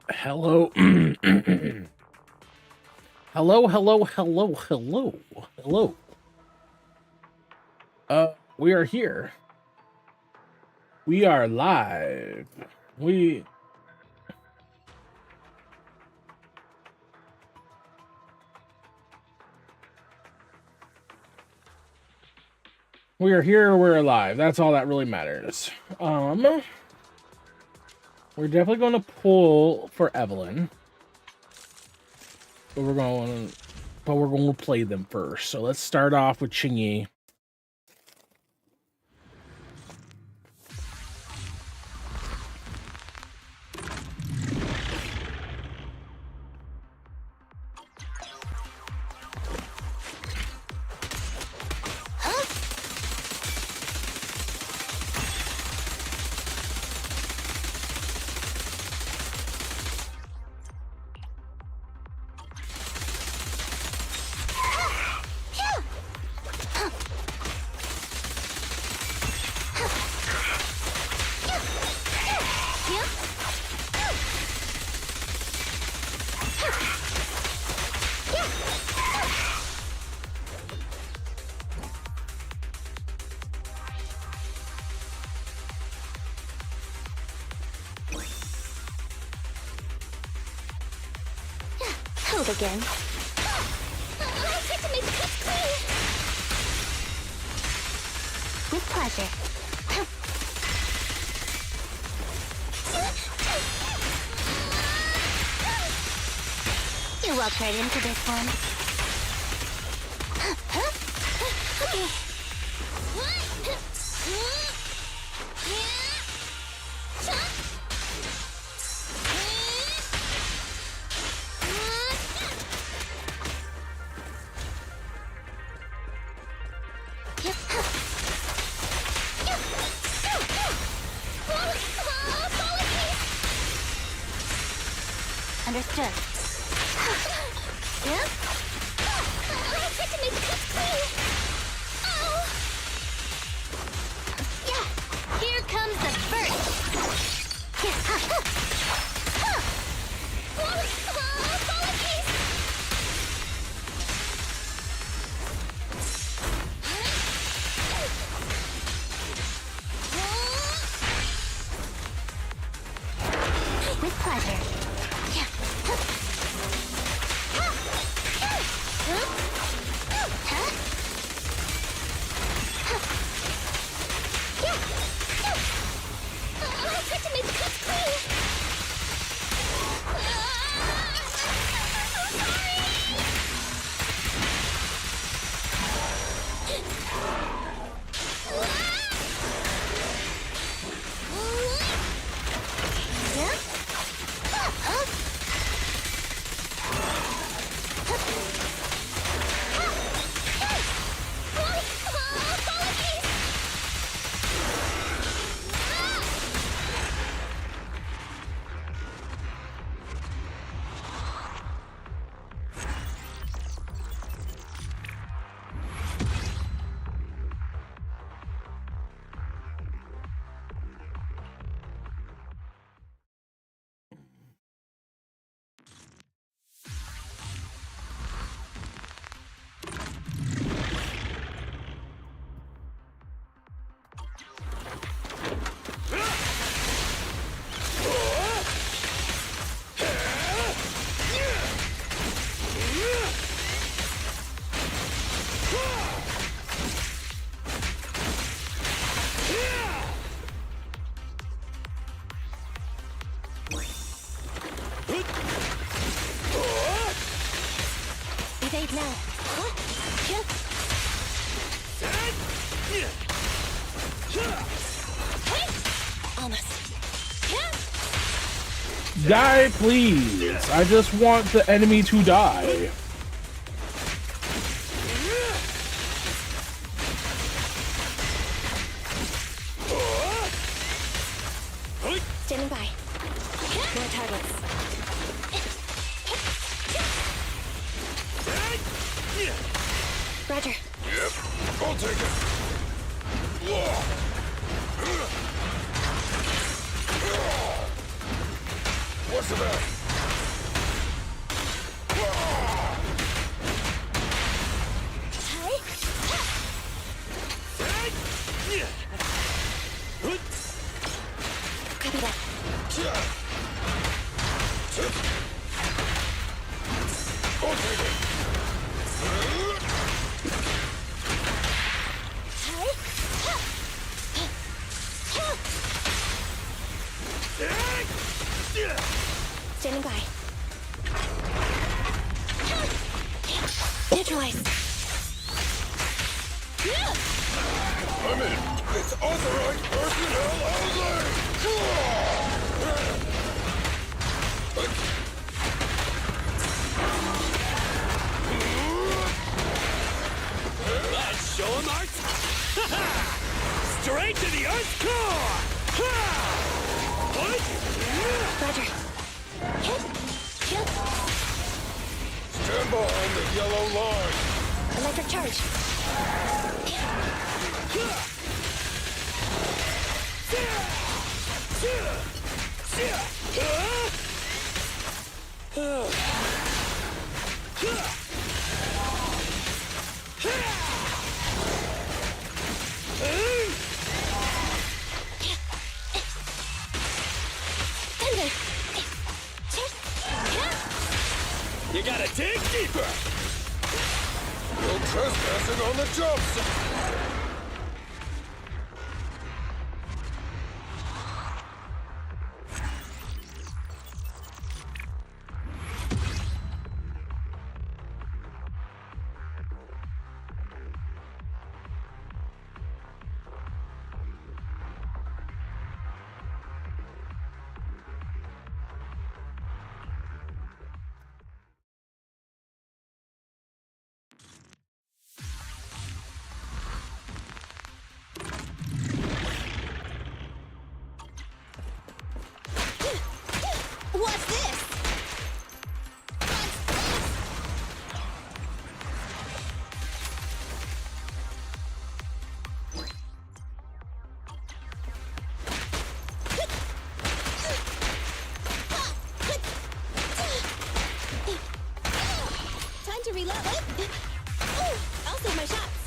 Hello. Hello, hello, hello, hello, hello. We are here. We are live. We are here, we're alive. That's all that really matters. We're definitely going to pull for Evelyn. But we're going to play them first. So let's start off with Chingy. Hold again. I get to make the cuts clean. With pleasure. You walked right into this one. Okay. Understood. Yeah? I get to make the cuts clean. Oh. Yeah. Here comes the first. Apologies. With pleasure. Evade now. Almost. Die, please. I just want the enemy to die. Standing by. More targets. Roger. Yep, I'll take it. What's the matter? take it. Standing by. Neutralize. I'm in. It's authorized personnel only. Let's show 'em our... Straight to the Earth's core! What? Roger. Hit. Shield. Stand behind the yellow line. Electric charge. Thunder. You gotta dig deeper! No trespassing on the job site. What's this? Time to reload. I'll save my shots.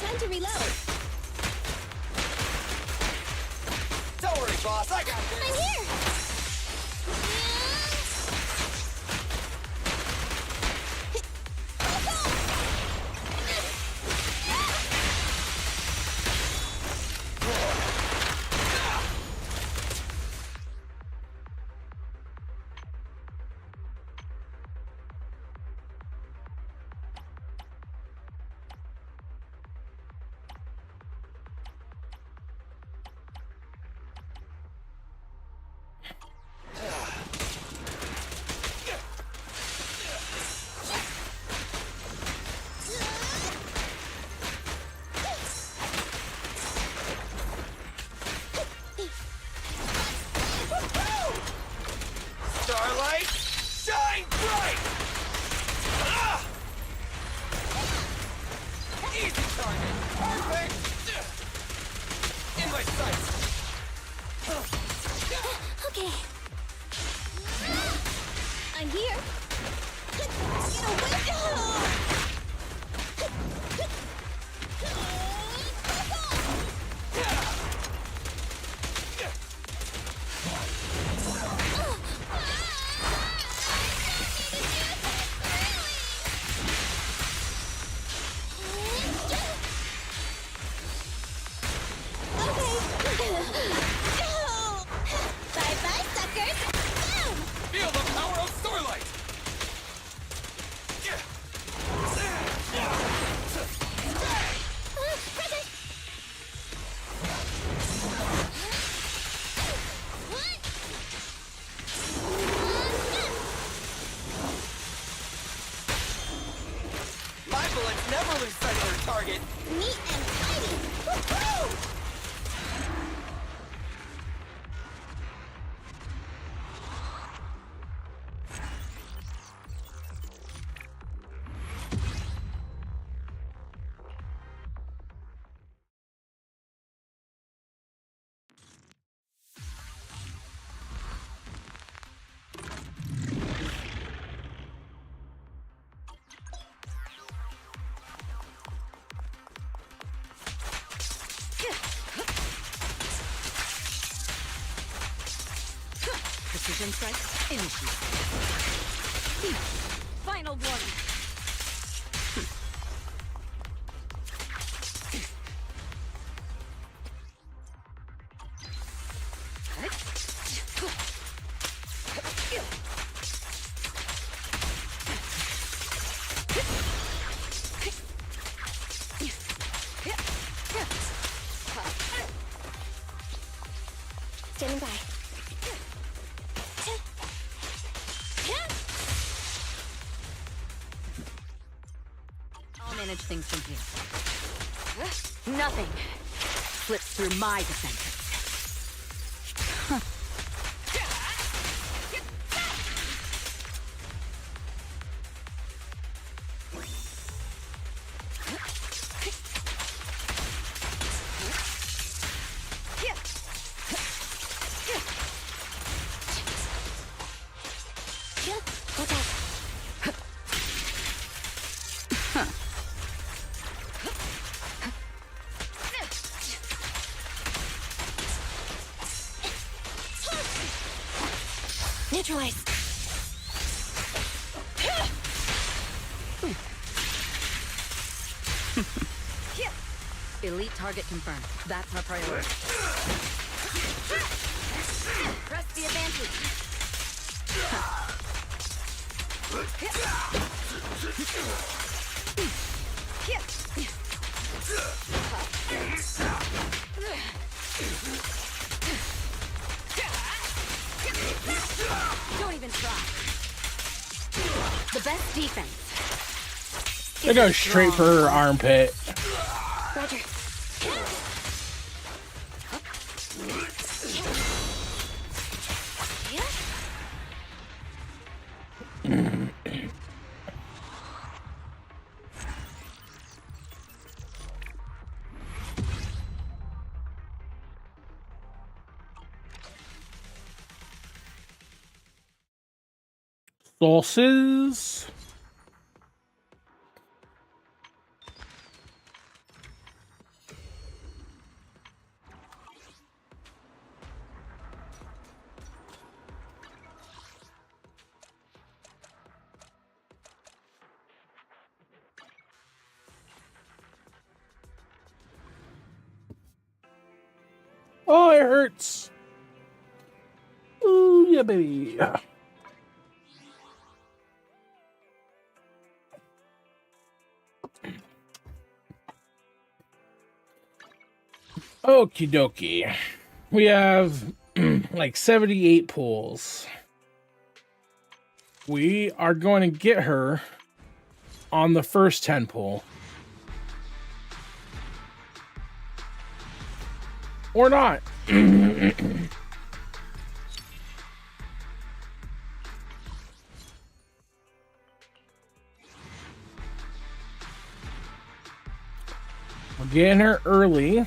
Time to reload. Don't worry, boss, I got this! I'm here. Starlight, shine bright! Ah! Easy target! Perfect! In my sights! Okay. I'm here. Get away! Bye-bye, suckers! Boom! Feel the power of Starlight! Present! My bullets never lose sight of their target! Neat and tidy! Woohoo! Precision strike, initiate. Final warning. Standing by. I'll manage things from here. Nothing slips through my defenses. Watch out. Neutralize. Elite target confirmed. That's our priority. Press the advantage. Don't even try. The best defense. It goes straight for her armpit. Roger. Sauces. Oh, it hurts. Ooh, yeah, baby. Okie dokie. We have like 78 pulls. We are going to get her on the first 10 pull. Or not. We're getting her early.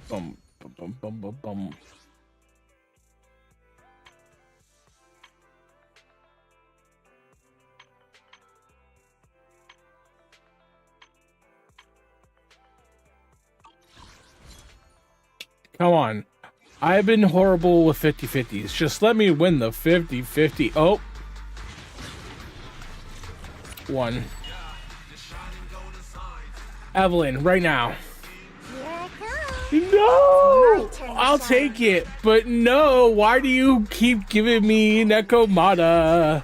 Bum, bum, bum, bum, bum, bum. Come on. I've been horrible with 50-50s. Just let me win the 50-50. Oh. One. Evelyn, right now. Here I come. No! My turn to I'll shine. take it. But no, why do you keep giving me Nekomata?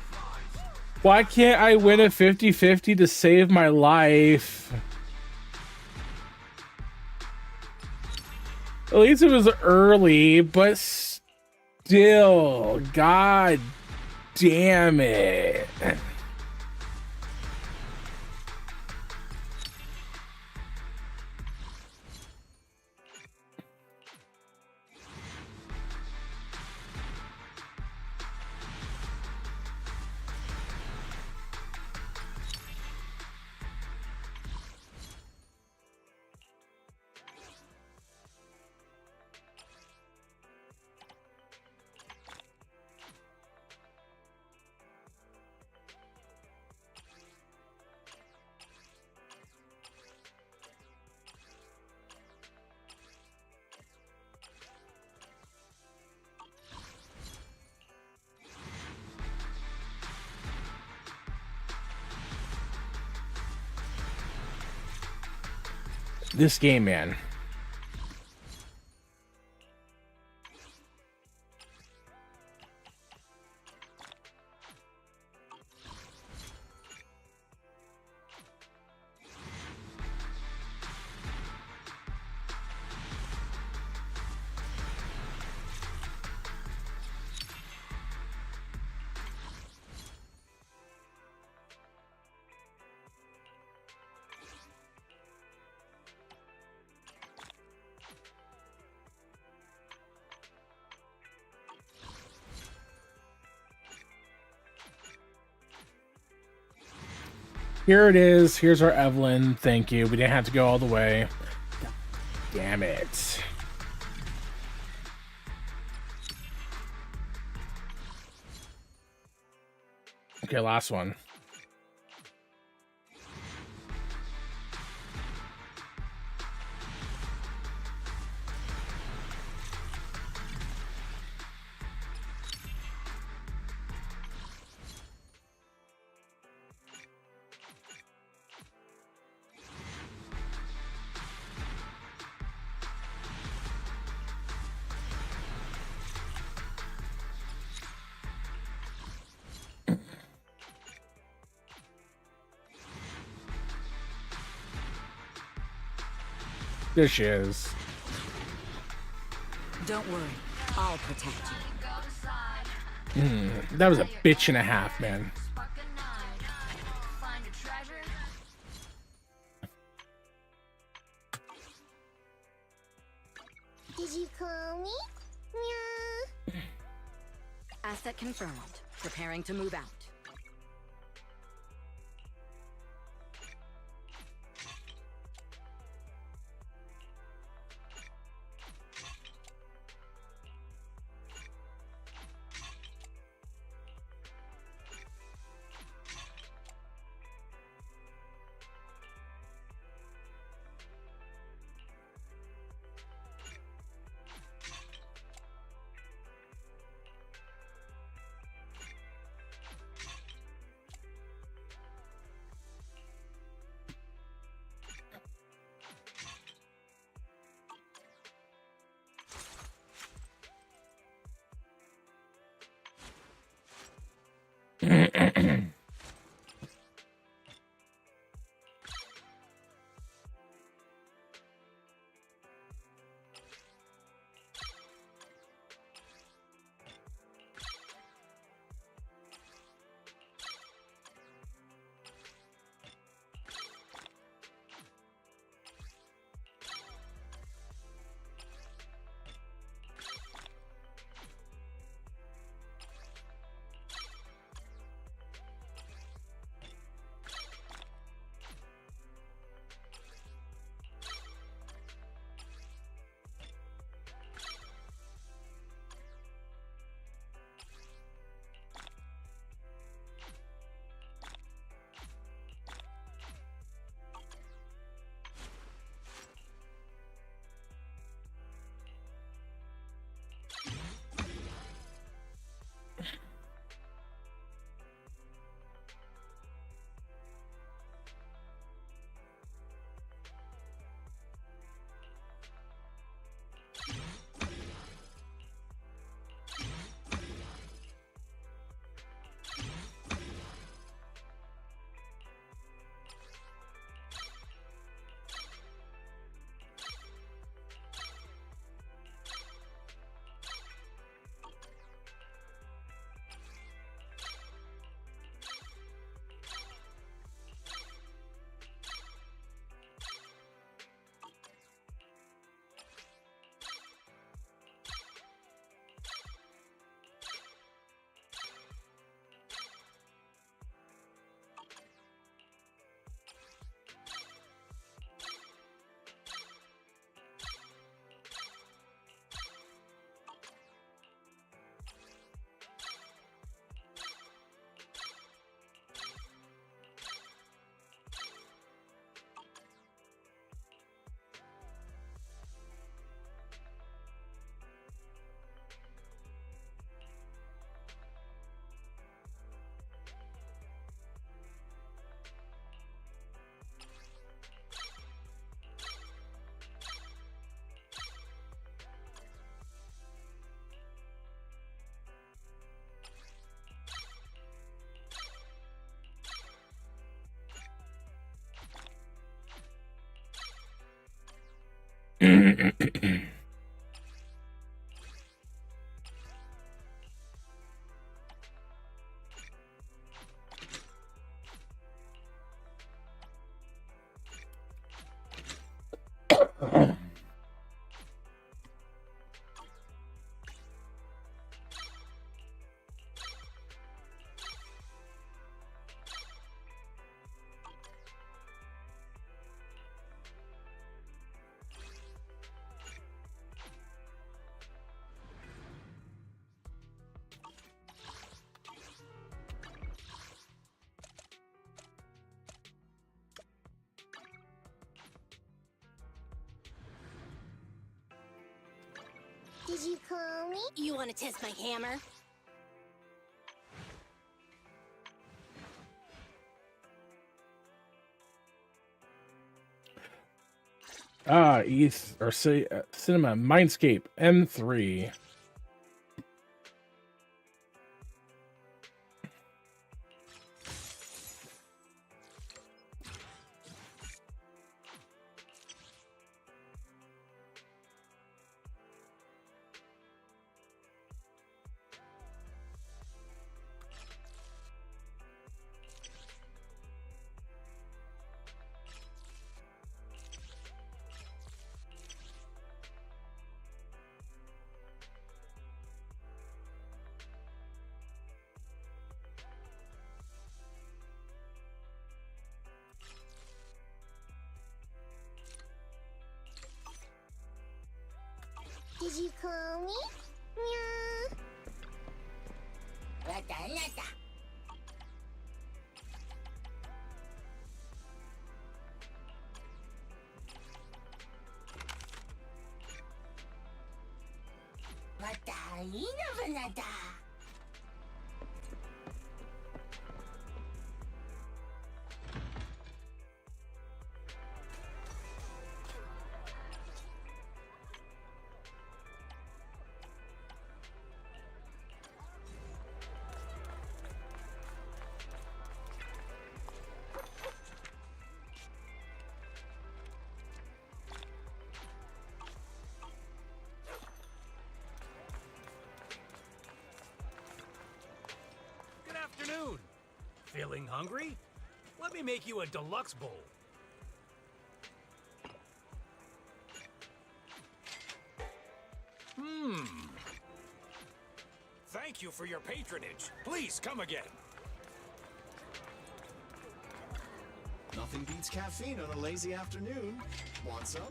Why can't I win a 50-50 to save my life? At least it was early, but still, god damn it. This game, man. Here it is. Here's our Evelyn. Thank you. We didn't have to go all the way. Damn it. Okay, last one. There she is. Don't worry, I'll protect you. That was a bitch and a half, man. Did you call me? Meow. Asset confirmed. Preparing to move out. Did you call me? You want to test my hammer? East or Cinema Mindscape M3. Did you call me? Meow. Good afternoon. Feeling hungry? Let me make you a deluxe bowl. Thank you for your patronage. Please come again. Nothing beats caffeine on a lazy afternoon. Want some?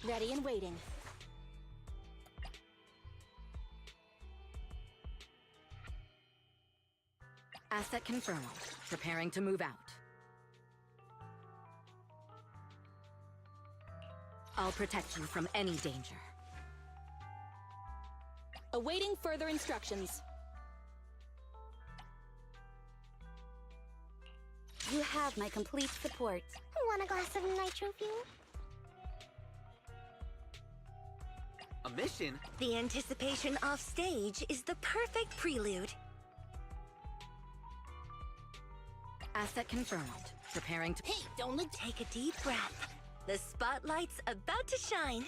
Ready and waiting. Asset confirmed. Preparing to move out. I'll protect you from any danger. Awaiting further instructions. You have my complete support. Want a glass of nitro fuel? A mission? The anticipation off stage is the perfect prelude. Asset confirmed. Preparing to... Hey, don't look. Take a deep breath. The spotlight's about to shine.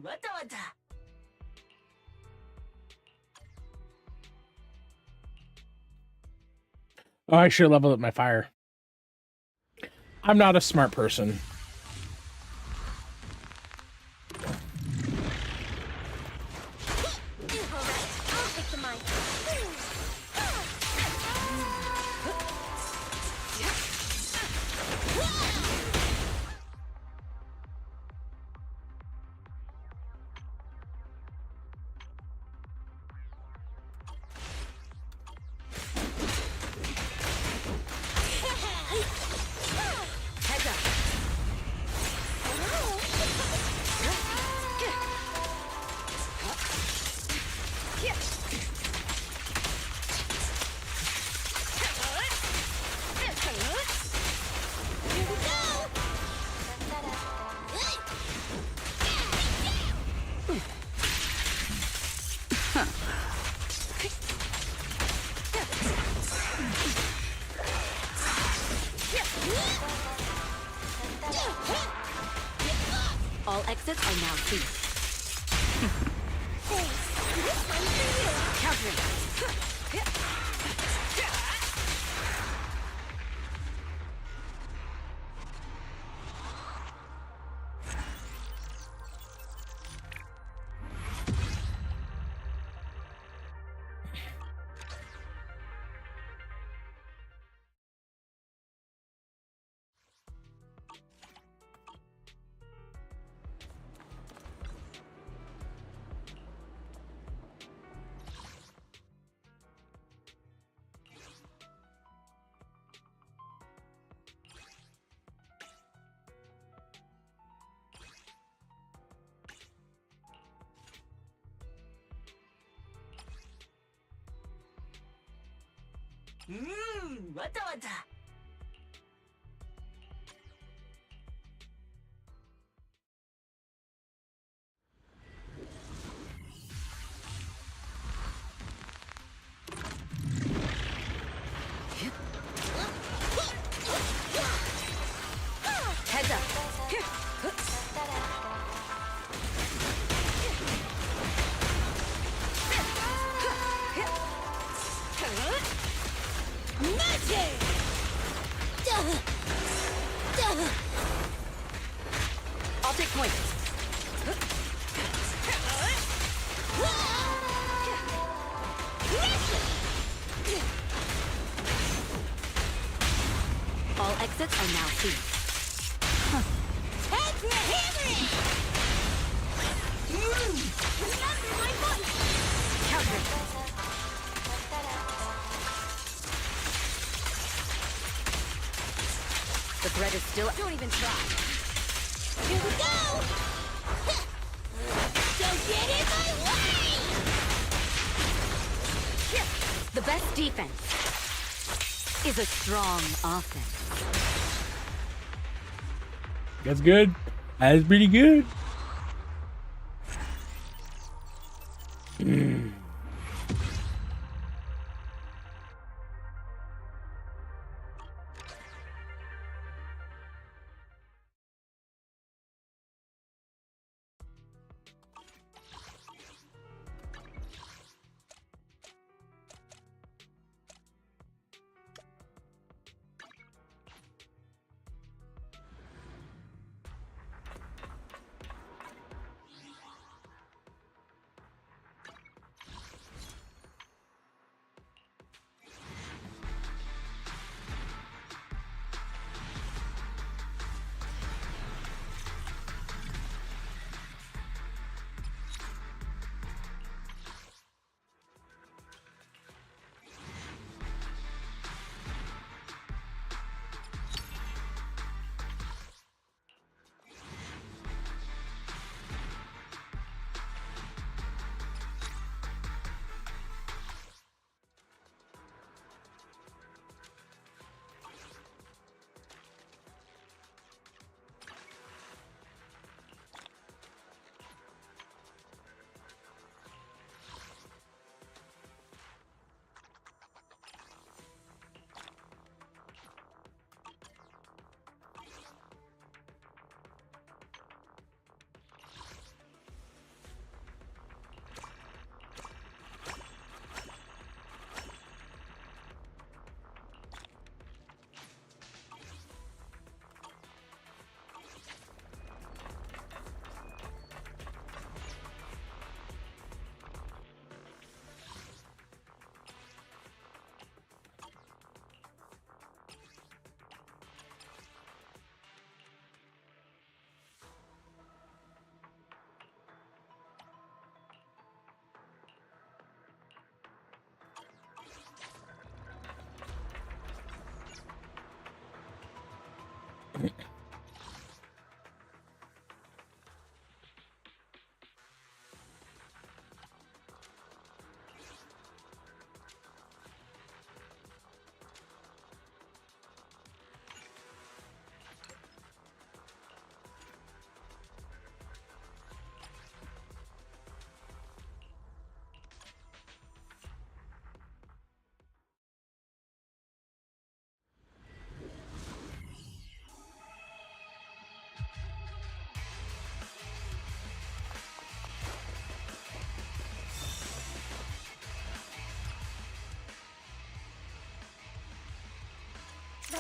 Wata wata. Oh, I should level up my fire. I'm not a smart person. I'll take the mic. Heads up. All exits are now seized. Thanks. This one's for you. Countering. Wata wata. Heads up. Magic! I'll take point. All exits are now seized. Time for a hammering! Remember my voice! Counter. The threat is still. Don't even try. Here we go! Don't get in my way! The best defense is a strong offense. That's good. That's pretty good.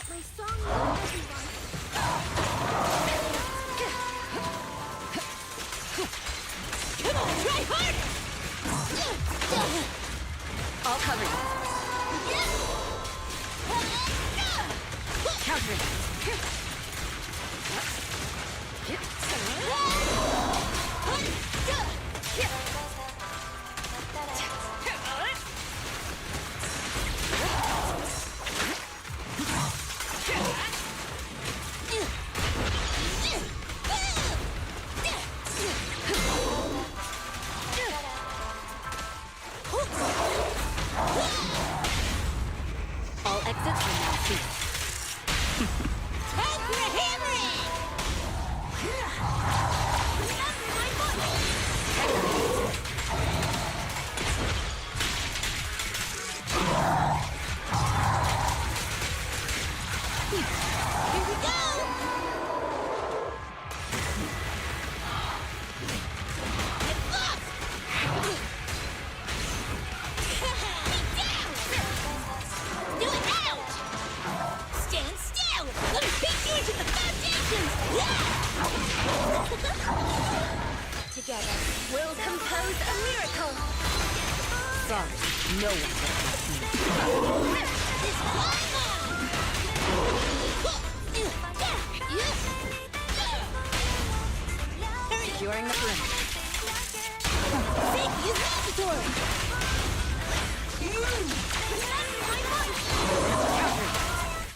Let my song move everyone. Come on, try harder! All covered. Counter. All exits are now sealed. Time for a hammering! Remember my motto! Here we go! Get lost! Do it now! Stand still! Let me beat you into the foundations! Together, we'll compose a miracle! Sorry, no one can help me. It's Securing the perimeter. Safety is mandatory!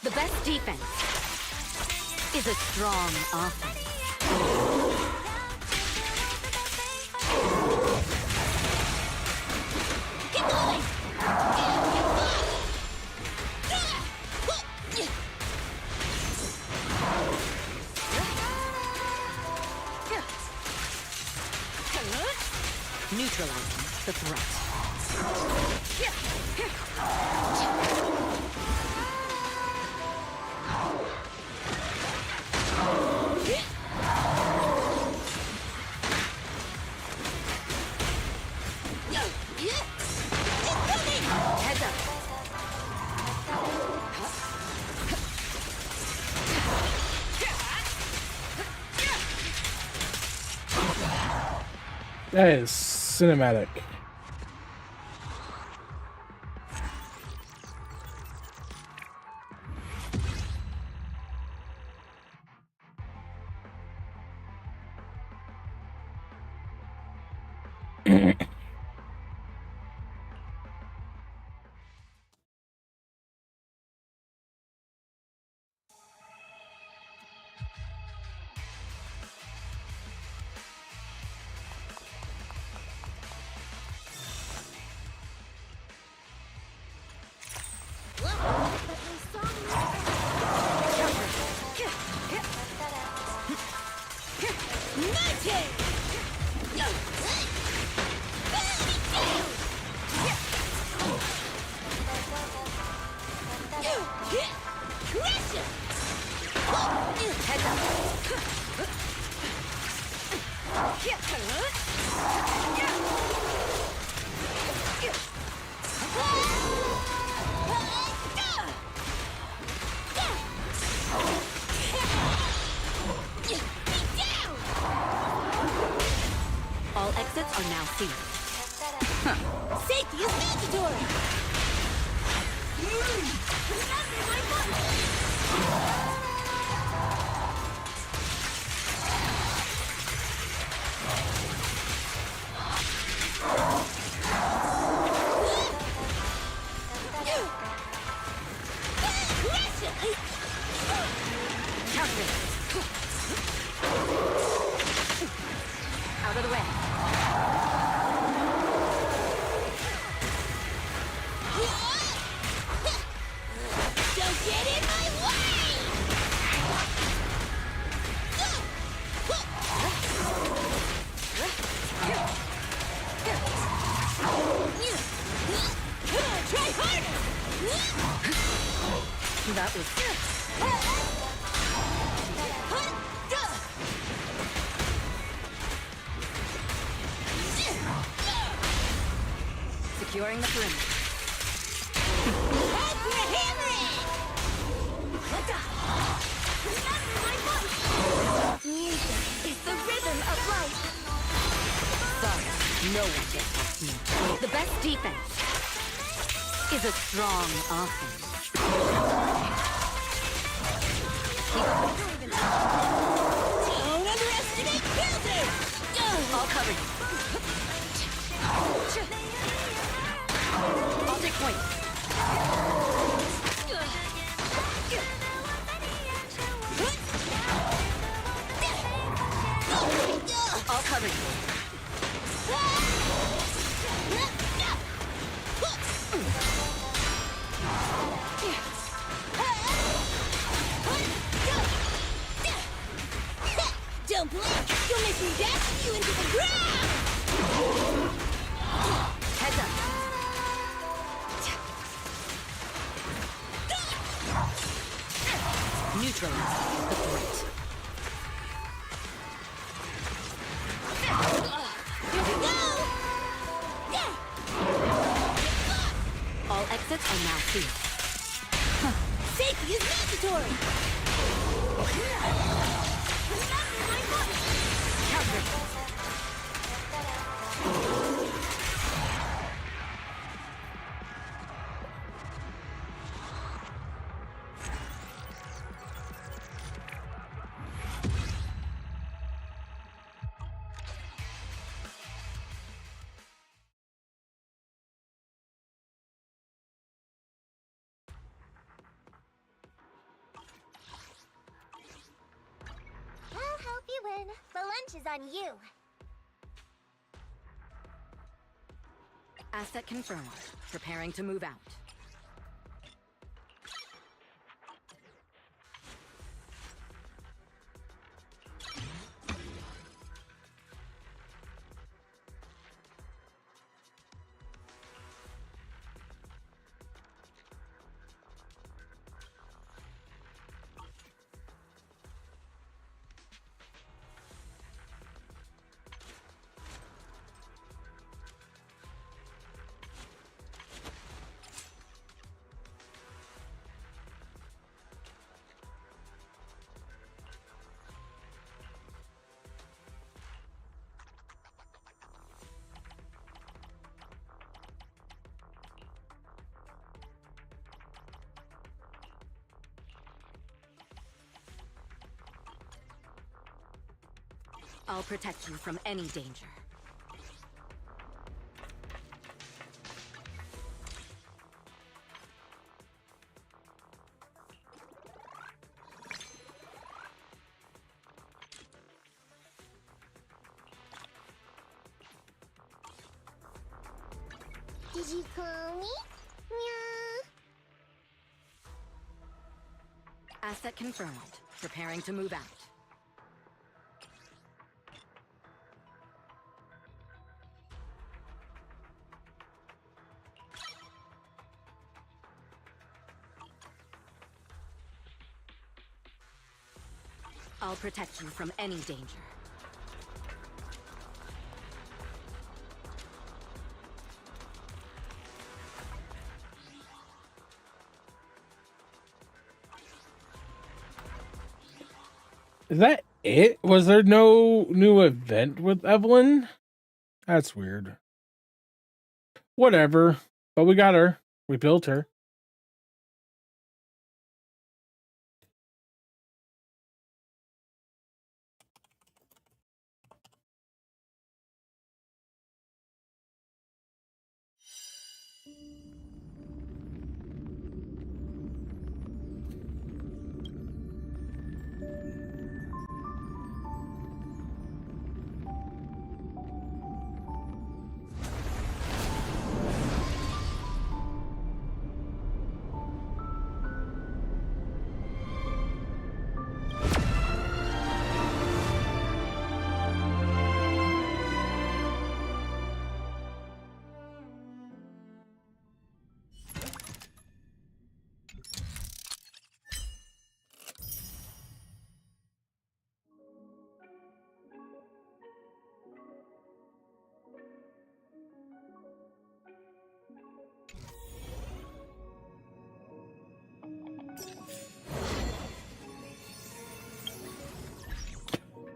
The best defense is a strong offense. Get going! Neutralizing the threat. Heads up. That is cinematic. All exits are now sealed. Safety is mandatory! Remember my motto! Out of the way. Don't get in my way! Try harder! That was securing the perimeter. Time for a hammering! No one gets past me. The best defense is a strong offense. Don't underestimate building! All covered. I'll take point. All covered. Don't blink! You'll make me dash you into the ground! Heads up. Neutralize the threat. Here we go! All exits are now sealed. Safety is mandatory! Counter. I'll help you win. The lunch is on you. Asset confirmed. Preparing to move out. I'll protect you from any danger. Did you call me? Meow. Asset confirmed. Preparing to move out. I'll protect you from any danger. Is that it? Was there no new event with Evelyn? That's weird. Whatever. But we got her. We built her.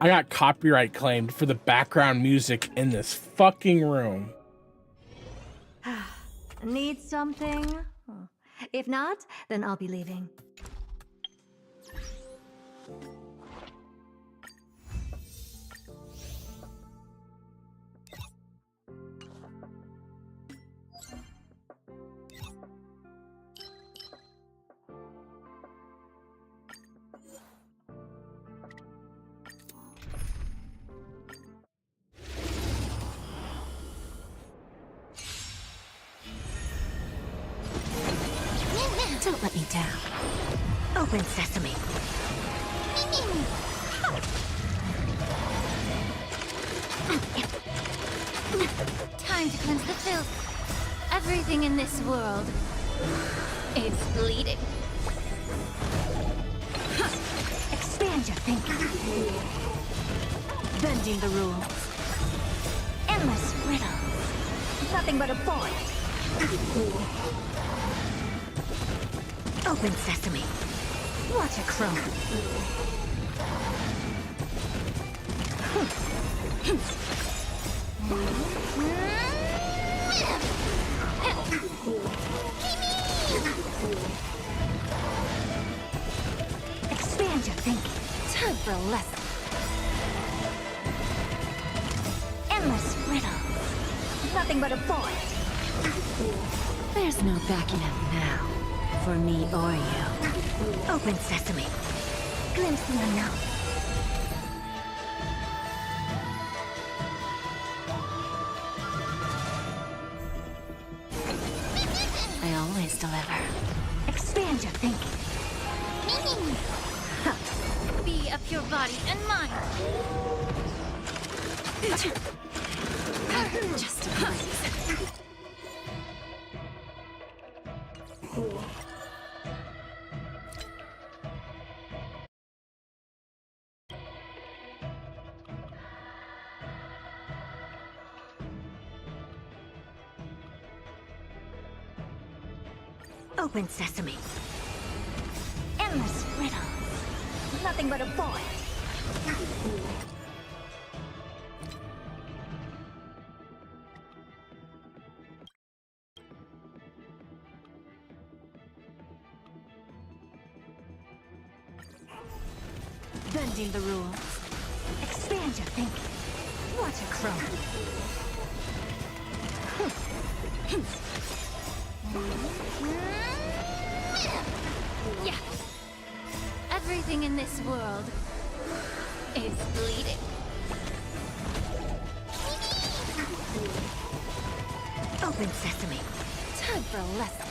I got copyright claimed for the background music in this fucking room. Need something? If not, then I'll be leaving. Don't let me down. Open sesame. Time to cleanse the filth. Everything in this world is bleeding. Expand your thinking. Bending the rules. Endless riddles. Nothing but a void. Open sesame. Watch it chrome. Expand your thinking. Time for a lesson. Endless riddles. Nothing but a void. There's no backing out now. For me or you. Open sesame. Glimpse the unknown. I always deliver. Expand your thinking. Be of your body and mind. Just a breeze. Open sesame. Endless riddles. Nothing but a void. Bending the rules. Expand your thinking. Watch it chrome. Yeah. Everything in this world is bleeding. Open sesame. Time for a lesson.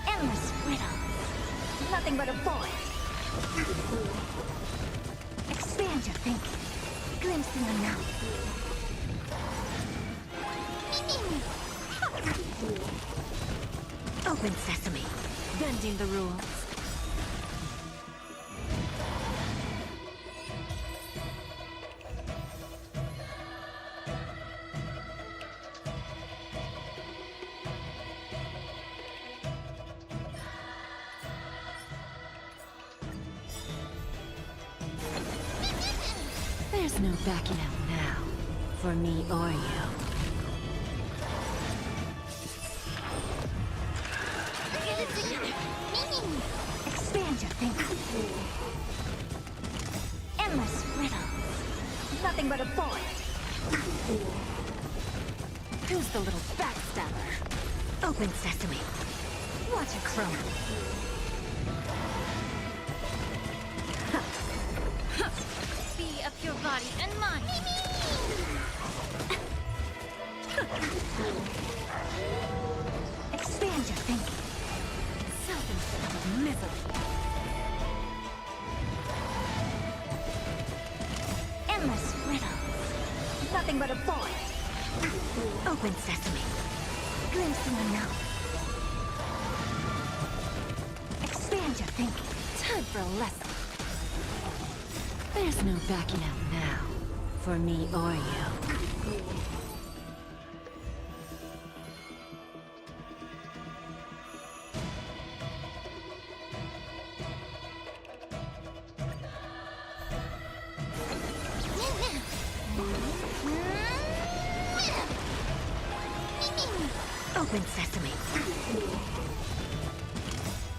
Endless riddles. Nothing but a void. Expand your thinking. Glimpse the unknown. Open sesame. Bending the rules. There's no backing out now. For me or you. Get it together. Expand your thinking. Endless riddles. Nothing but a void. Who's the little backstabber? Open sesame. Watch it chrome. Be of your body and mind. Expand your thinking. Self-inflicted misery. Endless riddles. Nothing but a void. Open sesame. Glimpse the unknown. Expand your thinking. Time for a lesson. There's no backing out now. For me or you. Open sesame.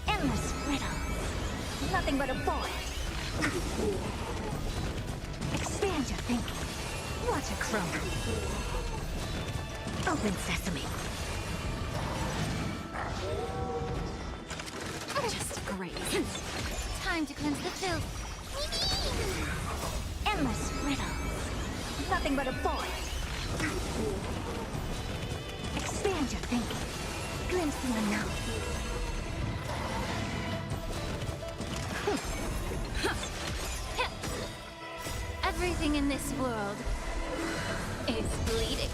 Endless riddles. Nothing but a void. Expand your thinking. Watch it grow. Open sesame. Just great. Time to cleanse the filth. Endless riddles. Nothing but a void. Expand your thinking. Glimpse the unknown. Everything in this world is bleeding.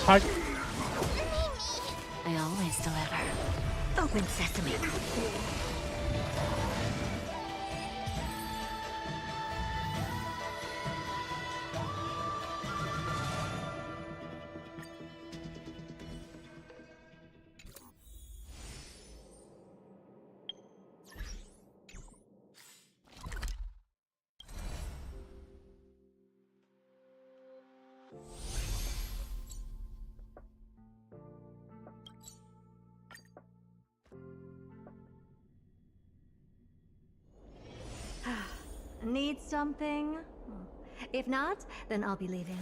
Hi. I always deliver. Open sesame. Need something? If not, then I'll be leaving.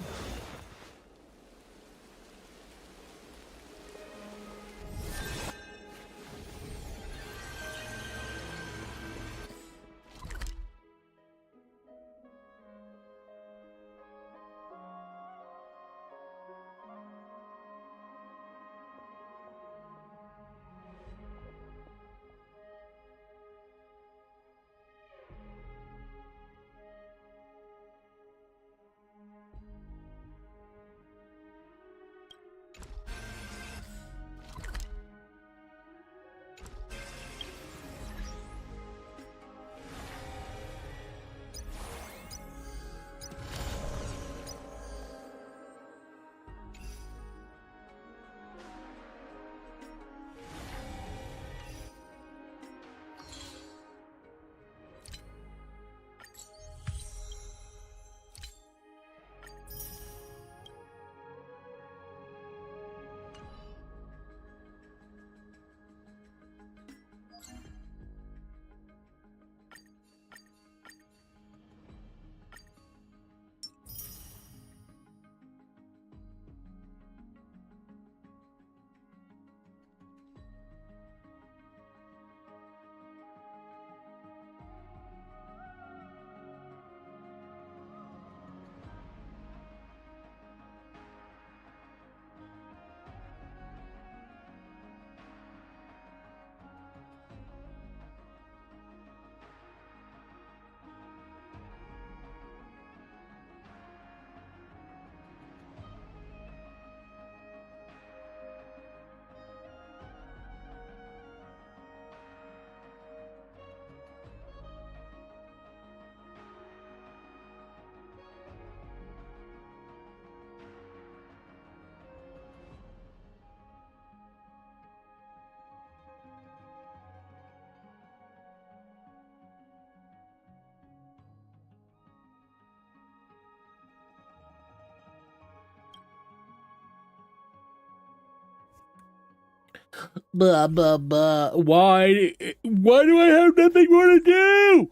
Blah blah blah. Why do I have nothing more to do?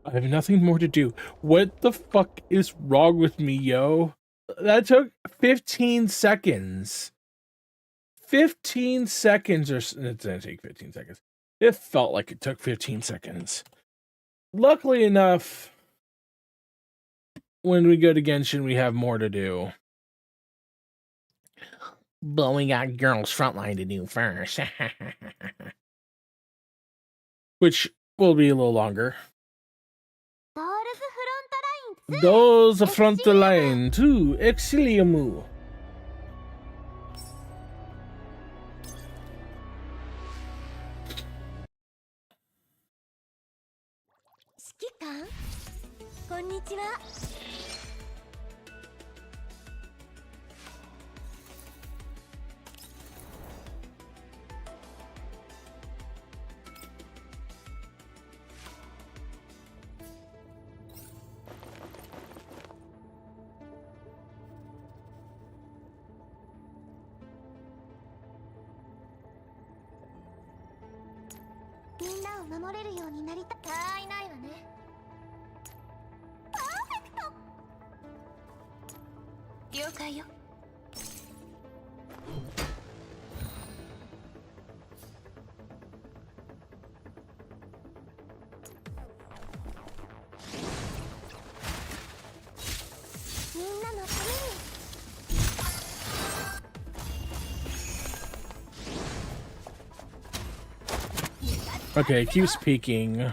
I have nothing more to do. What the fuck is wrong with me, yo? That took 15 seconds. 15 seconds, or it didn't take 15 seconds. It felt like it took 15 seconds. Luckily enough, when we go to Genshin, we have more to do. But we got Girls Frontline to do first. Which will be a little longer. Those front line too. Exilium. 指揮官こんにちは。守れるようになりたたわいないわね。パーフェクト。了解よ。みんなのために。Okay, it keeps peeking.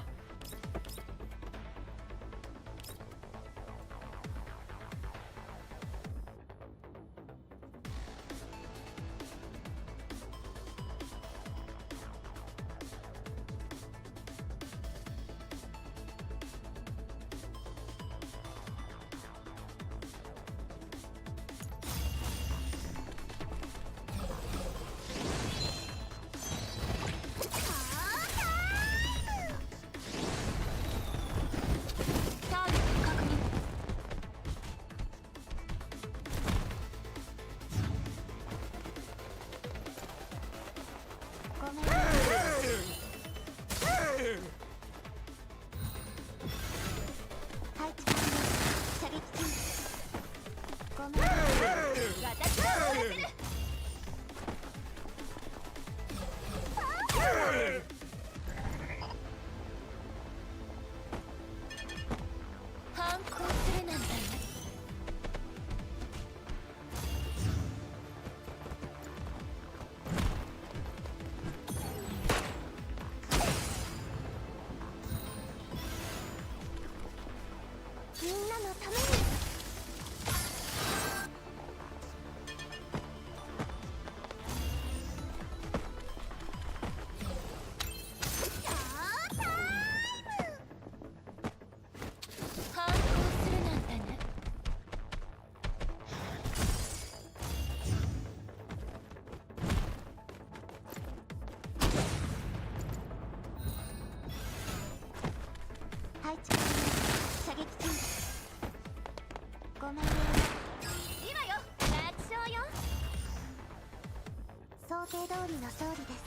想定通りの勝利です。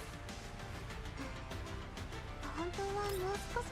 本当はもう少し。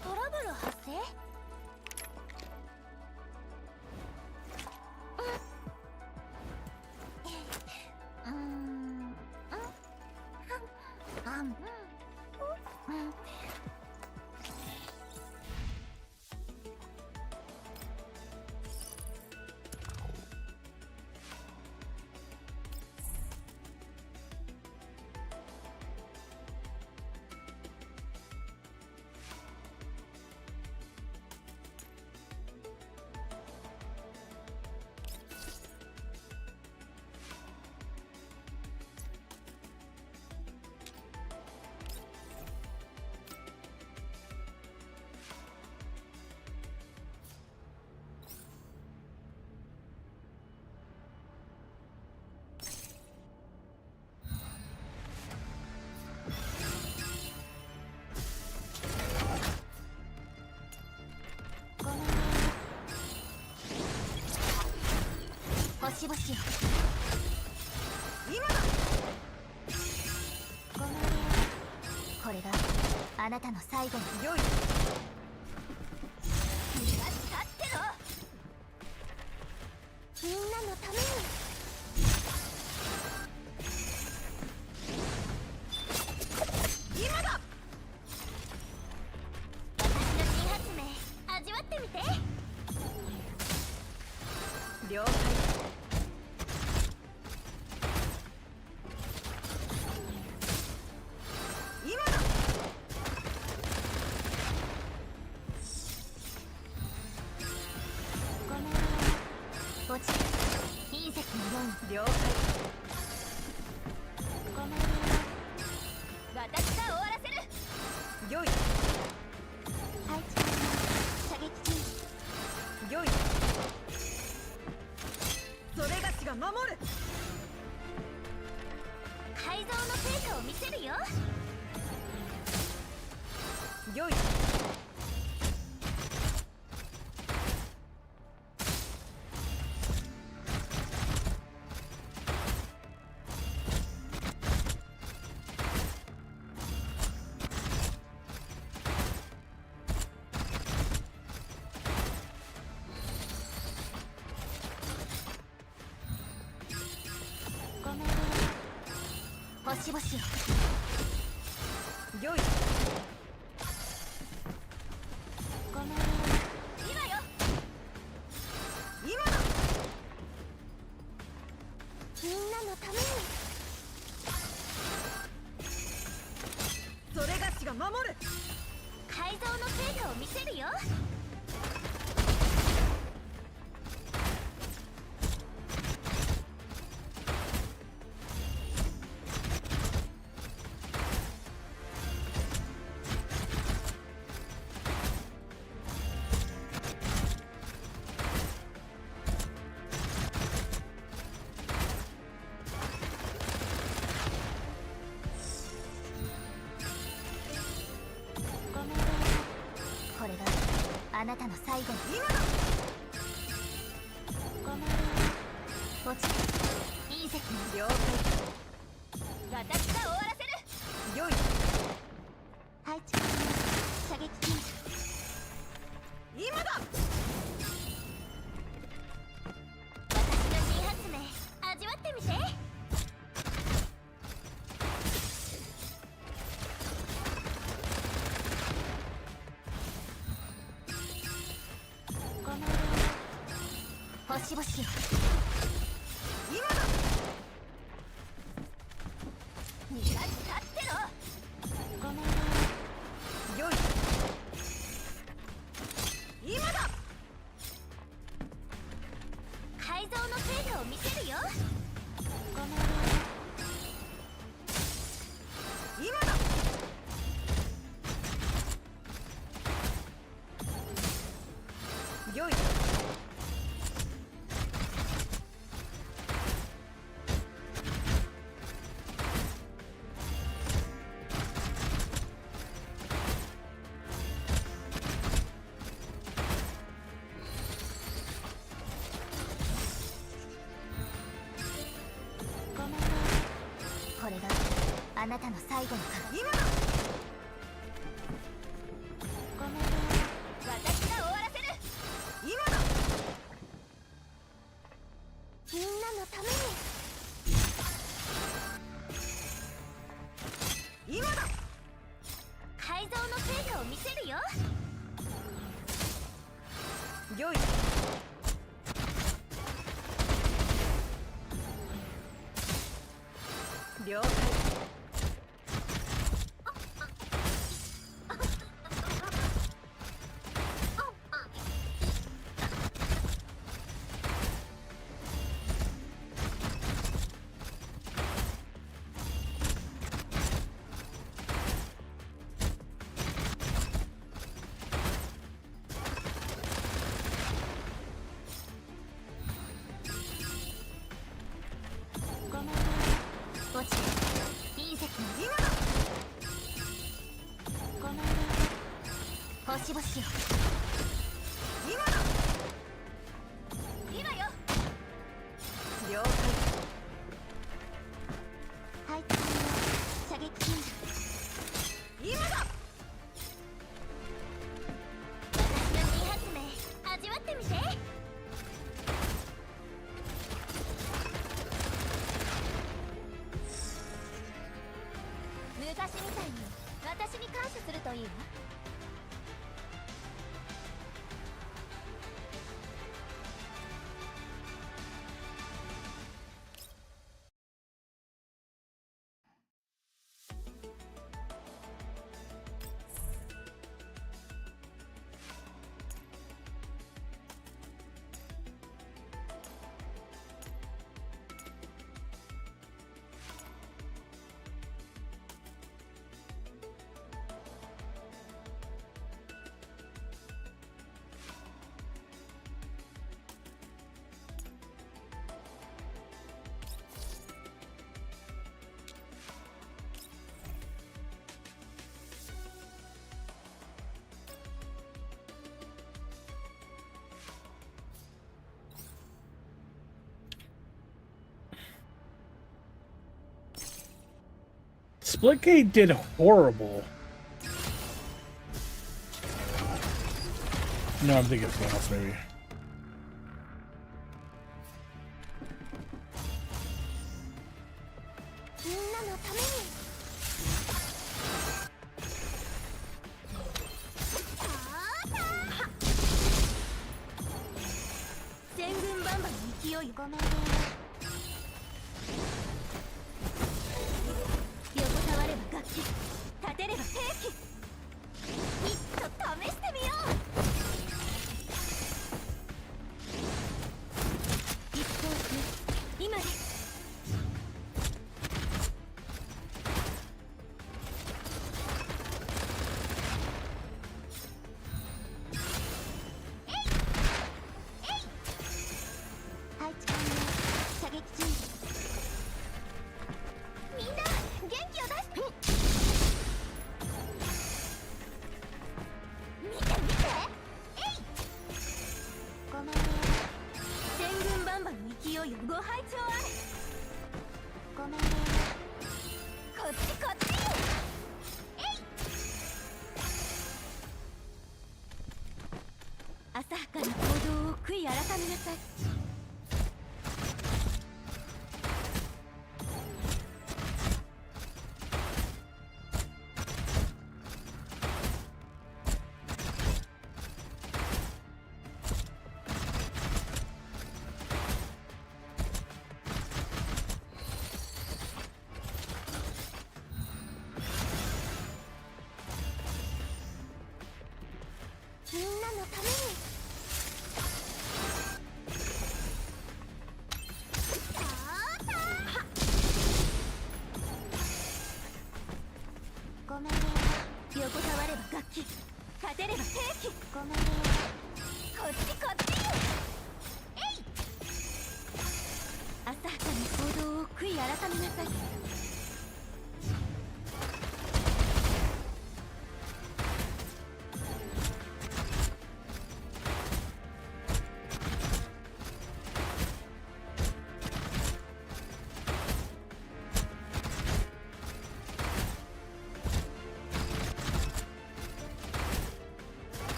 トラブル発生？星々よ、今だ。ごめんね。これがあなたの最後の良い。逃がしたってろ。みんなのために。今だ。私の新発明味わってみて。了解。良い。配置完了。射撃禁止。良い。それがしが守る。改造の成果を見せるよ。良い。ごめんね。星々を。良い。ごめんね。今よ。今だ。みんなのために。それがしが守る。改造の成果を見せるよ。ごめんね。これがあなたの最後の。今だ。ごめんね。落ちていい責任。了解。私が終わらせる。良い。配置完了。射撃禁止。今だ。私の新発明味わってみて。ごめんね。星々を。今だ。味方ってろ。ごめんね。良い。今だ。改造の成果を見せるよ。ごめんね。今だ。良い。ごめんね。これがあなたの最後の鏡。今だ。ごめんね。私が終わらせる。今だ。みんなのために。今だ。改造の成果を見せるよ。良い。了解。ごめんね。落ちていい責任。今だ。ごめんね。星々を。今だ。今よ。了解。配置完了。射撃禁止。今だ。私の新発明味わってみて。昔みたいに私に感謝するといいわ。Splitgate did horrible. No, I'm thinking of something else, maybe.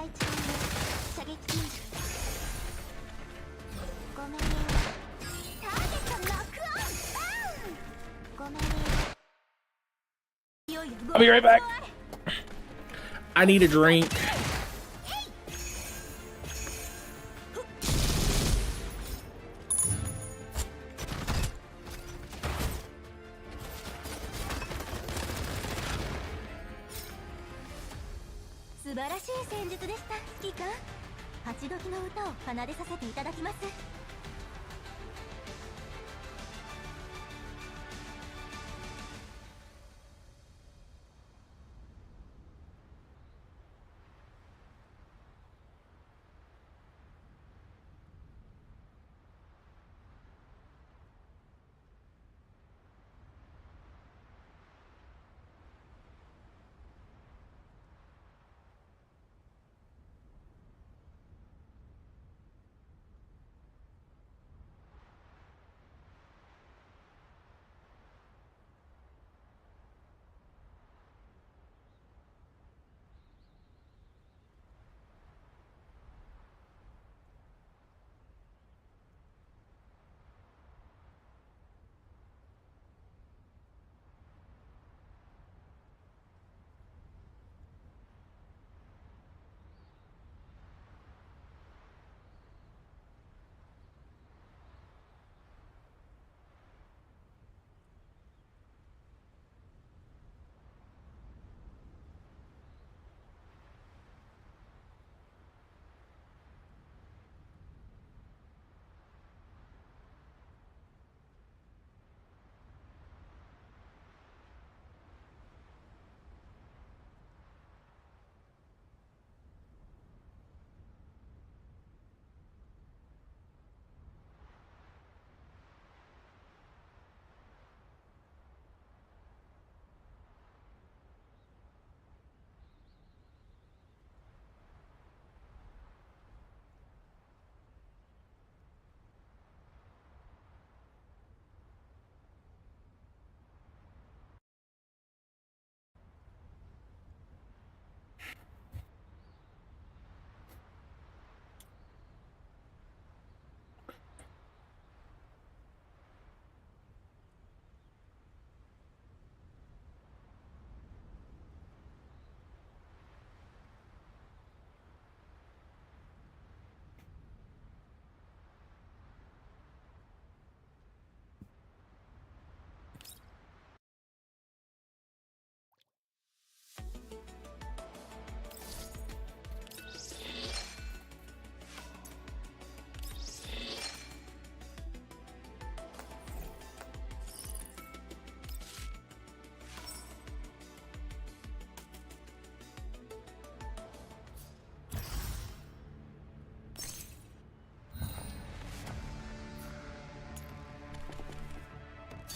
配置に射撃禁止。ごめんね。ターゲットロックオン。ごめんね。 I'll be right back. I need a drink. 素晴らしい戦術でした、スキー君。勝ち時の歌を奏でさせていただきます。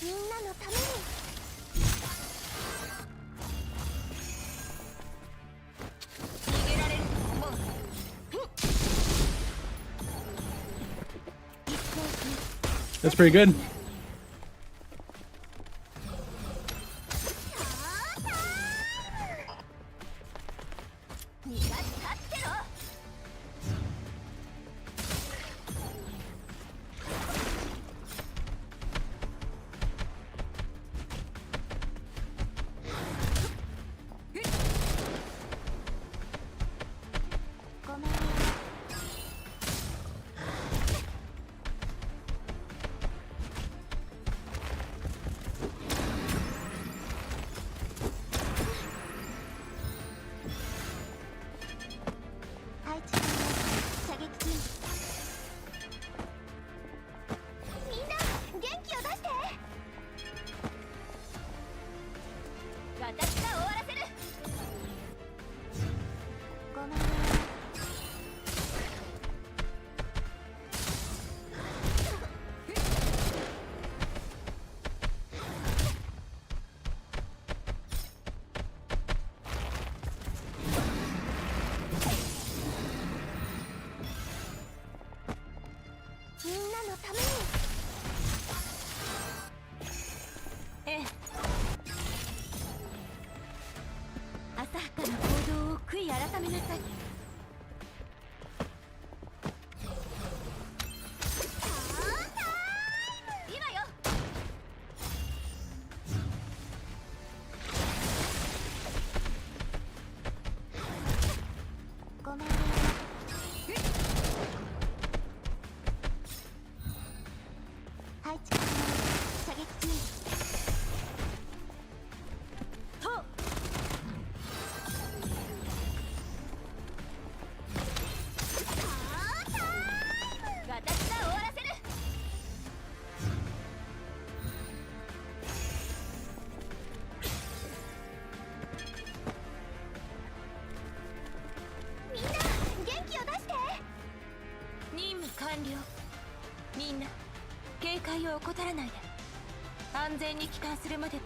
みんなのために。逃げられると思う。That's pretty good. みんなのために。ええ。浅はかな行動を悔い改めなさい。ごめん。配置完了。射撃中。と私が終わらせる。みんな元気を出して。任務完了。みんな警戒を怠らないで。安全に帰還するまで。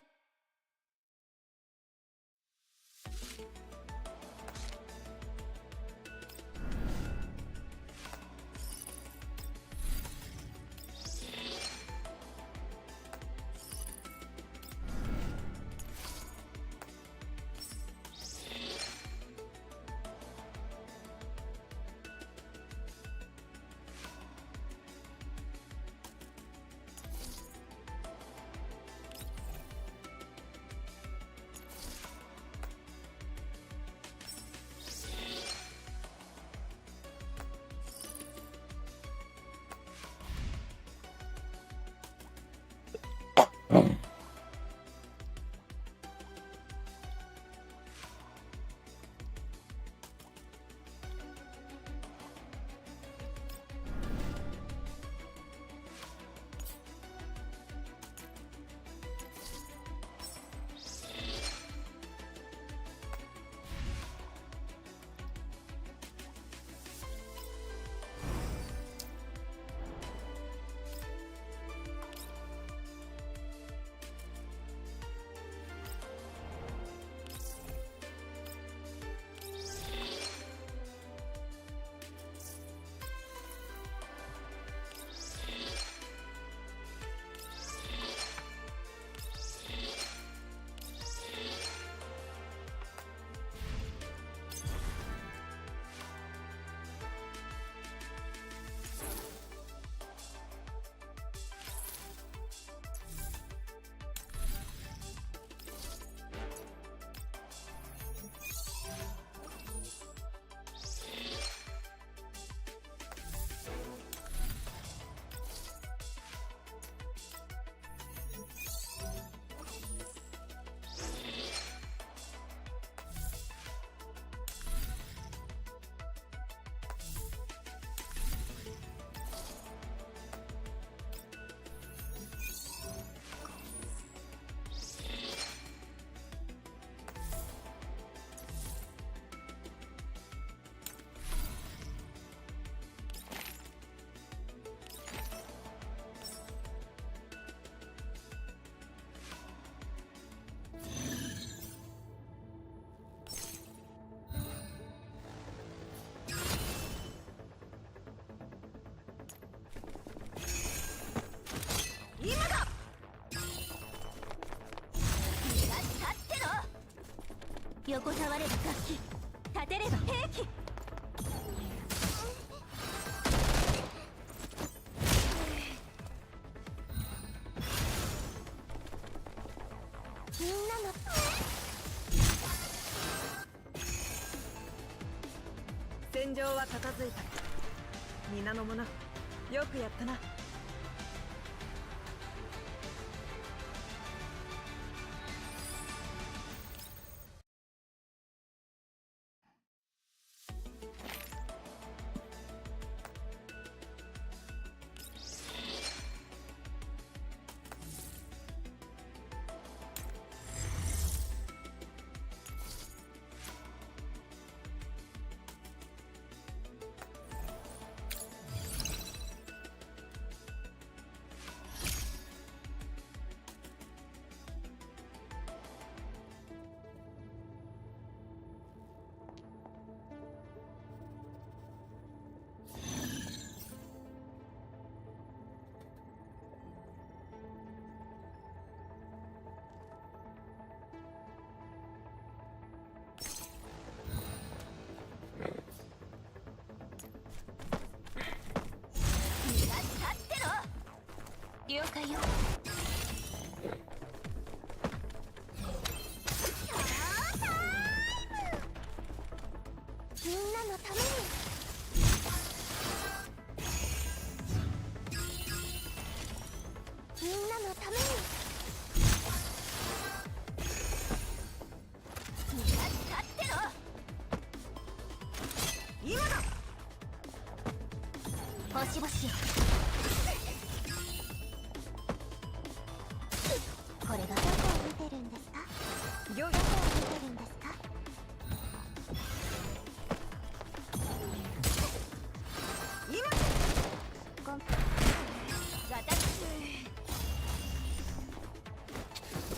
横たわれば楽器、立てれば兵器。みんなの戦場は片付いた。皆の者、よくやったな。了解よ。みみんなのためにみんなのために立ってろ。今だ。星々よ、これがどこを見てるんですか？行儀どこを見てるんですか？今ごめん、私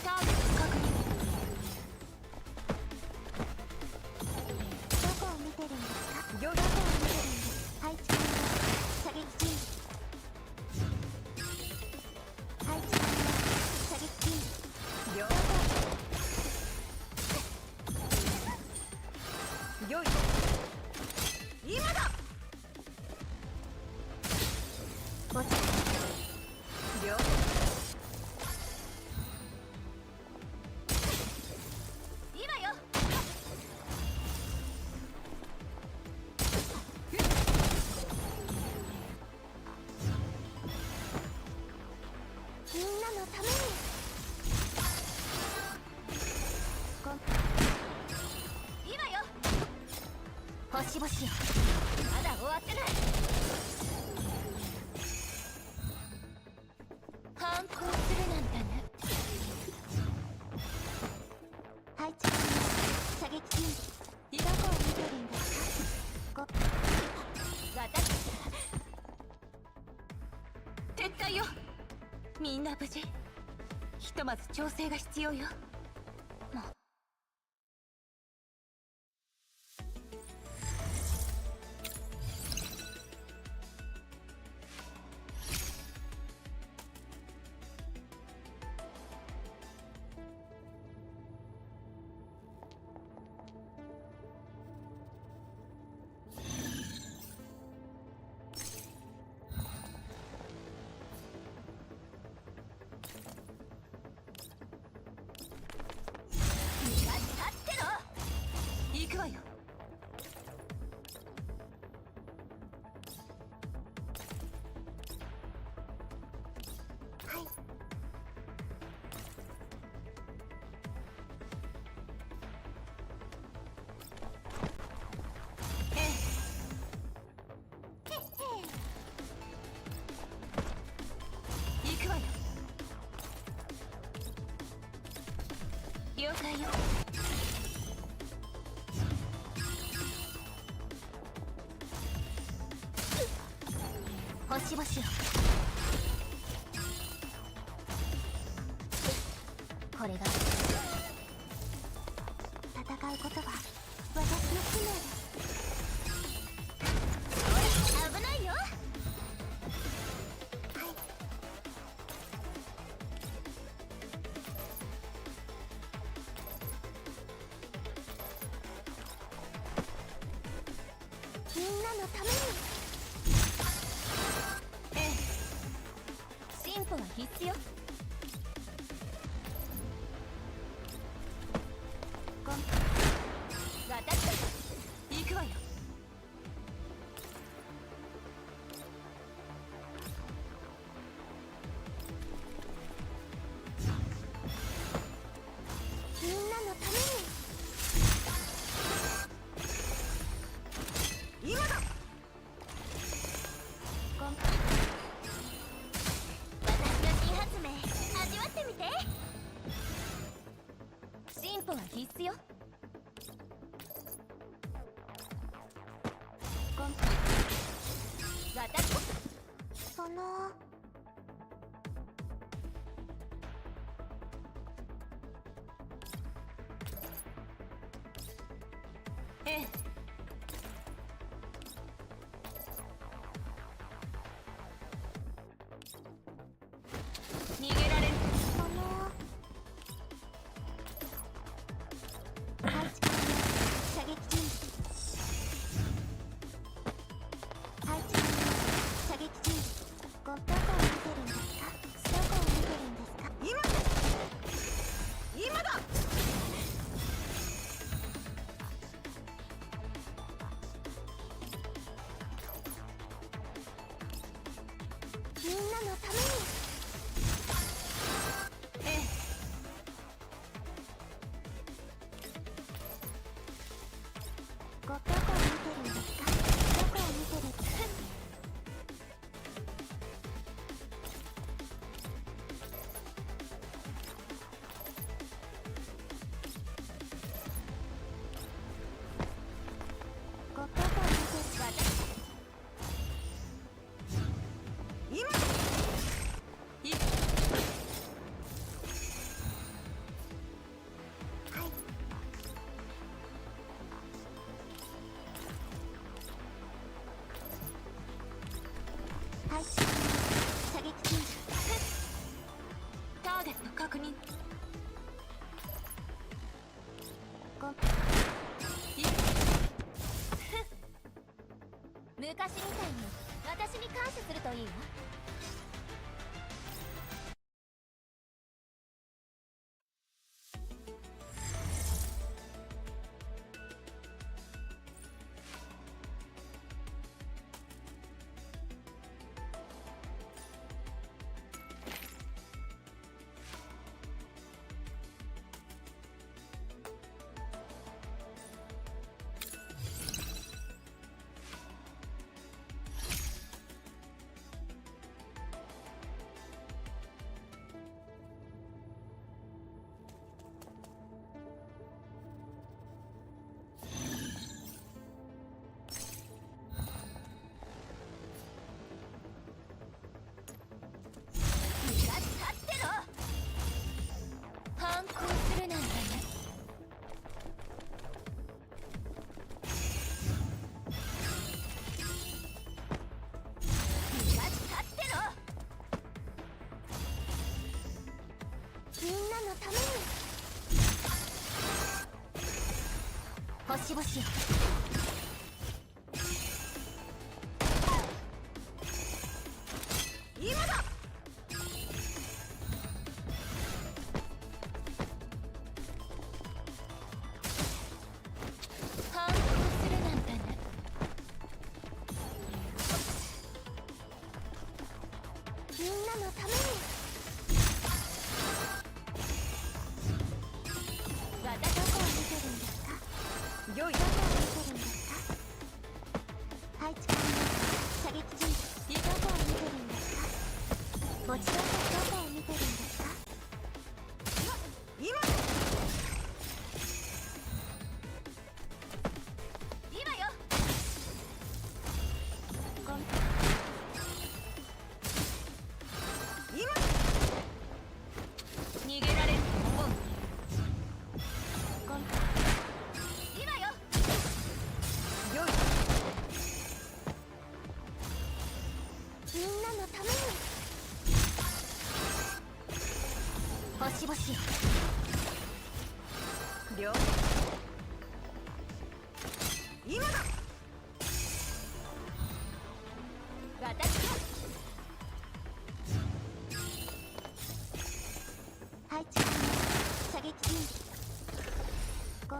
ターゲット確認。どこを見てるんですか？行儀どこを見てるんですか？配置完了。射撃準備。配置完了。射撃準備。行儀今だ。落ちた。行今よ。みんなのために今よ。星々よ、まだ終わってない。反抗するなんてね。配置完了。射撃準備。どこを見てるんですか？撤退よ。みんな無事。ひとまず調整が必要よ。もう行くわよ。行くわよ。了解よ。星々よ、これが戦うことが私の使命です。危ないよ。みんなのために進歩は必須よ。私たち行くわよ。みんなのために今だ。私の新発明味わってみて。進歩は必須よ。その逃げられる。配置完了。射撃準備。配置完了。射撃準備。どこ配置射撃チェンジ。ターゲット確認。い昔みたいに私に感謝するといいわ。反抗するなんてね。みんなのために。星々よ。今だ。反抗するなんてね。みんなのために。私どこを見てるんですか。良い。どこを見てるんですか。配置完了。射撃チェンジ。どこを見てるんですか。墓地どこを見てるんですか。今今よ。ごめん。今逃げられると思う。ごめん。今よ。良い。みんなのために。星々よ。了。今だ。私よ。配置完了。射撃準備。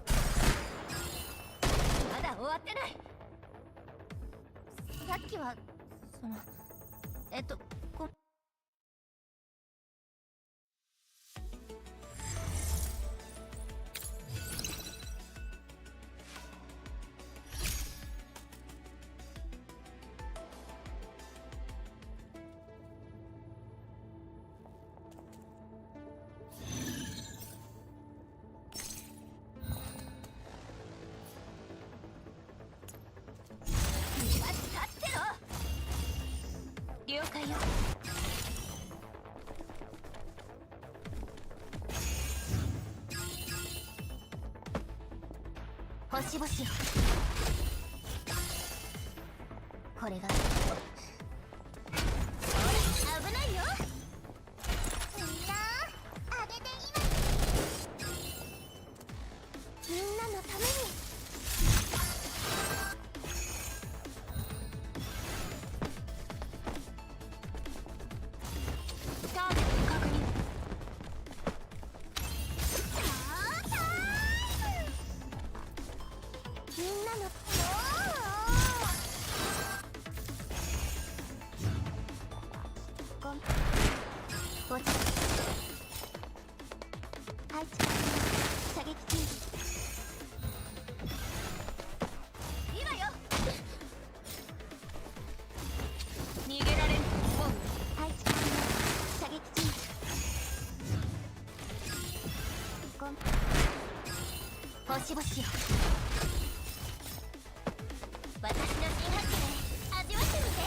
まだ終わってない。さっきはそのこ了解よ。星々よ。これが危ないよ。みんなあげて今。みんなのために。ターゲット確認。みんなのごめん。墓地。配置完了。射撃準備。今よ。逃げられると思う。配置完了。射撃準備。ごめん。星々よ。私の新発明味わってみて。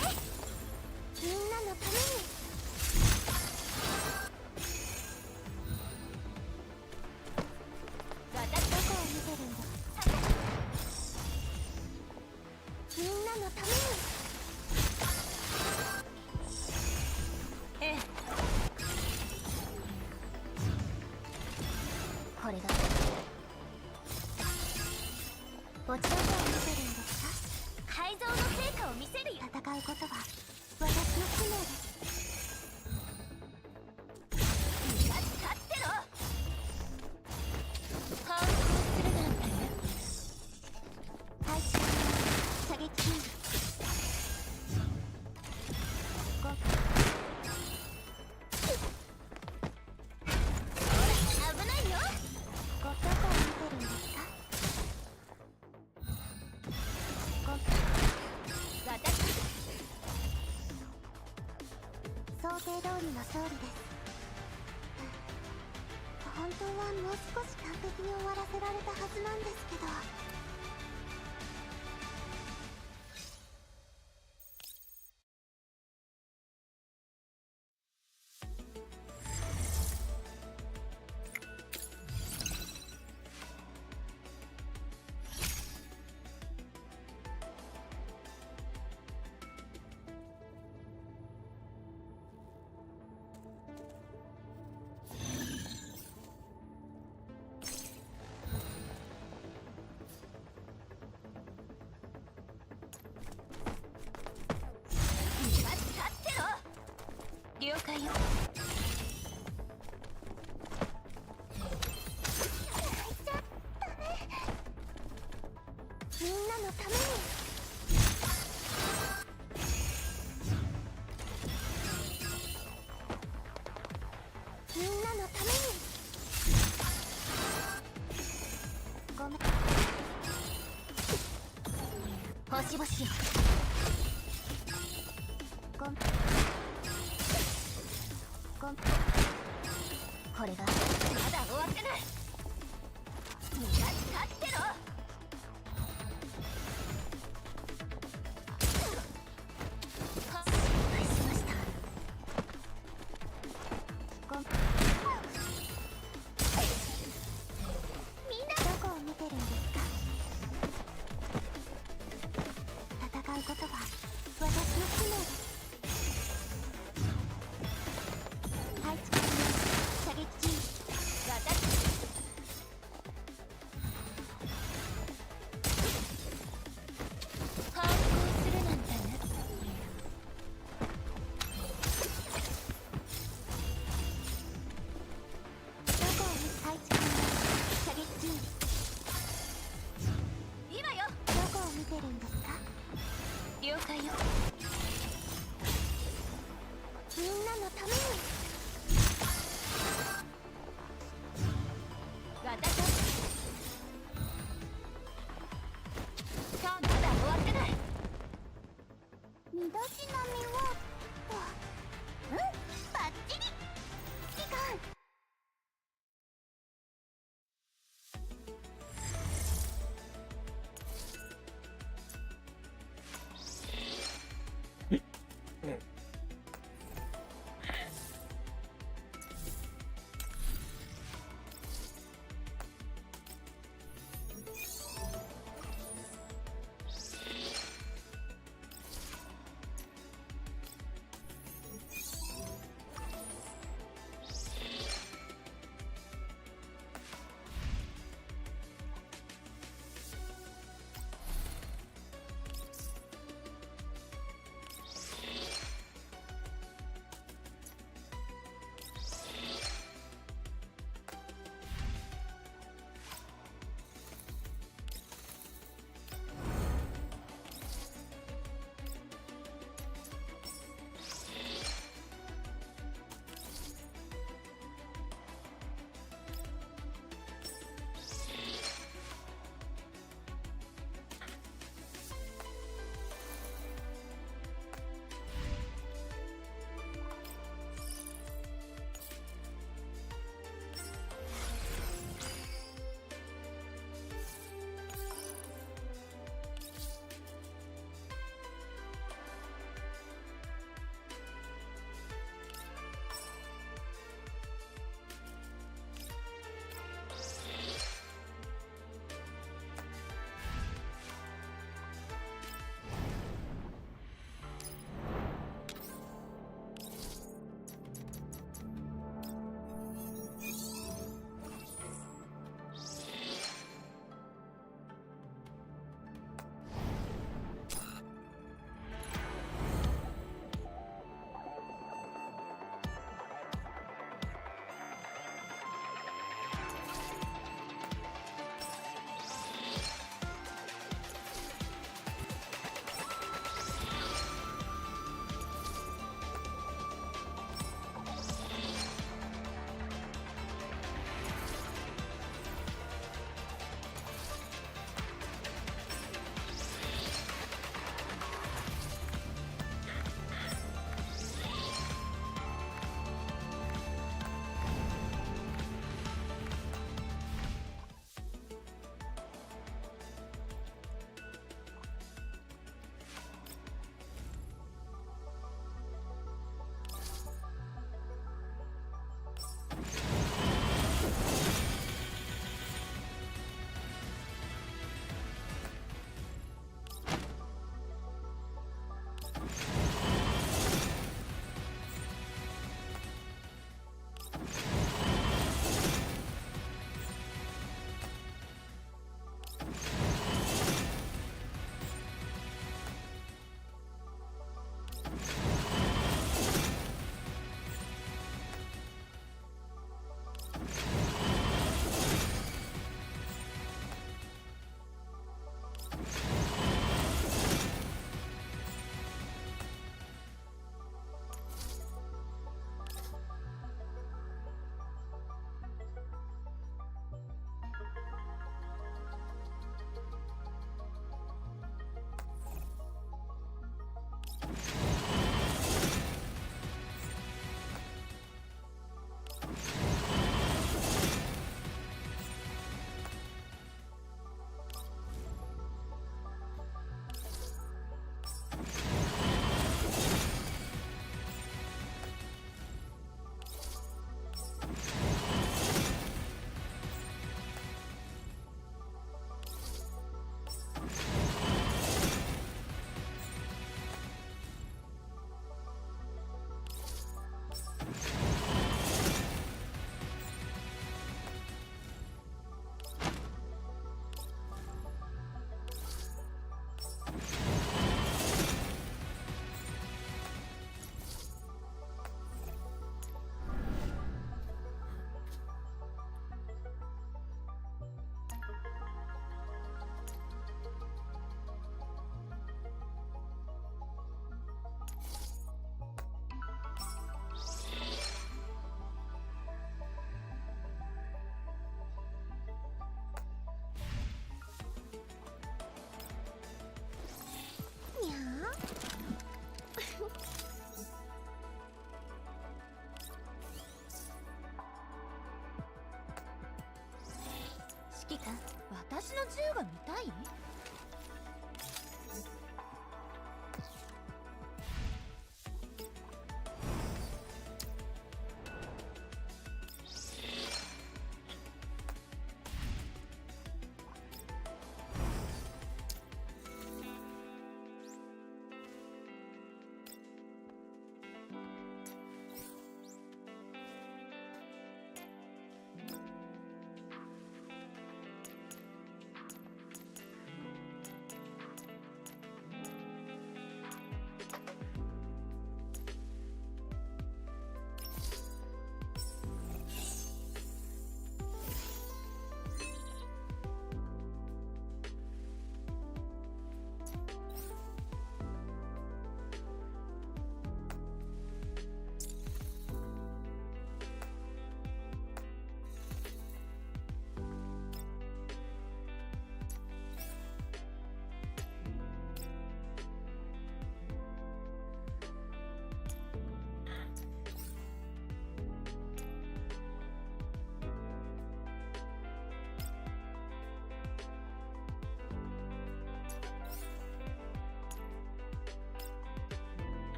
みんなのために。私どこを見てるんだ。みんなのために。うことは私の使命です。立ってろ。反抗するなんてね。配置完了。射撃準備。5ほら危ないよ。どこを見てるんですか。私想定通りの勝利です。本当はもう少し完璧に終わらせられたはずなんですけど。了解よ。みんなのために。みんなのために。ごめん。星々よ。ごめん。これがまだ終わってない。立ってろ。失敗しました。みんなどこを見てるんですか。戦うことは私の使命です。配置完了。射撃準備。反抗するなんてね。どこを見て。配置完了。射撃準備。今よ。どこを見てるんですか。了解よ。みんなのために。まだ終わってない。身だしなみはと。バッチリ。時間。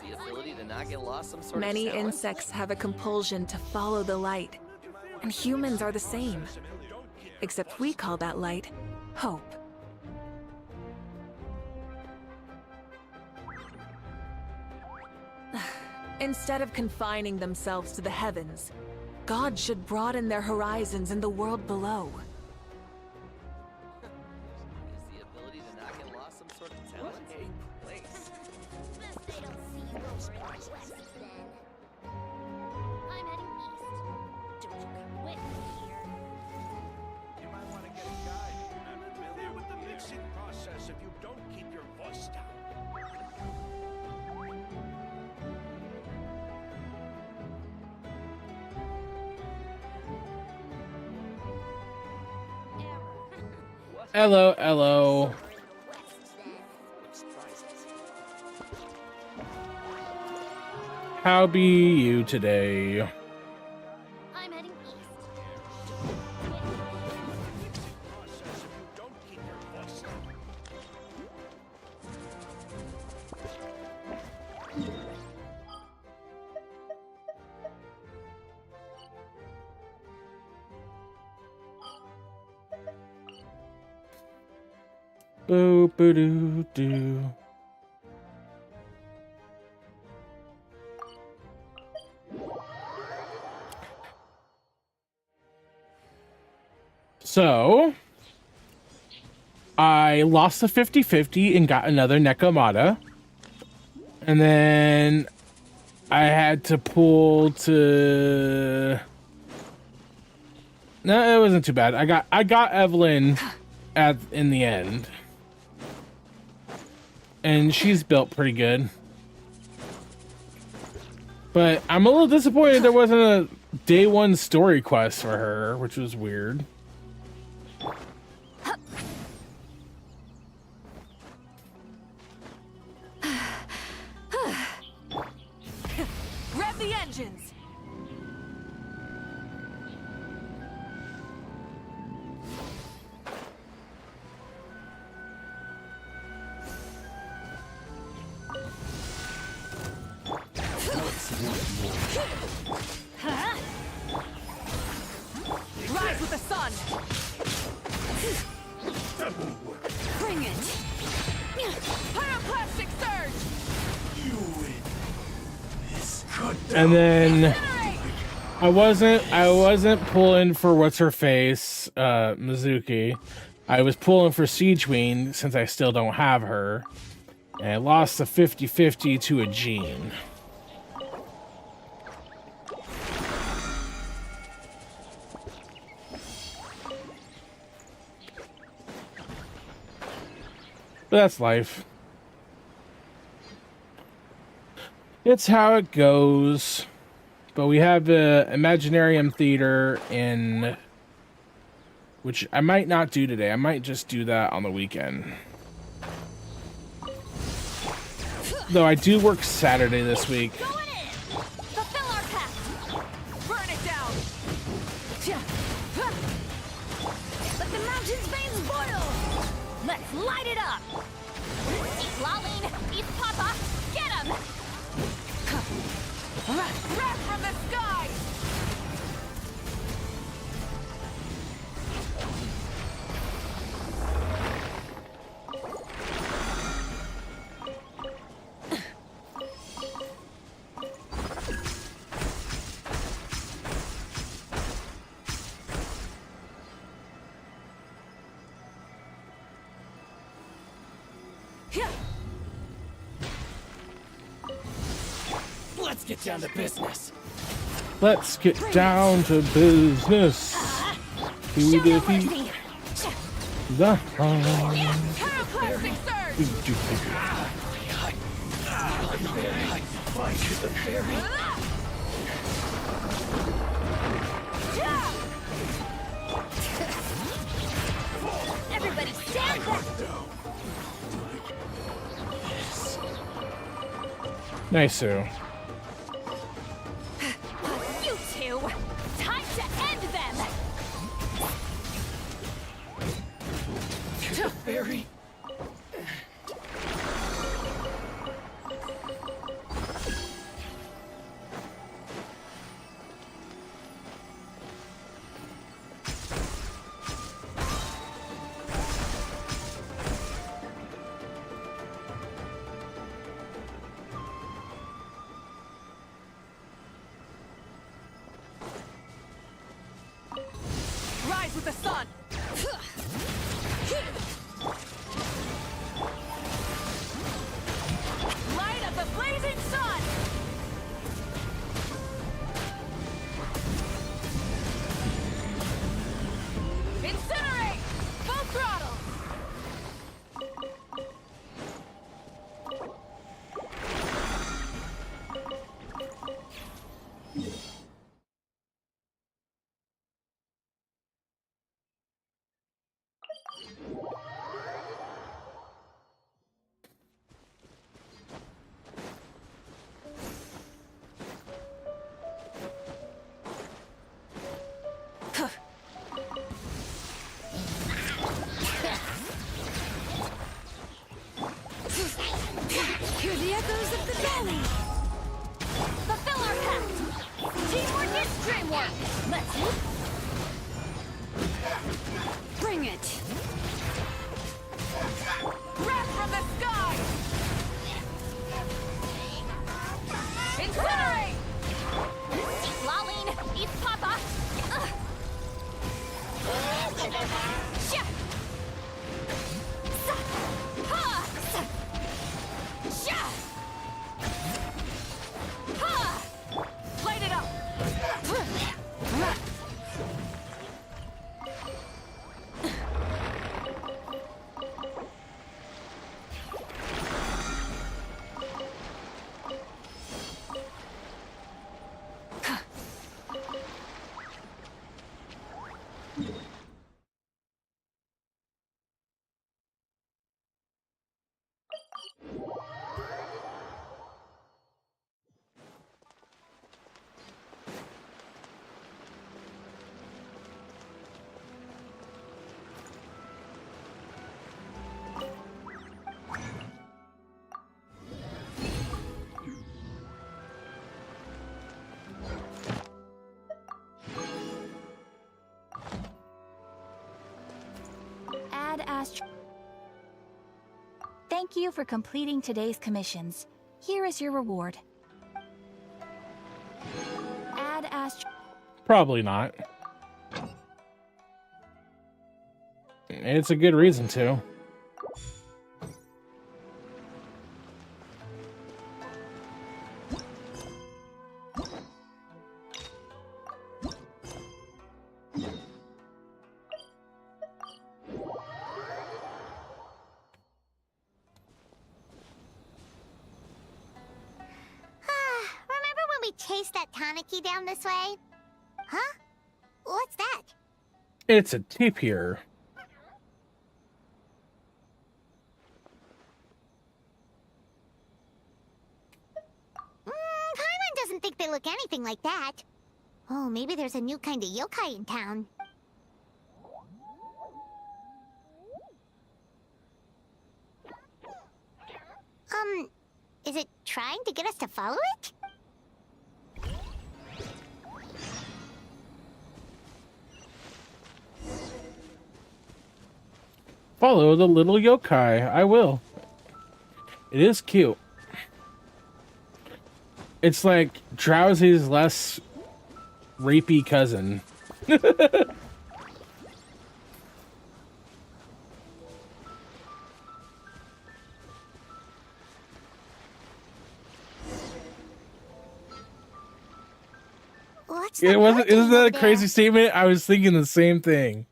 The ability to not get lost some sort of Many talent? insects have a compulsion to follow the light, and humans are the same. Except we call that light hope. Instead of confining themselves to the heavens, God should broaden their horizons in the world below. Is the ability to not get lost some sort of talent? Place. Best they don't see you over in the west then. I'm heading east. Don't you come with me here. You might want to get a guide. I'm familiar with the mixing process if you don't keep your voice down. Hello, hello. Over in the west then. How be you today? I'm heading east. Mixing process if you don't keep your voice down. Boo boo doo doo. So, I lost the 50-50 and got another Nekomata. And then I had to pull to... No, it wasn't too bad. I got Evelyn in the end. And she's built pretty good. But I'm a little disappointed there wasn't a day one story quest for her, which was weird. Rev the engines! Rise with the sun! Bring it! Pyroclastic surge! And then I wasn't pulling for what's her face, Mizuki. I was pulling for Siegeween since I still don't have her. And I lost the 50-50 to a Jean. But that's life. It's how it goes. But we have the Imaginarium Theater in... which I might not do today. I might just do that on the weekend. Though I do work Saturday this week. Going in! Fulfill our pact! Burn it down! Let the mountain's veins boil! Let's light it up! Lolling, East Papa, get him! Wrath from the sky! Let's get down to business. Let's get down to business. To defeat the Everybody stand back! Nice, Sue. You two! Time to end them! Very. Rise with the sun! Light of the blazing sun! Incinerate! Full throttle! Hear the echoes of the valley. Fulfill our pact! Teamwork is dreamwork! Let's Bring it. wrath from the sky! Incinerate! Lolling, East Papa! Sha! Sa! Ha! Sa! Sha! Ha! Light it up! Ad Astro. Thank you for completing today's commissions. Here is your reward. Ad Astro. Probably not. It's a good reason to. Remember when we chased that Tanuki down this way? Huh? What's that? It's a tapir. Paimon doesn't think they look anything like that. Oh, maybe there's a new kind of yokai in town. trying to get us to follow it? Follow the little yokai. I will. It is cute. It's like Drowsy's less rapey cousin. What's It wasn't. doing Isn't that over a crazy there? statement? I was thinking the same thing.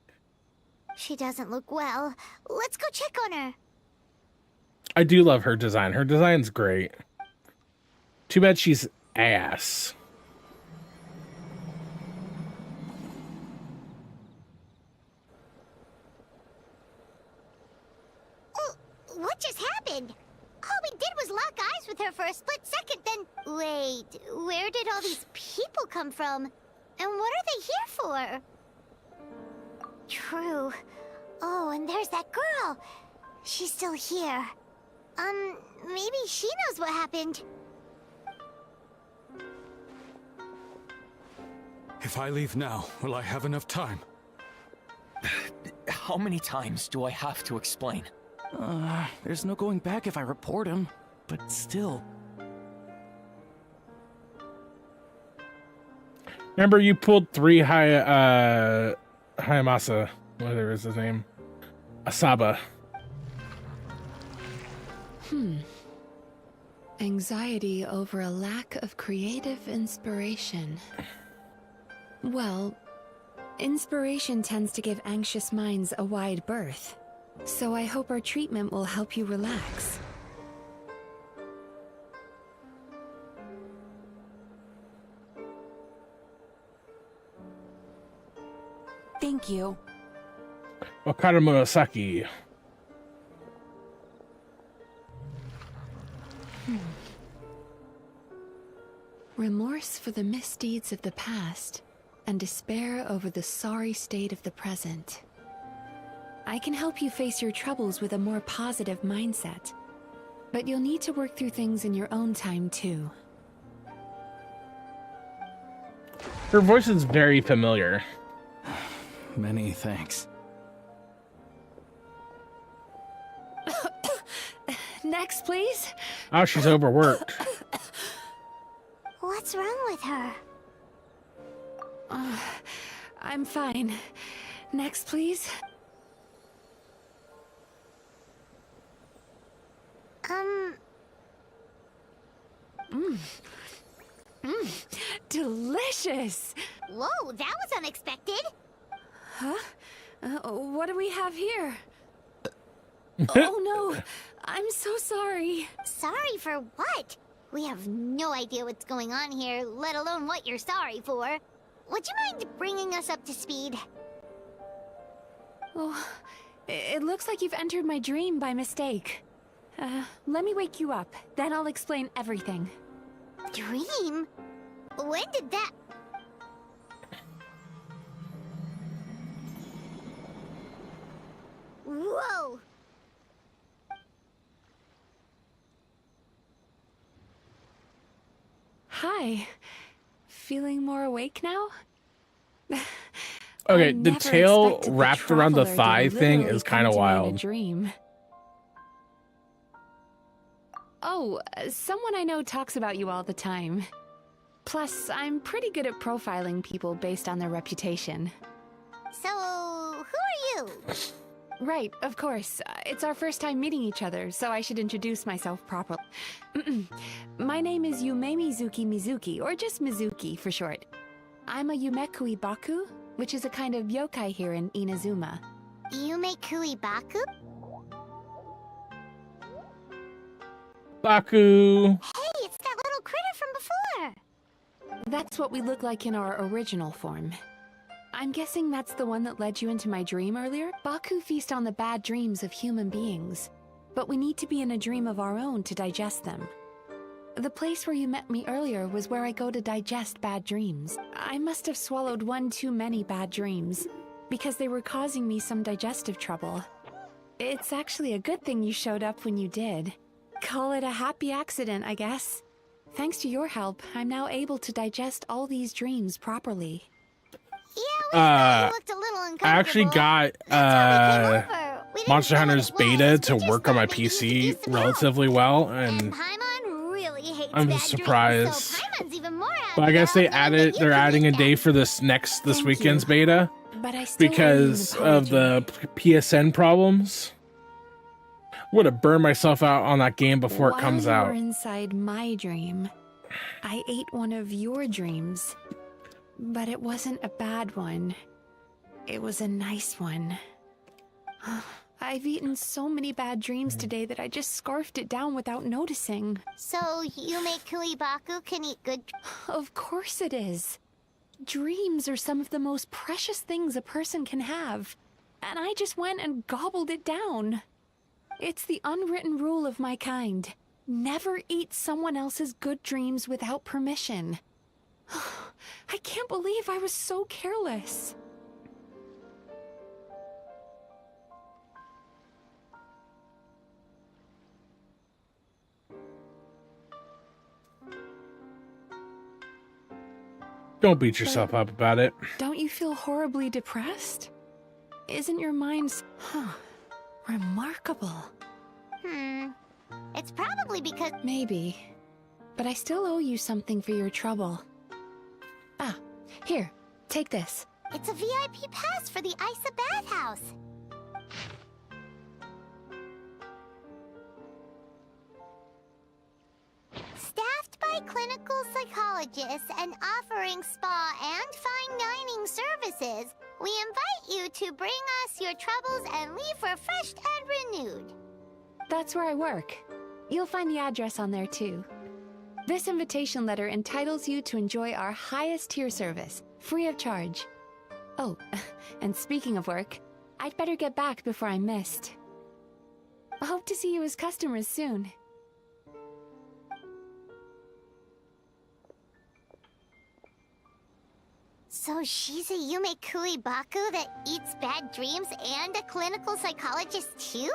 She doesn't look well. Let's go check on her. I do love her design. Her design's great. Too bad she's ass. What just happened? All we did was lock eyes with her for a split second, then... Wait, where did all these people come from? And what are they here for? True. Oh, and there's that girl. She's still here. Maybe she knows what happened. If I leave now, will I have enough time? How many times do I have to explain? There's no going back if I report him, but still. Remember, you pulled 3 Hayamasa, whatever is his name, Asaba. Anxiety over a lack of creative inspiration. Well, inspiration tends to give anxious minds a wide berth. So I hope our treatment will help you relax. Thank you. Okada Murasaki. Remorse for the misdeeds of the past, and despair over the sorry state of the present. I can help you face your troubles with a more positive mindset, but you'll need to work through things in your own time too. Her voice is very familiar. Many thanks. Next, please. Oh, she's overworked. What's wrong with her? I'm fine. Next, please. Delicious! Whoa, that was unexpected. Huh? What do we have here? Oh no! I'm so sorry. Sorry for what? We have no idea what's going on here, let alone what you're sorry for. Would you mind bringing us up to speed? Oh, it looks like you've entered my dream by mistake. Let me wake you up, then I'll explain everything. Dream? When did that... Whoa! Hi. Feeling more awake now? Okay, I the never tail expected wrapped around the traveler to thigh thing literally is kind of come to me in a wild. dream. Oh, someone I know talks about you all the time. Plus, I'm pretty good at profiling people based on their reputation. So, who are you? Right, of course. It's our first time meeting each other, so I should introduce myself properly. My name is Yume Mizuki, or just Mizuki for short. I'm a Yumekui Baku, which is a kind of yokai here in Inazuma. Yumekui Baku? Baku! Hey, it's that little critter from before! That's what we look like in our original form. I'm guessing that's the one that led you into my dream earlier? Baku feast on the bad dreams of human beings, but we need to be in a dream of our own to digest them. The place where you met me earlier was where I go to digest bad dreams. I must have swallowed one too many bad dreams, because they were causing me some digestive trouble. It's actually a good thing you showed up when you did. Call it a happy accident, I guess. Thanks to your help, I'm now able to digest all these dreams properly. Yeah, we thought you looked a little uncomfortable. I actually got Monster Hunter's beta to work on my PC relatively well, and Paimon really hates I'm bad surprised. Dreams, so Paimon's even more But I guess they they're adding a day for this weekend's beta But I still because of the PSN problems. Would have burned myself out on that game before it comes While you out. were inside my dream, I ate one of your dreams. But it wasn't a bad one. It was a nice one. I've eaten so many bad dreams today that I just scarfed it down without noticing. So Yume Kuibaku can eat good... Of course it is. Dreams are some of the most precious things a person can have. And I just went and gobbled it down. It's the unwritten rule of my kind. Never eat someone else's good dreams without permission. I can't believe I was so careless. Don't beat yourself up about it. Don't you feel horribly depressed? Isn't your mind... remarkable. It's probably because... Maybe. But I still owe you something for your trouble. Ah, here, take this. It's a VIP pass for the Isa bathhouse. Staffed by clinical psychologists and offering spa and fine dining services, we invite you to bring us your troubles and leave refreshed and renewed. That's where I work. You'll find the address on there too. This invitation letter entitles you to enjoy our highest tier service, free of charge. Oh, and speaking of work, I'd better get back before I'm missed. I hope to see you as customers soon. So she's a Yume Kuibaku that eats bad dreams and a clinical psychologist too?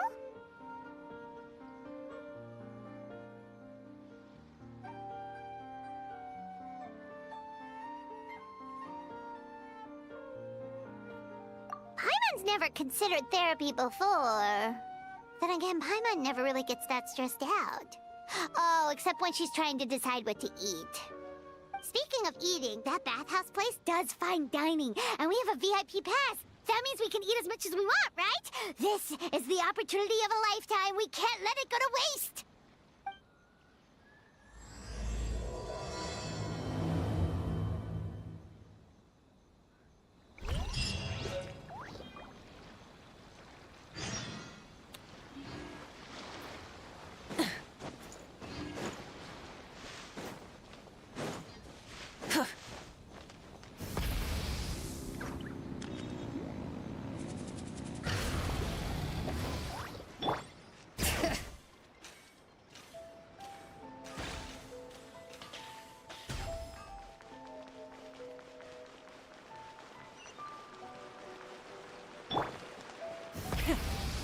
Paimon's never considered therapy before. Then again, Paimon never really gets that stressed out. Oh, except when she's trying to decide what to eat. Speaking of eating, that bathhouse place does fine dining, and we have a VIP pass. That means we can eat as much as we want, right? This is the opportunity of a lifetime. We can't let it go to waste.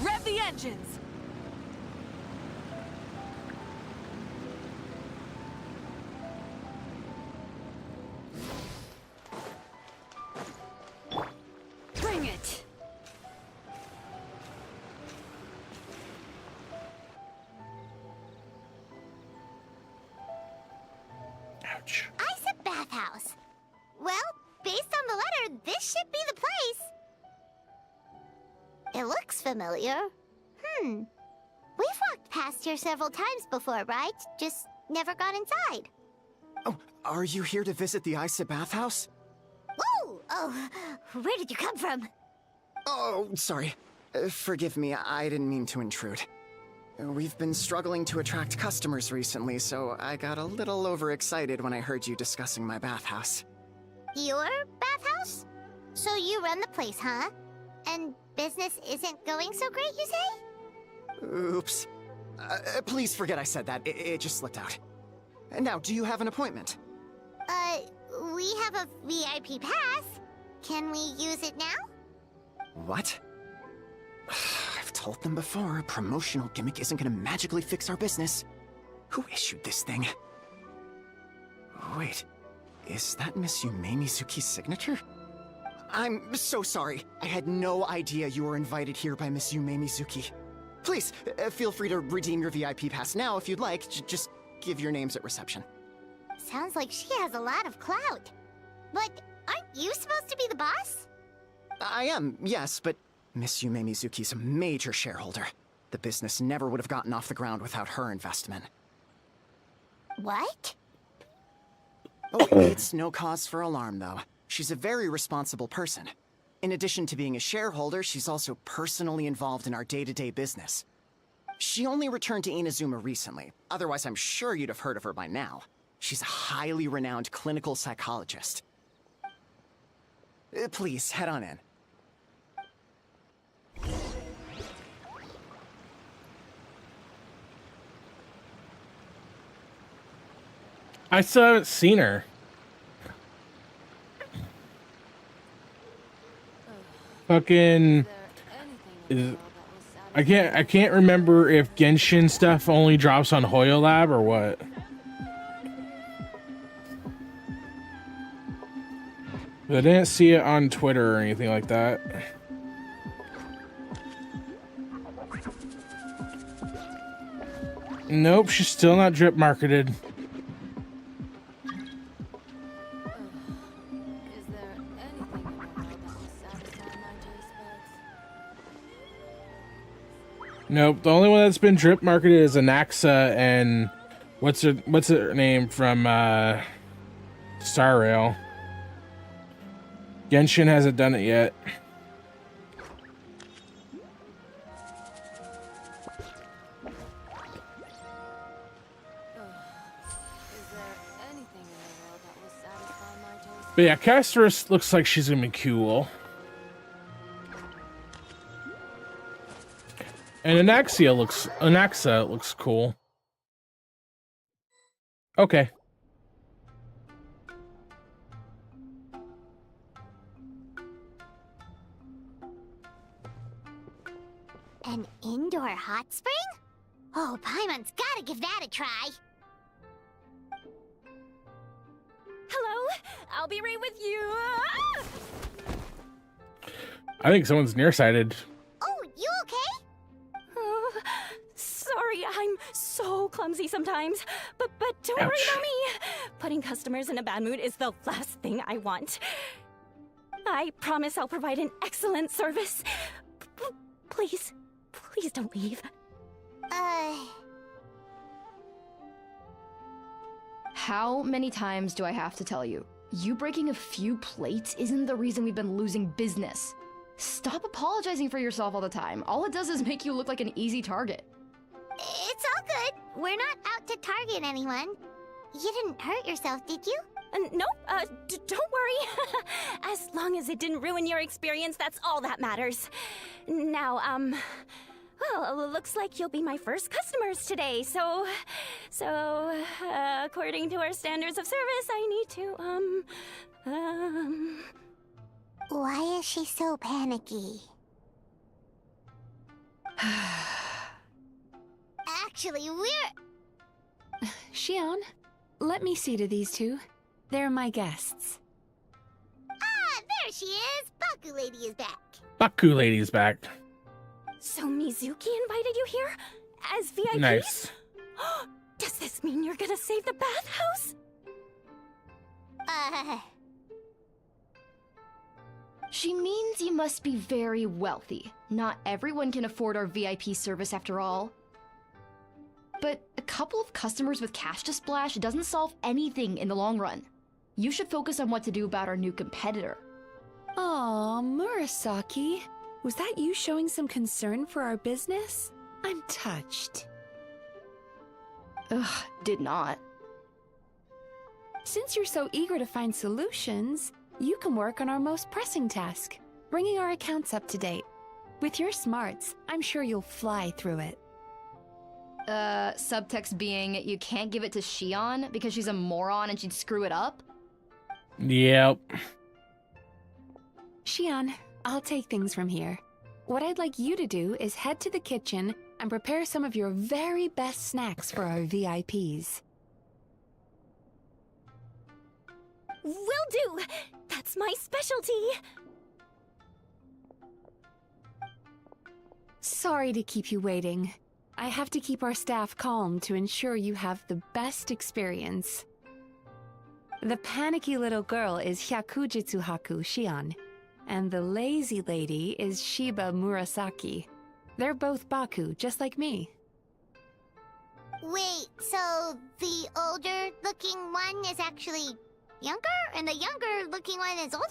Rev the engines! Bring it! Ouch. Isa bathhouse. Well, based on the letter, this should be the place. It looks familiar. We've walked past here several times before, right? Just never gone inside. Oh, are you here to visit the Isa bathhouse? Ooh! Oh, where did you come from? Oh, sorry. Forgive me, I didn't mean to intrude. We've been struggling to attract customers recently, so I got a little overexcited when I heard you discussing my bathhouse. Your bathhouse? So you run the place, huh? And business isn't going so great, you say? Oops. Please forget I said that. It just slipped out. Now, do you have an appointment? We have a VIP pass. Can we use it now? What? I've told them before, a promotional gimmick isn't gonna magically fix our business. Who issued this thing? Wait, is that Miss Yume Mizuki's signature? I'm so sorry. I had no idea you were invited here by Miss Yume Mizuki. Please, feel free to redeem your VIP pass now if you'd like. Just give your names at reception. Sounds like she has a lot of clout. But aren't you supposed to be the boss? I am, yes, but Miss Yume Mizuki's a major shareholder. The business never would have gotten off the ground without her investment. What? Oh, it's no cause for alarm, though. She's a very responsible person. In addition to being a shareholder, she's also personally involved in our day-to-day business. She only returned to Inazuma recently. Otherwise, I'm sure you'd have heard of her by now. She's a highly renowned clinical psychologist. Please, head on in. I still haven't seen her. Fucking I can't remember if Genshin stuff only drops on Hoyo Lab or what. But I didn't see it on Twitter or anything like that. Nope, she's still not drip marketed. Nope, the only one that's been drip marketed is Anaxa and what's her name from Star Rail. Genshin hasn't done it yet. But yeah, Castorus looks like she's gonna be cool. And Anaxa looks cool. Okay. An indoor hot spring? Oh, Paimon's gotta give that a try. Hello, I'll be right with you. I think someone's nearsighted. Oh, you okay? Oh, sorry, I'm so clumsy sometimes. But don't worry Ouch. about me. Putting customers in a bad mood is the last thing I want. I promise I'll provide an excellent service. Please don't leave. How many times do I have to tell you? You breaking a few plates isn't the reason we've been losing business. Stop apologizing for yourself all the time. All it does is make you look like an easy target. It's all good. We're not out to target anyone. You didn't hurt yourself, did you? Nope, don't worry. As long as it didn't ruin your experience, that's all that matters. Now, well, looks like you'll be my first customers today, so, according to our standards of service, I need to, Why is she so panicky? Actually, we're... Shion, let me see to these two. They're my guests. Ah, there she is! Baku Lady is back. Baku Lady is back. So Mizuki invited you here? As VIPs? Nice. Does this mean you're gonna save the bathhouse? She means you must be very wealthy. Not everyone can afford our VIP service after all. But a couple of customers with cash to splash doesn't solve anything in the long run. You should focus on what to do about our new competitor. Aw, Murasaki. Was that you showing some concern for our business? I'm touched. Ugh, did not. Since you're so eager to find solutions, you can work on our most pressing task, bringing our accounts up to date. With your smarts, I'm sure you'll fly through it. Subtext being, you can't give it to Shion because she's a moron and she'd screw it up? Yep. Shion, I'll take things from here. What I'd like you to do is head to the kitchen and prepare some of your very best snacks for our VIPs. Will do! That's my specialty! Sorry to keep you waiting. I have to keep our staff calm to ensure you have the best experience. The panicky little girl is Hyakujitsu Haku Shion, and the lazy lady is Shiba Murasaki. They're both Baku, just like me. Wait, so the older-looking one is actually younger, and the younger-looking one is older?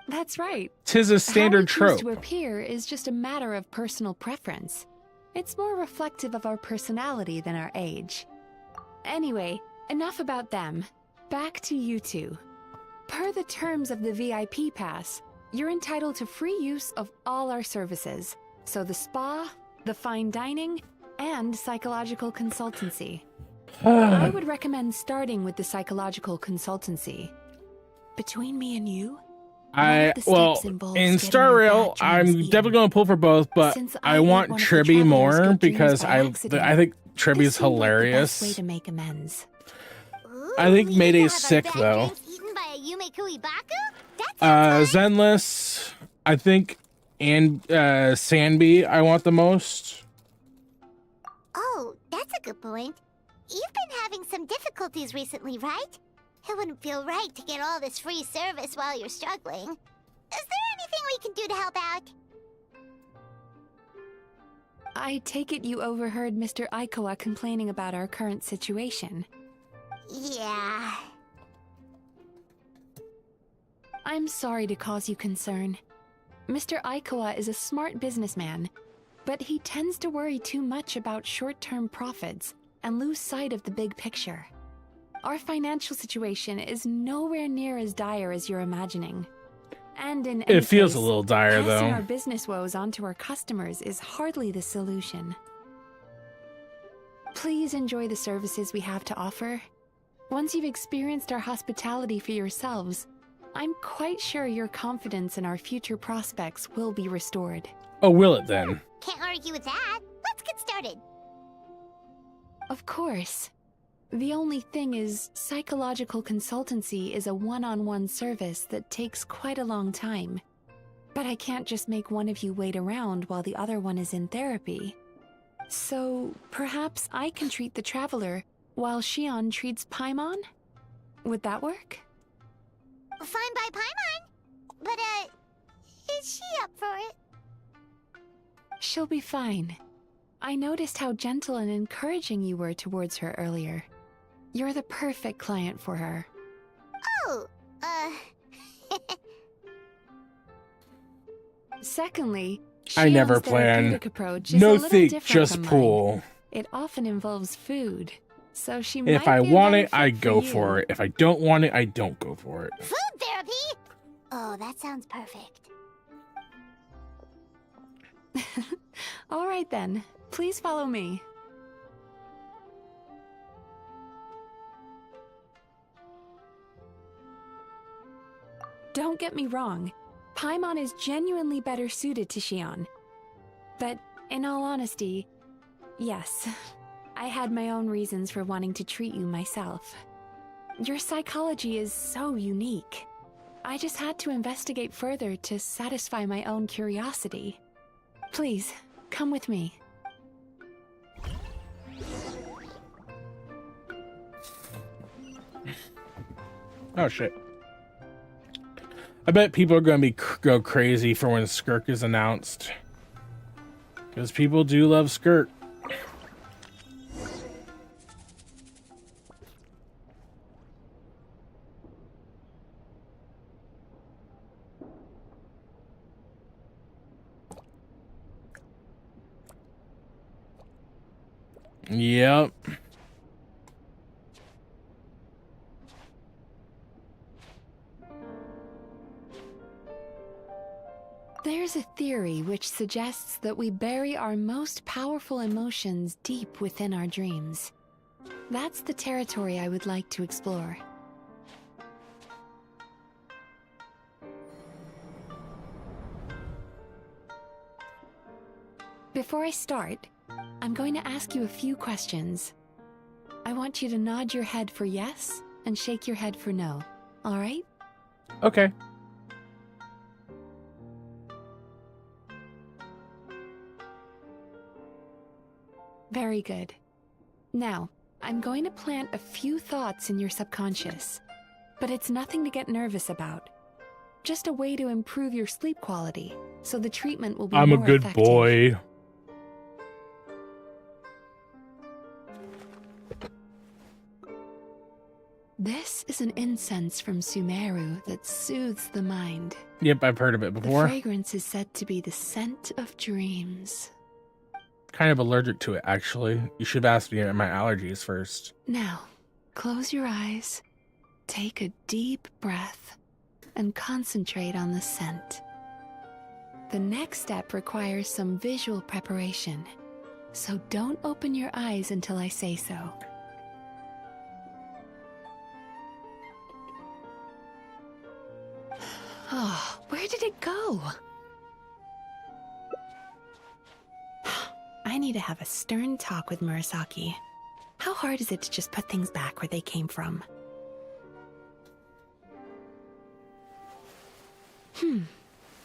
That's right. 'Tis a standard How we choose trope. to appear is just a matter of personal preference. It's more reflective of our personality than our age. Anyway, enough about them. Back to you two. Per the terms of the VIP pass, you're entitled to free use of all our services. So the spa, the fine dining, and psychological consultancy. I would recommend starting with the psychological consultancy. Between me and you, Well, in Star Rail, I'm definitely going to pull for both, but I want Tribby more because I think Tribby's hilarious. Way to make amends. I think Mayday's sick though. Eaten by a Yumekui Baku? Zenless, I think, and Sanby, I want the most. Oh, that's a good point. You've been having some difficulties recently, right? It wouldn't feel right to get all this free service while you're struggling. Is there anything we can do to help out? I take it you overheard Mr. Aikawa complaining about our current situation. Yeah. I'm sorry to cause you concern. Mr. Aikawa is a smart businessman, but he tends to worry too much about short-term profits and lose sight of the big picture. Our financial situation is nowhere near as dire as you're imagining. And in any It feels case, a little dire, passing though. our business woes onto our customers is hardly the solution. Please enjoy the services we have to offer. Once you've experienced our hospitality for yourselves, I'm quite sure your confidence in our future prospects will be restored. Oh, will it then? Can't argue with that. Let's get started. Of course. The only thing is, psychological consultancy is a one-on-one service that takes quite a long time. But I can't just make one of you wait around while the other one is in therapy. So, perhaps I can treat the traveler while Shion treats Paimon? Would that work? Fine by Paimon. But, is she up for it? She'll be fine. I noticed how gentle and encouraging you were towards her earlier. You're the perfect client for her. Oh, Secondly, I never Shion's plan. therapeutic approach is a No little think, different just from mine. pull. It often involves food, so she If might I be a want better it, I fit go you. for it. If I don't want it, I don't go for it. food therapy? Oh, that sounds perfect. All right then, please follow me. Don't get me wrong, Paimon is genuinely better suited to Shion. But in all honesty, yes, I had my own reasons for wanting to treat you myself. Your psychology is so unique. I just had to investigate further to satisfy my own curiosity. Please, come with me. Oh shit. I bet people are going to go crazy for when Skirk is announced. Because people do love Skirk. Yep. There's a theory which suggests that we bury our most powerful emotions deep within our dreams. That's the territory I would like to explore. Before I start, I'm going to ask you a few questions. I want you to nod your head for yes and shake your head for no. All right? Okay. Very good. Now, I'm going to plant a few thoughts in your subconscious, but it's nothing to get nervous about. Just a way to improve your sleep quality, so the treatment will be I'm more a good effective. boy. This is an incense from Sumeru that soothes the mind. Yep, I've heard of it The before. fragrance is said to be the scent of dreams. Kind of allergic to it, actually. You should have asked me my allergies first. Now, close your eyes, take a deep breath, and concentrate on the scent. The next step requires some visual preparation, so don't open your eyes until I say so. Oh, where did it go? I need to have a stern talk with Murasaki. How hard is it to just put things back where they came from?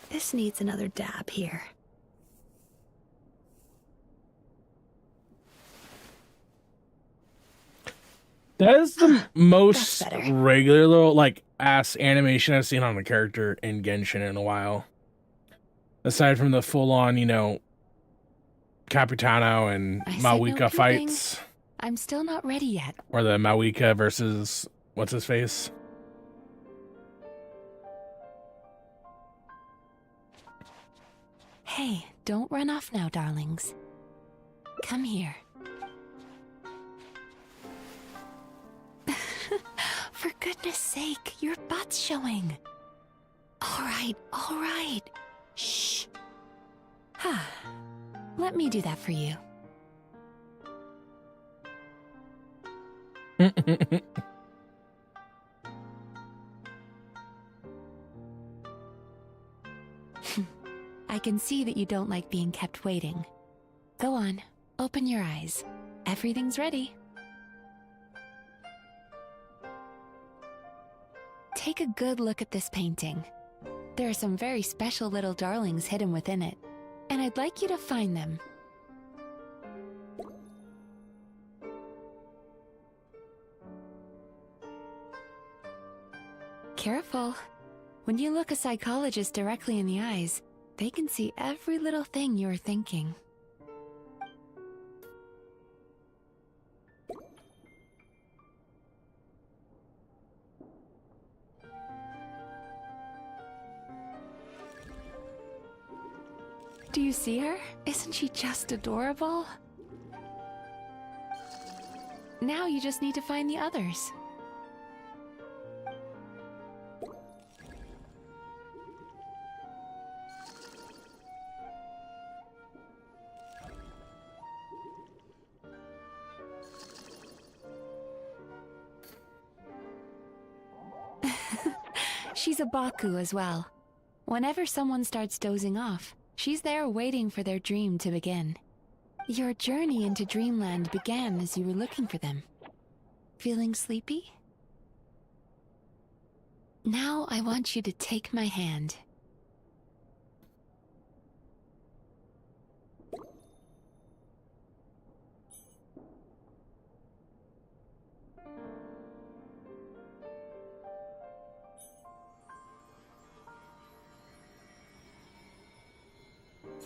This needs another dab here. That is the most better. regular little, like, ass animation I've seen on a character in Genshin in a while. Aside from the full-on, you know, Capitano and I said no Mawika peeping. fights. I'm still not ready yet. Or the Mawika versus what's-his-face? Hey, don't run off now, darlings. Come here. For goodness sake, your butt's showing. All right. Shh. Let me do that for you. I can see that you don't like being kept waiting. Go on, open your eyes. Everything's ready. Take a good look at this painting. There are some very special little darlings hidden within it, and I'd like you to find them. Careful. When you look a psychologist directly in the eyes, they can see every little thing you're thinking. Do you see her? Isn't she just adorable? Now you just need to find the others. She's a Baku as well. Whenever someone starts dozing off, she's there waiting for their dream to begin. Your journey into Dreamland began as you were looking for them. Feeling sleepy? Now I want you to take my hand.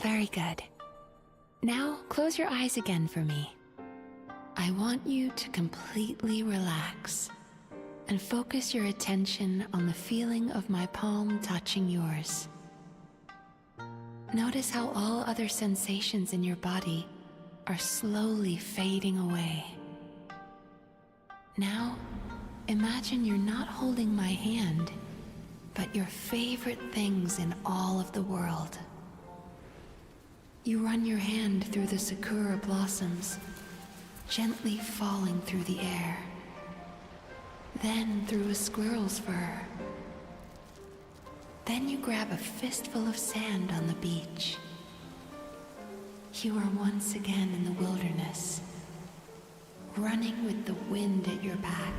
Very good. Now, close your eyes again for me. I want you to completely relax and focus your attention on the feeling of my palm touching yours. Notice how all other sensations in your body are slowly fading away. Now, imagine you're not holding my hand, but your favorite things in all of the world. You run your hand through the sakura blossoms, gently falling through the air. Then through a squirrel's fur. Then you grab a fistful of sand on the beach. You are once again in the wilderness, running with the wind at your back.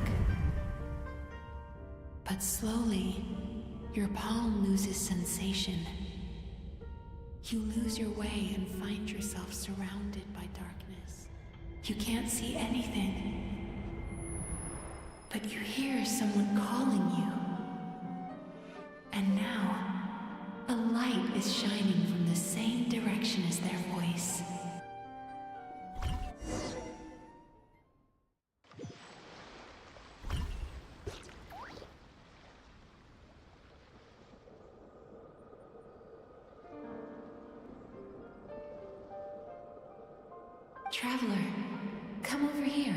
But slowly, your palm loses sensation. You lose your way and find yourself surrounded by darkness. You can't see anything, but you hear someone calling you. And now, a light is shining from the same direction as their voice. Traveler, come over here.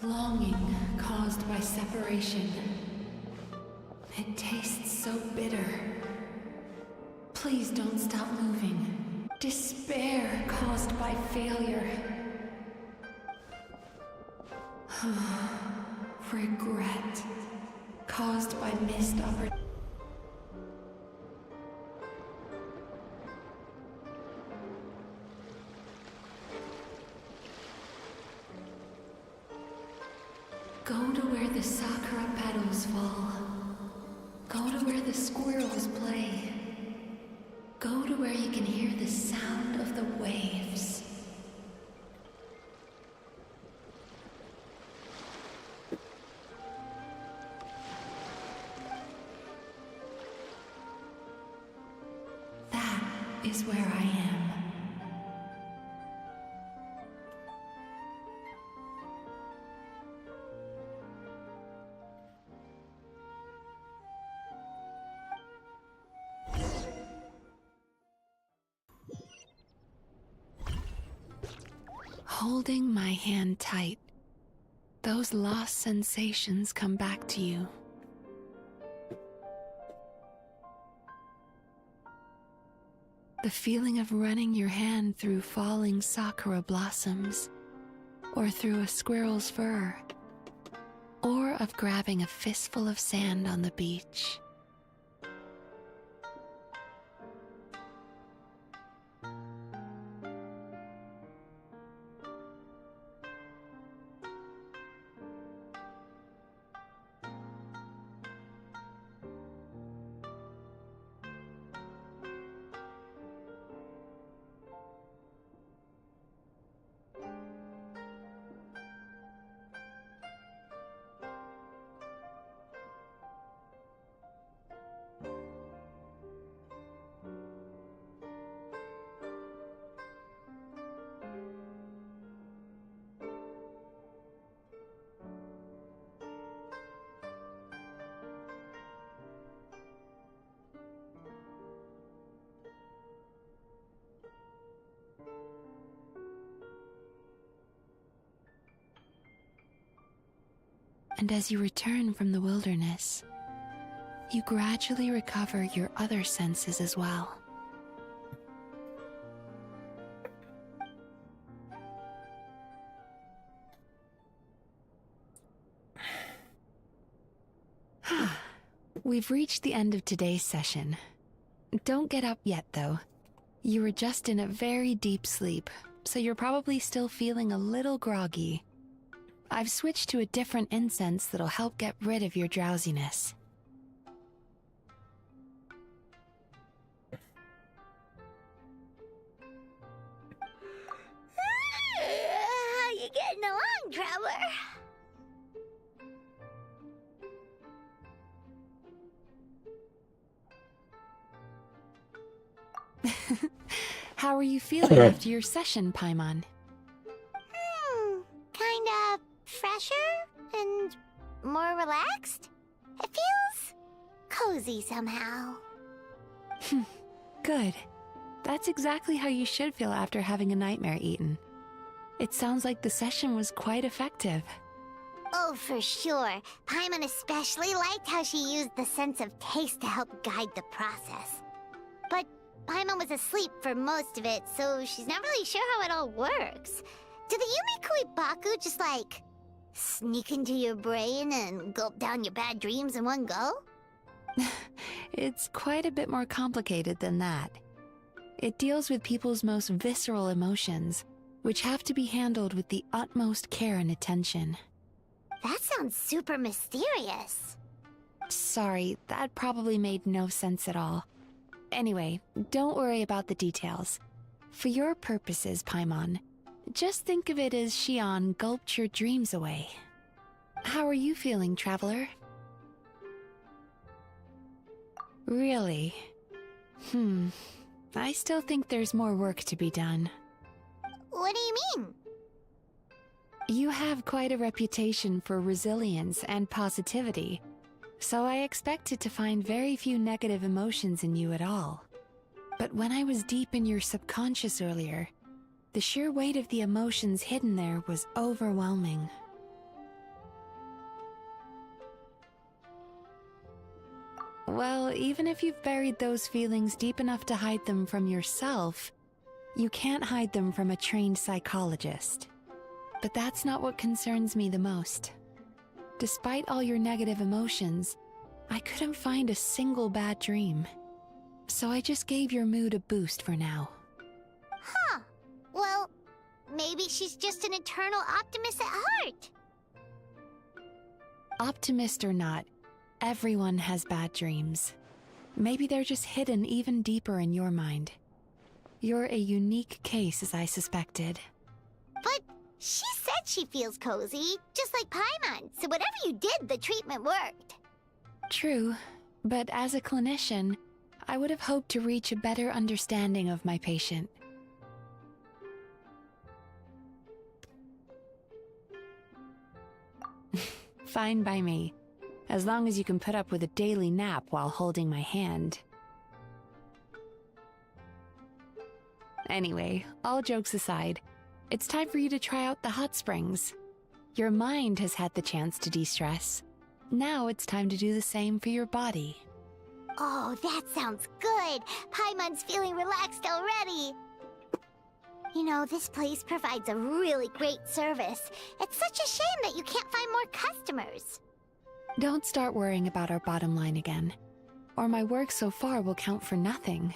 Longing caused by separation. It tastes so bitter. Please don't stop moving. Despair caused by failure. Regret caused by missed opportunity. Go to where the sakura petals fall. Go to where the squirrels play. Go to where you can hear the sound of the waves. That is where I am. Holding my hand tight, those lost sensations come back to you. The feeling of running your hand through falling sakura blossoms, or through a squirrel's fur, or of grabbing a fistful of sand on the beach. And as you return from the wilderness, you gradually recover your other senses as well. We've reached the end of today's session. Don't get up yet, though. You were just in a very deep sleep, so you're probably still feeling a little groggy. I've switched to a different incense that'll help get rid of your drowsiness. How you getting along, traveler? How are you feeling after your session, Paimon? Kind of fresher and more relaxed. It feels cozy somehow. Good. That's exactly how you should feel after having a nightmare eaten. It sounds like the session was quite effective. Oh, for sure. Paimon especially liked how she used the sense of taste to help guide the process. But Paimon was asleep for most of it, so she's not really sure how it all works. Do the Yumikui Baku just, like, sneak into your brain and gulp down your bad dreams in one go? It's quite a bit more complicated than that. It deals with people's most visceral emotions, which have to be handled with the utmost care and attention. That sounds super mysterious. Sorry, that probably made no sense at all. Anyway, don't worry about the details. For your purposes, Paimon, just think of it as Xion gulped your dreams away. How are you feeling, Traveler? Really? I still think there's more work to be done. What do you mean? You have quite a reputation for resilience and positivity, so I expected to find very few negative emotions in you at all. But when I was deep in your subconscious earlier, the sheer weight of the emotions hidden there was overwhelming. Well, even if you've buried those feelings deep enough to hide them from yourself, you can't hide them from a trained psychologist. But that's not what concerns me the most. Despite all your negative emotions, I couldn't find a single bad dream. So I just gave your mood a boost for now. Huh. Well, maybe she's just an eternal optimist at heart. Optimist or not, everyone has bad dreams. Maybe they're just hidden even deeper in your mind. You're a unique case, as I suspected. But she said she feels cozy, just like Paimon, so whatever you did, the treatment worked. True, but as a clinician, I would have hoped to reach a better understanding of my patient. Fine by me, as long as you can put up with a daily nap while holding my hand. Anyway, all jokes aside, it's time for you to try out the hot springs. Your mind has had the chance to de-stress. Now it's time to do the same for your body. Oh, that sounds good. Paimon's feeling relaxed already. You know, this place provides a really great service. It's such a shame that you can't find more customers. Don't start worrying about our bottom line again, or my work so far will count for nothing.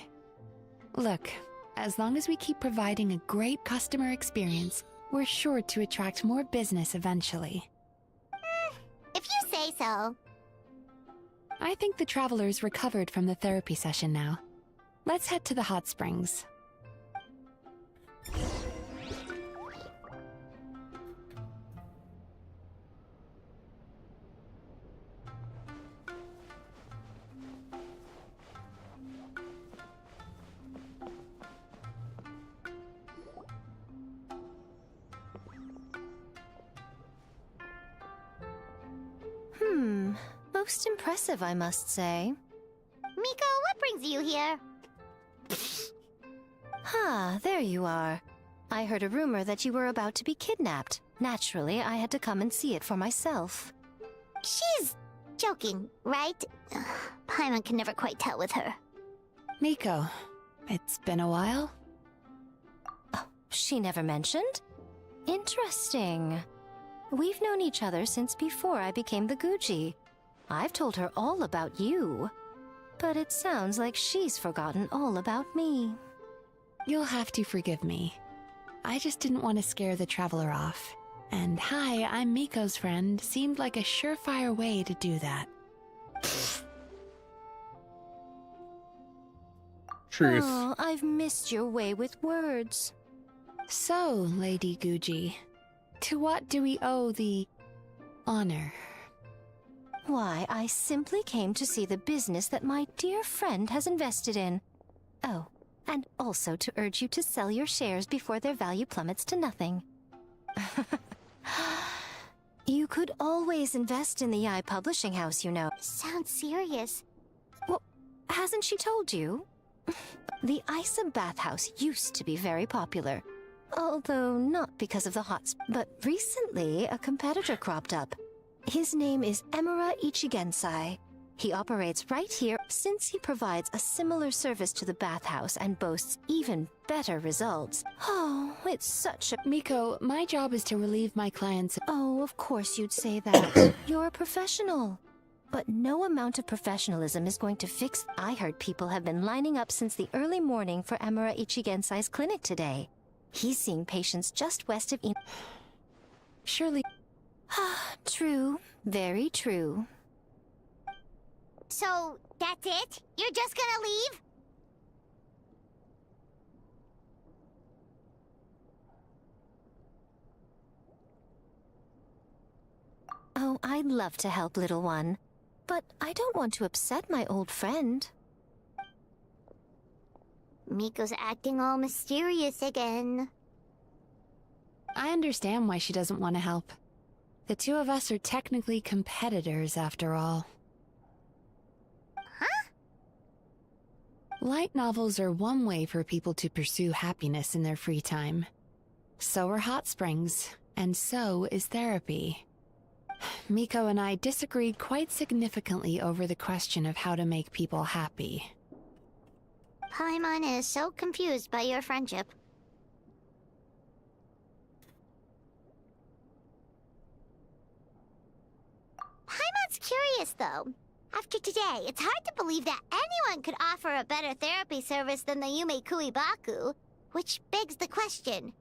Look, as long as we keep providing a great customer experience, we're sure to attract more business eventually. If you say so. I think the traveler's recovered from the therapy session now. Let's head to the hot springs. Most impressive, I must say. Miko, what brings you here? There you are. I heard a rumor that you were about to be kidnapped. Naturally, I had to come and see it for myself. She's joking, right? Paimon can never quite tell with her. Miko, it's been a while. Oh, she never mentioned? Interesting. We've known each other since before I became the Guji. I've told her all about you. But it sounds like she's forgotten all about me. You'll have to forgive me. I just didn't want to scare the traveler off. And hi, I'm Miko's friend seemed like a surefire way to do that. Truth. Oh, I've missed your way with words. So, Lady Guji, to what do we owe the honor? Why, I simply came to see the business that my dear friend has invested in. Oh, and also to urge you to sell your shares before their value plummets to nothing. You could always invest in the Yae Publishing House, you know. Sounds serious. Well, hasn't she told you? The Isa bathhouse used to be very popular. Although not because of the but recently a competitor cropped up. His name is Emura Ichigensai. He operates right here since he provides a similar service to the bathhouse and boasts even better results. Oh, it's such a... Miko, my job is to relieve my clients. Oh, of course you'd say that. You're a professional. But no amount of professionalism is going to fix... I heard people have been lining up since the early morning for Emura Ichigensai's clinic today. He's seeing patients just west of... Surely... True. Very true. So, that's it? You're just gonna leave? Oh, I'd love to help, little one. But I don't want to upset my old friend. Miko's acting all mysterious again. I understand why she doesn't want to help. The two of us are technically competitors, after all. Huh? Light novels are one way for people to pursue happiness in their free time. So are hot springs, and so is therapy. Miko and I disagreed quite significantly over the question of how to make people happy. Paimon is so confused by your friendship. Paimon's curious, though. After today, it's hard to believe that anyone could offer a better therapy service than the Yume Baku, which begs the question,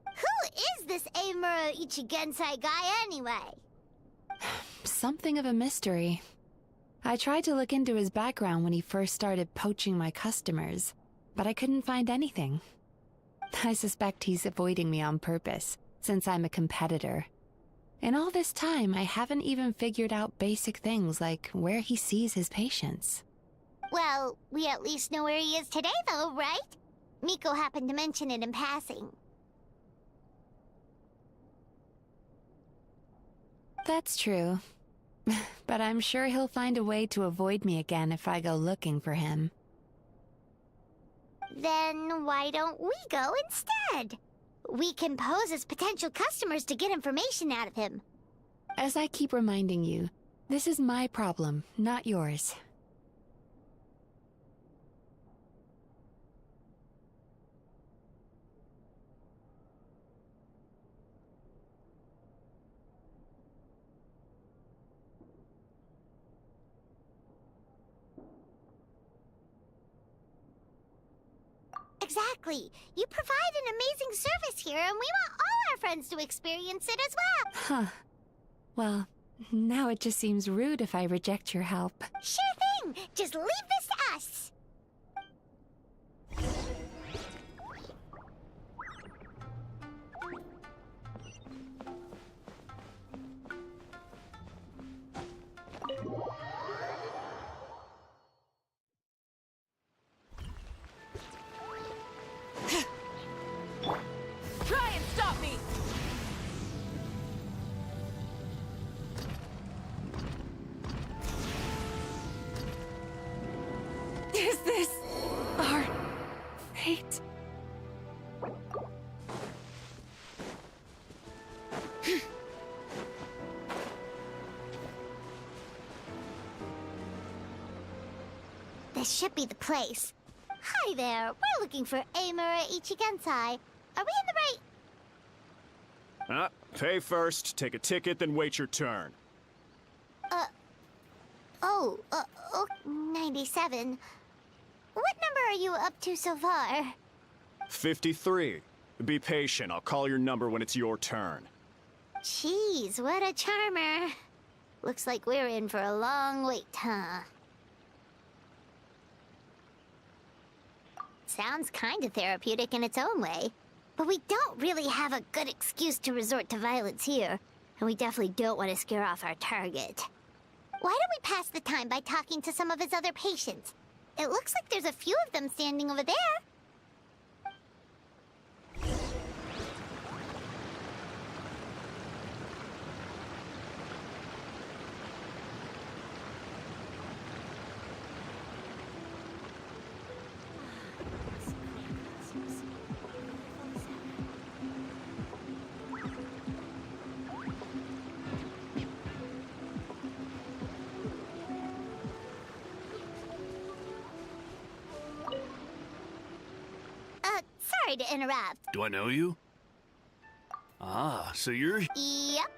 who is this Emura Ichigensai guy anyway? Something of a mystery. I tried to look into his background when he first started poaching my customers, but I couldn't find anything. I suspect he's avoiding me on purpose, since I'm a competitor. In all this time, I haven't even figured out basic things like where he sees his patients. Well, we at least know where he is today, though, right? Miko happened to mention it in passing. That's true. But I'm sure he'll find a way to avoid me again if I go looking for him. Then why don't we go instead? We can pose as potential customers to get information out of him. As I keep reminding you, this is my problem, not yours. Exactly. You provide an amazing service here, and we want all our friends to experience it as well. Huh. Well, now it just seems rude if I reject your help. Sure thing. Just leave this to us. Try and stop me! Is this our fate? This should be the place. Hi there. We're looking for Emura Ichigensai. Are we in the right... Pay first, take a ticket, then wait your turn. Oh, 97. What number are you up to so far? 53. Be patient, I'll call your number when it's your turn. Jeez, what a charmer. Looks like we're in for a long wait, huh? Sounds kind of therapeutic in its own way. But we don't really have a good excuse to resort to violence here. And we definitely don't want to scare off our target. Why don't we pass the time by talking to some of his other patients? It looks like there's a few of them standing over there. to interrupt. Do I know you? Ah, so you're... Yep.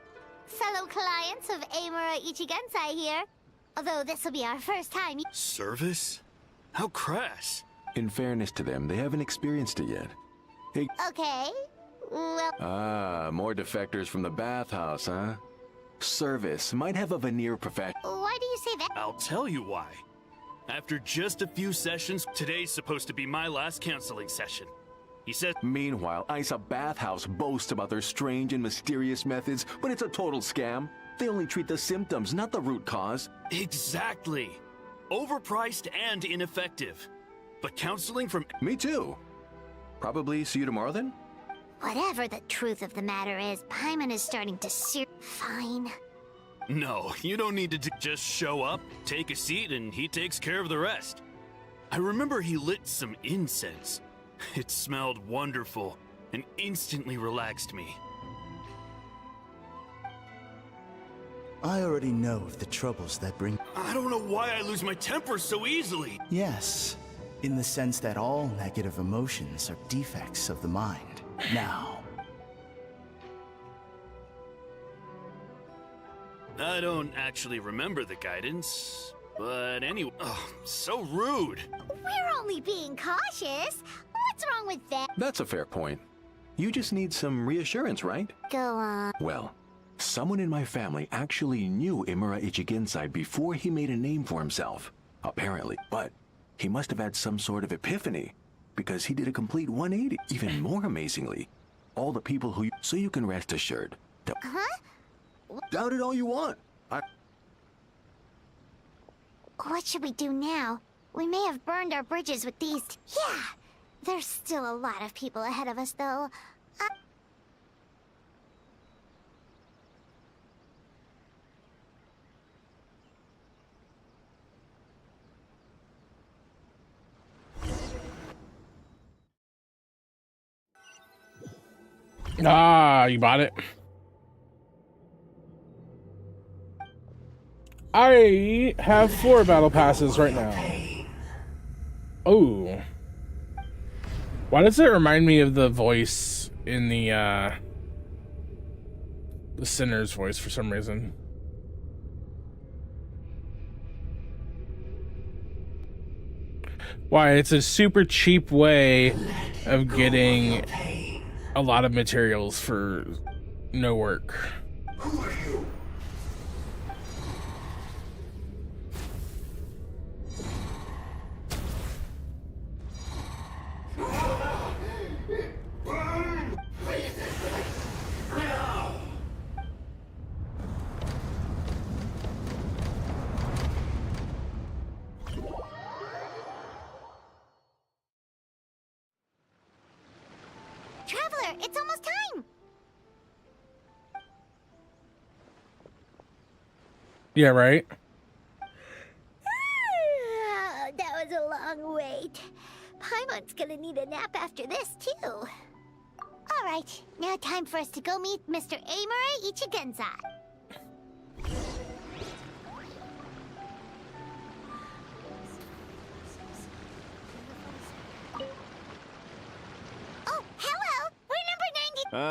Fellow clients of Amura Ichigensai here. Although this will be our first time. Service? How crass. In fairness to them, they haven't experienced it yet. Hey. Okay. Well... Ah, more defectors from the bathhouse, huh? Service might have a veneer profession. Why do you say that? I'll tell you why. After just a few sessions, today's supposed to be my last counseling session. He said... Meanwhile, Isa Bathhouse boasts about their strange and mysterious methods, but it's a total scam. They only treat the symptoms, not the root cause. Exactly. Overpriced and ineffective. But counseling from... Me too. Probably see you tomorrow then? Whatever the truth of the matter is, Paimon is starting to Fine. No, you don't need to just show up, take a seat, and he takes care of the rest. I remember he lit some incense. It smelled wonderful and instantly relaxed me. I already know of the troubles that bring... I don't know why I lose my temper so easily. Yes, in the sense that all negative emotions are defects of the mind. Now... I don't actually remember the guidance, but anyway... Oh, so rude. We're only being cautious. What's wrong with that? That's a fair point. You just need some reassurance, right? Go on. Well, someone in my family actually knew Imura Ichigensai before he made a name for himself, apparently. But he must have had some sort of epiphany, because he did a complete 180. Even more amazingly, all the people who... So you can rest assured. Huh? Doubt it all you want. What should we do now? We may have burned our bridges with these... Yeah! There's still a lot of people ahead of us, though. Ah, you bought it. I have 4 battle passes right now. Oh. Why does it remind me of the voice in the Sinner's voice for some reason? Why, it's a super cheap way of getting a lot of materials for no work. Who are you? Traveler, it's almost time! Yeah, right? That was a long wait. Paimon's gonna need a nap after this, too. Alright, now time for us to go meet Mr. Amura Ichigensai. Oh, hello! We're number 90...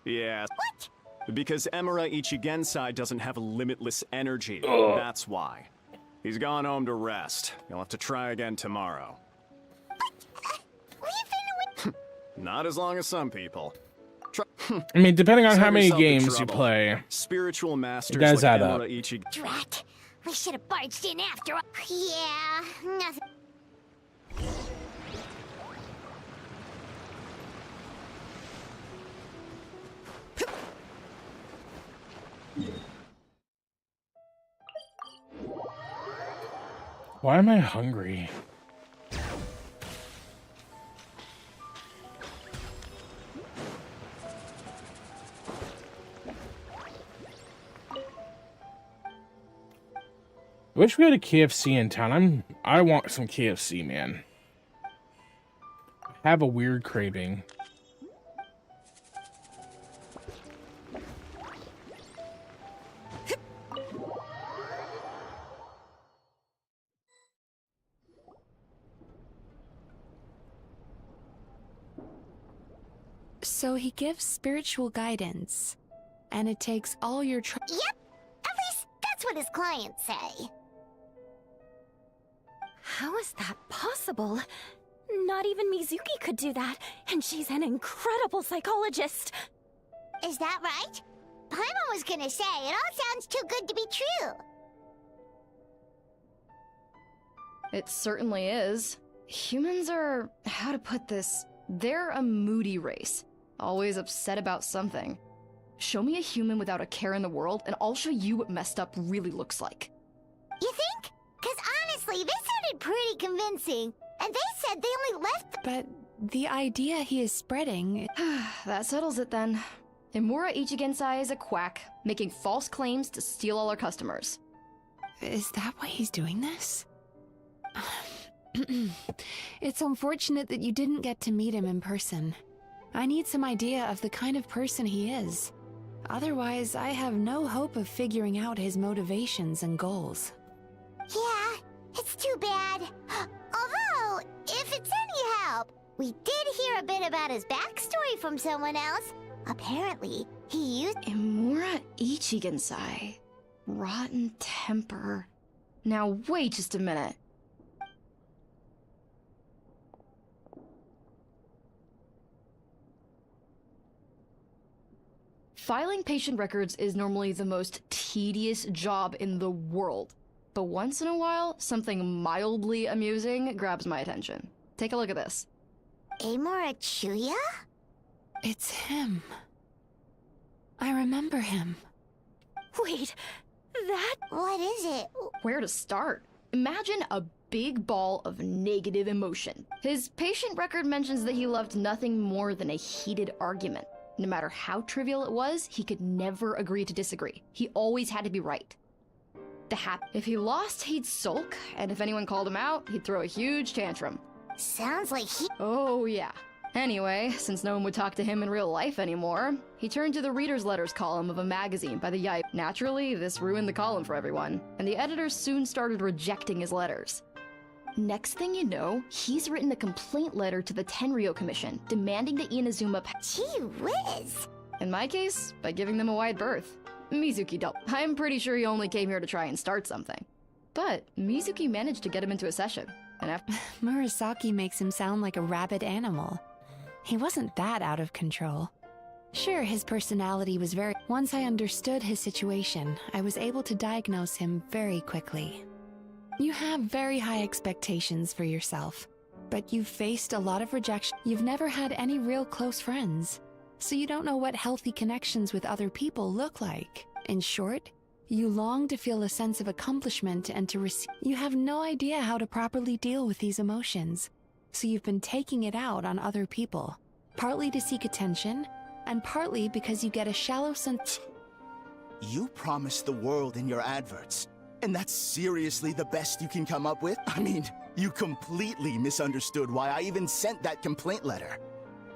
Yeah. What? Because Emura Ichigensai doesn't have limitless energy. Ugh. That's why. He's gone home to rest. You'll have to try again tomorrow. We've been... Not as long as some people. I mean, depending on Save how many yourself the games you trouble. play, Spiritual masters it does like add up. Emura Drat! We should have barged in after all. Yeah, nothing... Why am I hungry? I wish we had a KFC in town. I want some KFC, man. I have a weird craving. So he gives spiritual guidance, and it takes all your Yep! At least that's what his clients say. How is that possible? Not even Mizuki could do that, and she's an incredible psychologist. Is that right? Paimon was gonna say, it all sounds too good to be true. It certainly is. Humans are, how to put this, they're a moody race. Always upset about something. Show me a human without a care in the world, and I'll show you what messed up really looks like. You think? Because honestly, this sounded pretty convincing. And they said they only left But the idea he is spreading... That settles it then. Imura Ichigensai is a quack, making false claims to steal all our customers. Is that why he's doing this? It's unfortunate that you didn't get to meet him in person. I need some idea of the kind of person he is. Otherwise, I have no hope of figuring out his motivations and goals. Yeah, it's too bad. Although, if it's any help, we did hear a bit about his backstory from someone else. Apparently, he used Imura Ichigensai. Rotten temper. Now wait just a minute. Filing patient records is normally the most tedious job in the world. But once in a while, something mildly amusing grabs my attention. Take a look at this. Amora Chuya? It's him. I remember him. Wait, that... What is it? Where to start? Imagine a big ball of negative emotion. His patient record mentions that he loved nothing more than a heated argument. No matter how trivial it was, he could never agree to disagree. He always had to be right. If he lost, he'd sulk, and if anyone called him out, he'd throw a huge tantrum. Sounds like he... Oh, yeah. Anyway, since no one would talk to him in real life anymore, he turned to the reader's letters column of a magazine by the Yipe. Naturally, this ruined the column for everyone, and the editors soon started rejecting his letters. Next thing you know, he's written a complaint letter to the Tenryo Commission, demanding that Inazuma... Gee whiz! In my case, by giving them a wide berth. Mizuki don't. I'm pretty sure he only came here to try and start something. But Mizuki managed to get him into a session, and after... Murasaki makes him sound like a rabid animal. He wasn't that out of control. Sure, his personality was very... Once I understood his situation, I was able to diagnose him very quickly. You have very high expectations for yourself, but you've faced a lot of rejection. You've never had any real close friends, so you don't know what healthy connections with other people look like. In short, you long to feel a sense of accomplishment and to receive. You have no idea how to properly deal with these emotions, so you've been taking it out on other people, partly to seek attention, and partly because you get a shallow sense. You promise the world in your adverts, and that's seriously the best you can come up with? I mean, you completely misunderstood why I even sent that complaint letter.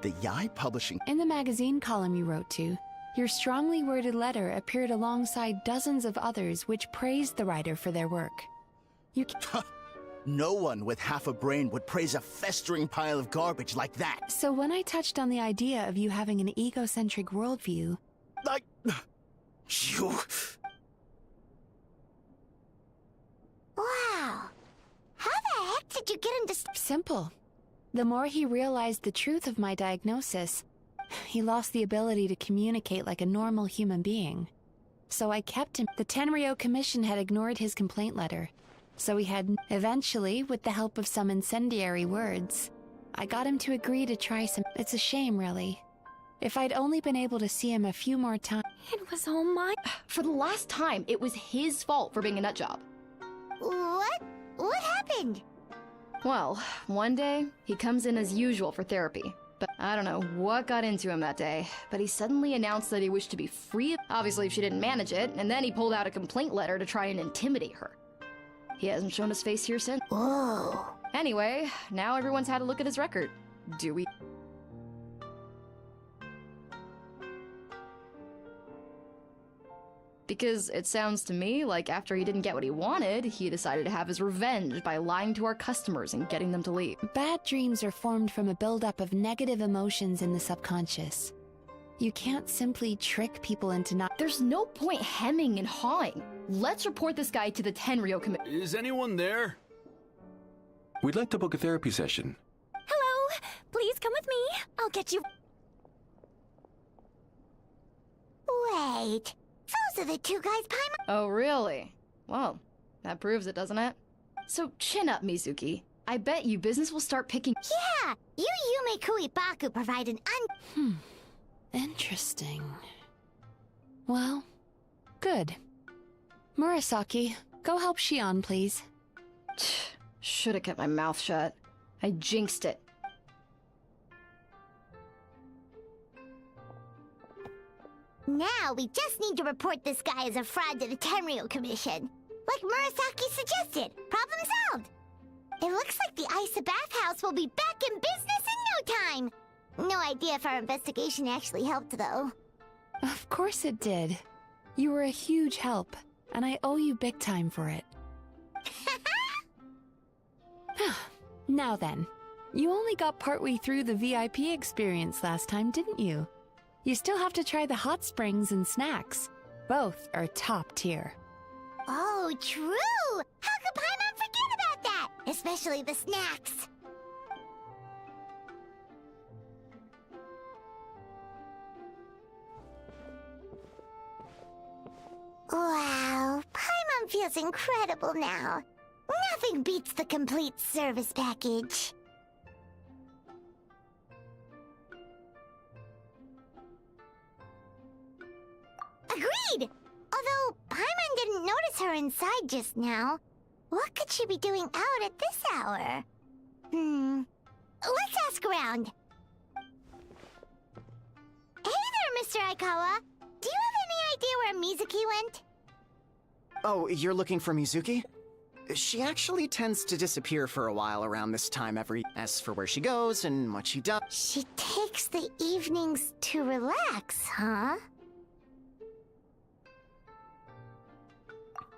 The Yai Publishing... In the magazine column you wrote to, your strongly worded letter appeared alongside dozens of others which praised the writer for their work. You No one with half a brain would praise a festering pile of garbage like that. So when I touched on the idea of you having an egocentric worldview... You... Wow. How the heck did you get him to... Simple. The more he realized the truth of my diagnosis, he lost the ability to communicate like a normal human being. So I kept him. The Tenryo Commission had ignored his complaint letter, so he had... Eventually, with the help of some incendiary words, I got him to agree to try some... It's a shame, really. If I'd only been able to see him a few more times... It was all my... For the last time, it was his fault for being a nutjob. What? What happened? Well, one day, he comes in as usual for therapy. But I don't know what got into him that day, but he suddenly announced that he wished to be free, obviously if she didn't manage it, and then he pulled out a complaint letter to try and intimidate her. He hasn't shown his face here since. Whoa. Anyway, now everyone's had a look at his record. Do we? Because it sounds to me like after he didn't get what he wanted, he decided to have his revenge by lying to our customers and getting them to leave. Bad dreams are formed from a buildup of negative emotions in the subconscious. You can't simply trick people into not— There's no point hemming and hawing. Let's report this guy to the Tenryo Committee. Is anyone there? We'd like to book a therapy session. Hello! Please come with me. I'll get you. Wait, those are the two guys Paimon— Oh, really? Well, that proves it, doesn't it? So chin up, Mizuki. I bet you business will start picking— Yeah, you Yume Kuibaku provide an Interesting. Well, good. Murasaki, go help Shion, please. Should've kept my mouth shut. I jinxed it. Now we just need to report this guy as a fraud to the Tenryo Commission. Like Murasaki suggested. Problem solved. It looks like the Isa bathhouse will be back in business in no time. No idea if our investigation actually helped, though. Of course it did. You were a huge help, and I owe you big time for it. Now then, you only got partway through the VIP experience last time, didn't you? You still have to try the hot springs and snacks. Both are top tier. Oh, true! How could Paimon forget about that? Especially the snacks. Wow, Paimon feels incredible now. Nothing beats the complete service package. Agreed! Although Paimon didn't notice her inside just now. What could she be doing out at this hour? Let's ask around. Hey there, Mr. Aikawa. Do you have any idea where Mizuki went? Oh, you're looking for Mizuki? She actually tends to disappear for a while around this time every— As for where she goes and what she does— She takes the evenings to relax, huh?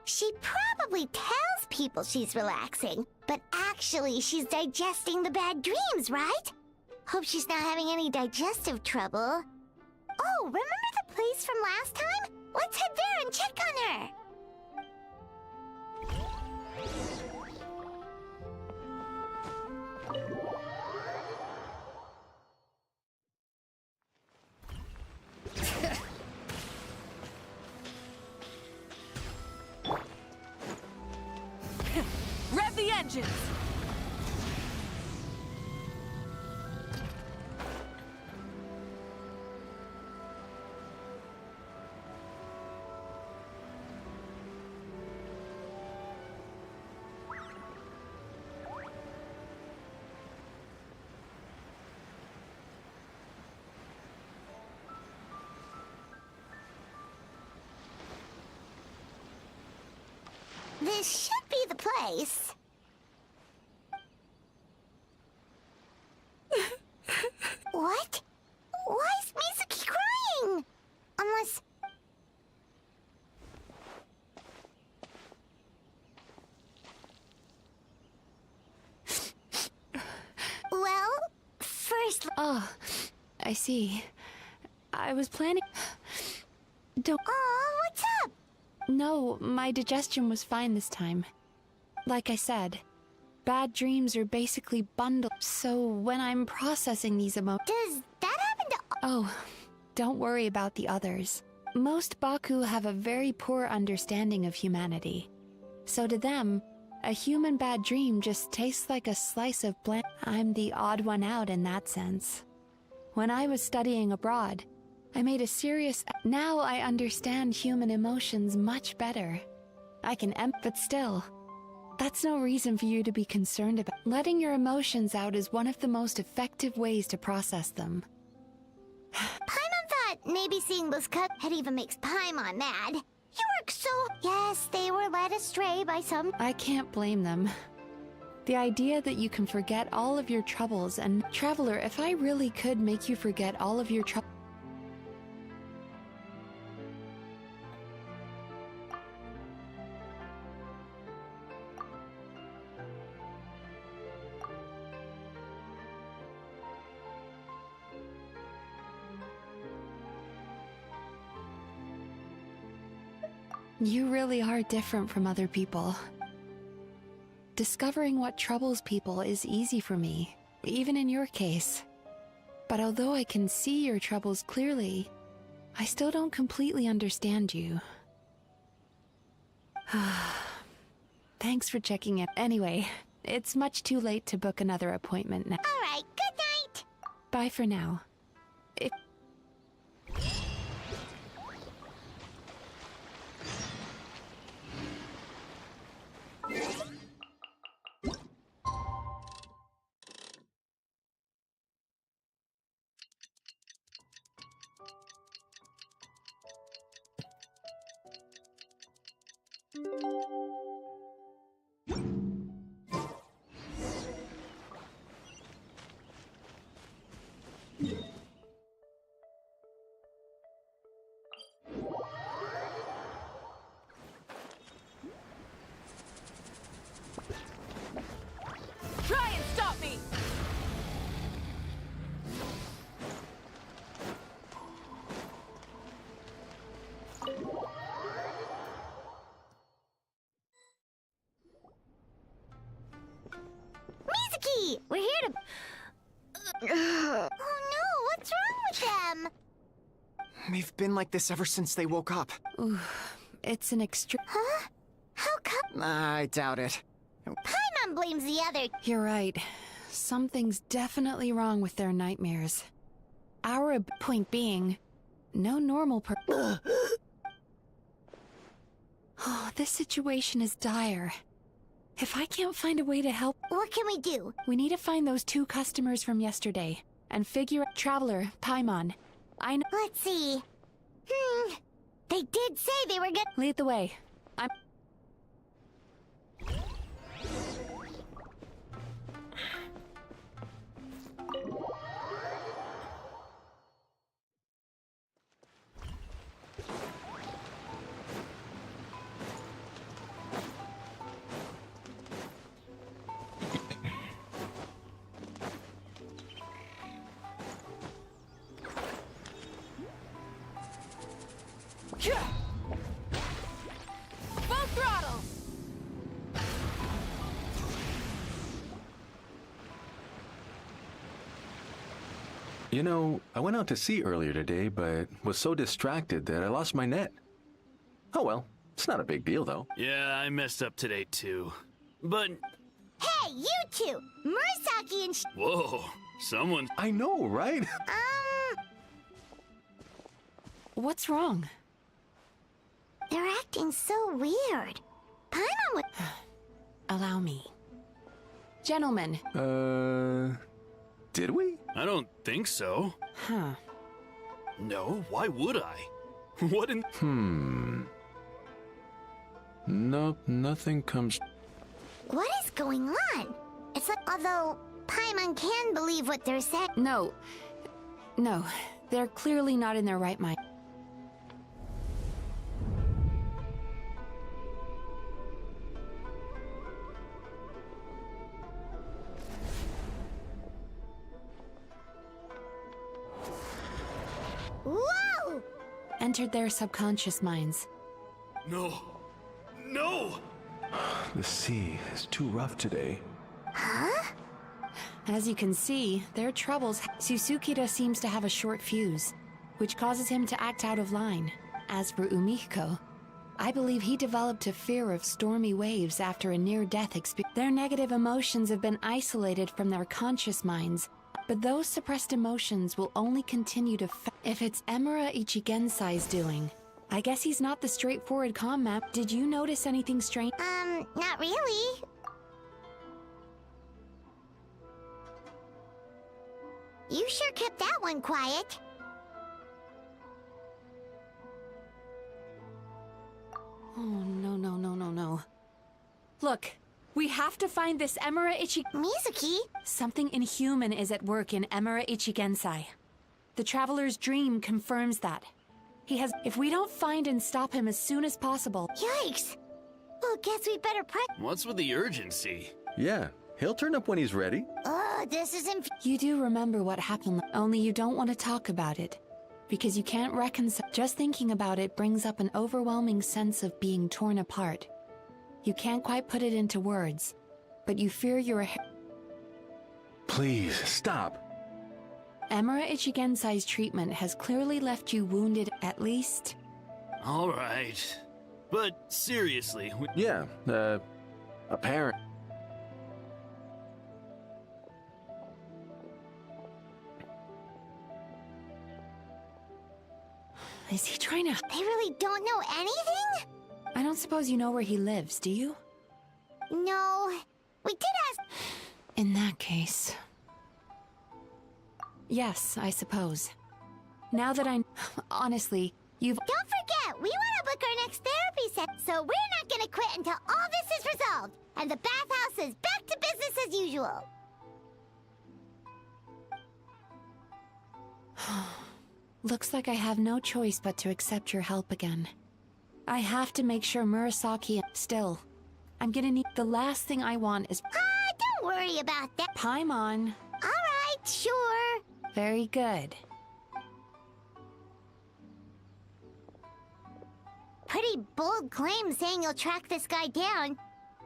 She probably tells people she's relaxing, but actually she's digesting the bad dreams, right? Hope she's not having any digestive trouble. Oh, remember the place from last time? Let's head there and check on her. Rev the engines! This should be the place. What? Why is Mizuki crying? Unless... Well, first... Oh, I see. I was planning... Don't... Oh, what's up? No, my digestion was fine this time. Like I said, bad dreams are basically bundled, so when I'm processing these emotions... Does that happen to... Oh, don't worry about the others. Most Baku have a very poor understanding of humanity. So to them, a human bad dream just tastes like a slice of bland... I'm the odd one out in that sense. When I was studying abroad, I made a serious... Now I understand human emotions much better. I can but still, that's no reason for you to be concerned about. Letting your emotions out is one of the most effective ways to process them. Paimon thought maybe seeing those cuts had even makes Paimon mad. You work so... Yes, they were led astray by some... I can't blame them. The idea that you can forget all of your troubles and... Traveler, if I really could make you forget all of your troubles... You really are different from other people. Discovering what troubles people is easy for me, even in your case. But although I can see your troubles clearly, I still don't completely understand you. Thanks for checking in. Anyway, it's much too late to book another appointment now. Alright, good night! Bye for now. If Try and stop me! Mizuki! We're here to... oh no, what's wrong with them? They've been like this ever since they woke up. Ooh, it's an extreme. Huh? How come? I doubt it. Paimon blames the other... You're right. Something's definitely wrong with their nightmares. Our point being, no normal Oh, this situation is dire. If I can't find a way to help... What can we do? We need to find those 2 customers from yesterday, and figure out Traveler, Paimon. I know... Let's see. They did say they were good... Lead the way. I'm... Full throttle! You know, I went out to sea earlier today, but was so distracted that I lost my net. Oh well, it's not a big deal though. Yeah, I messed up today too. But... Hey, you two! Murasaki and Whoa, someone... I know, right? What's wrong? They're acting so weird. Paimon would... Allow me. Gentlemen. Did we? I don't think so. Huh. No, why would I? What in... Nope, nothing comes... What is going on? It's like, although Paimon can believe what they're saying... No. No, they're clearly not in their right mind. Whoa! Entered their subconscious minds. No. No! The sea is too rough today. Huh? As you can see, their troubles... Susukida seems to have a short fuse, which causes him to act out of line. As for Umiko, I believe he developed a fear of stormy waves after a near-death experience. Their negative emotions have been isolated from their conscious minds, but those suppressed emotions will only continue to... If it's Emura Ichigensai's doing, I guess he's not the straightforward comm map. Did you notice anything strange? Not really. You sure kept that one quiet. Oh, no. Look, we have to find this Emura Mizuki? Something inhuman is at work in Emura Ichigensai. The Traveler's dream confirms that. He has... If we don't find and stop him as soon as possible... Yikes! Well, guess we better What's with the urgency? Yeah, he'll turn up when he's ready. this isn't... You do remember what happened, only you don't want to talk about it. because you can't reconcile. Just thinking about it brings up an overwhelming sense of being torn apart. You can't quite put it into words, but you fear you're Please, stop. Emura Ichigensai's treatment has clearly left you wounded, at least. All right. But seriously, Yeah, apparent. Is he trying to... They really don't know anything? I don't suppose you know where he lives, do you? No. We did ask... In that case... Yes, I suppose. Now that I... Honestly, you've... Don't forget, we want to book our next therapy set, so we're not gonna quit until all this is resolved, and the bathhouse is back to business as usual. Looks like I have no choice but to accept your help again. I have to make sure Murasaki... Still, I'm gonna need... The last thing I want is... Don't worry about that. Paimon. Alright, sure. Very good. Pretty bold claim saying you'll track this guy down.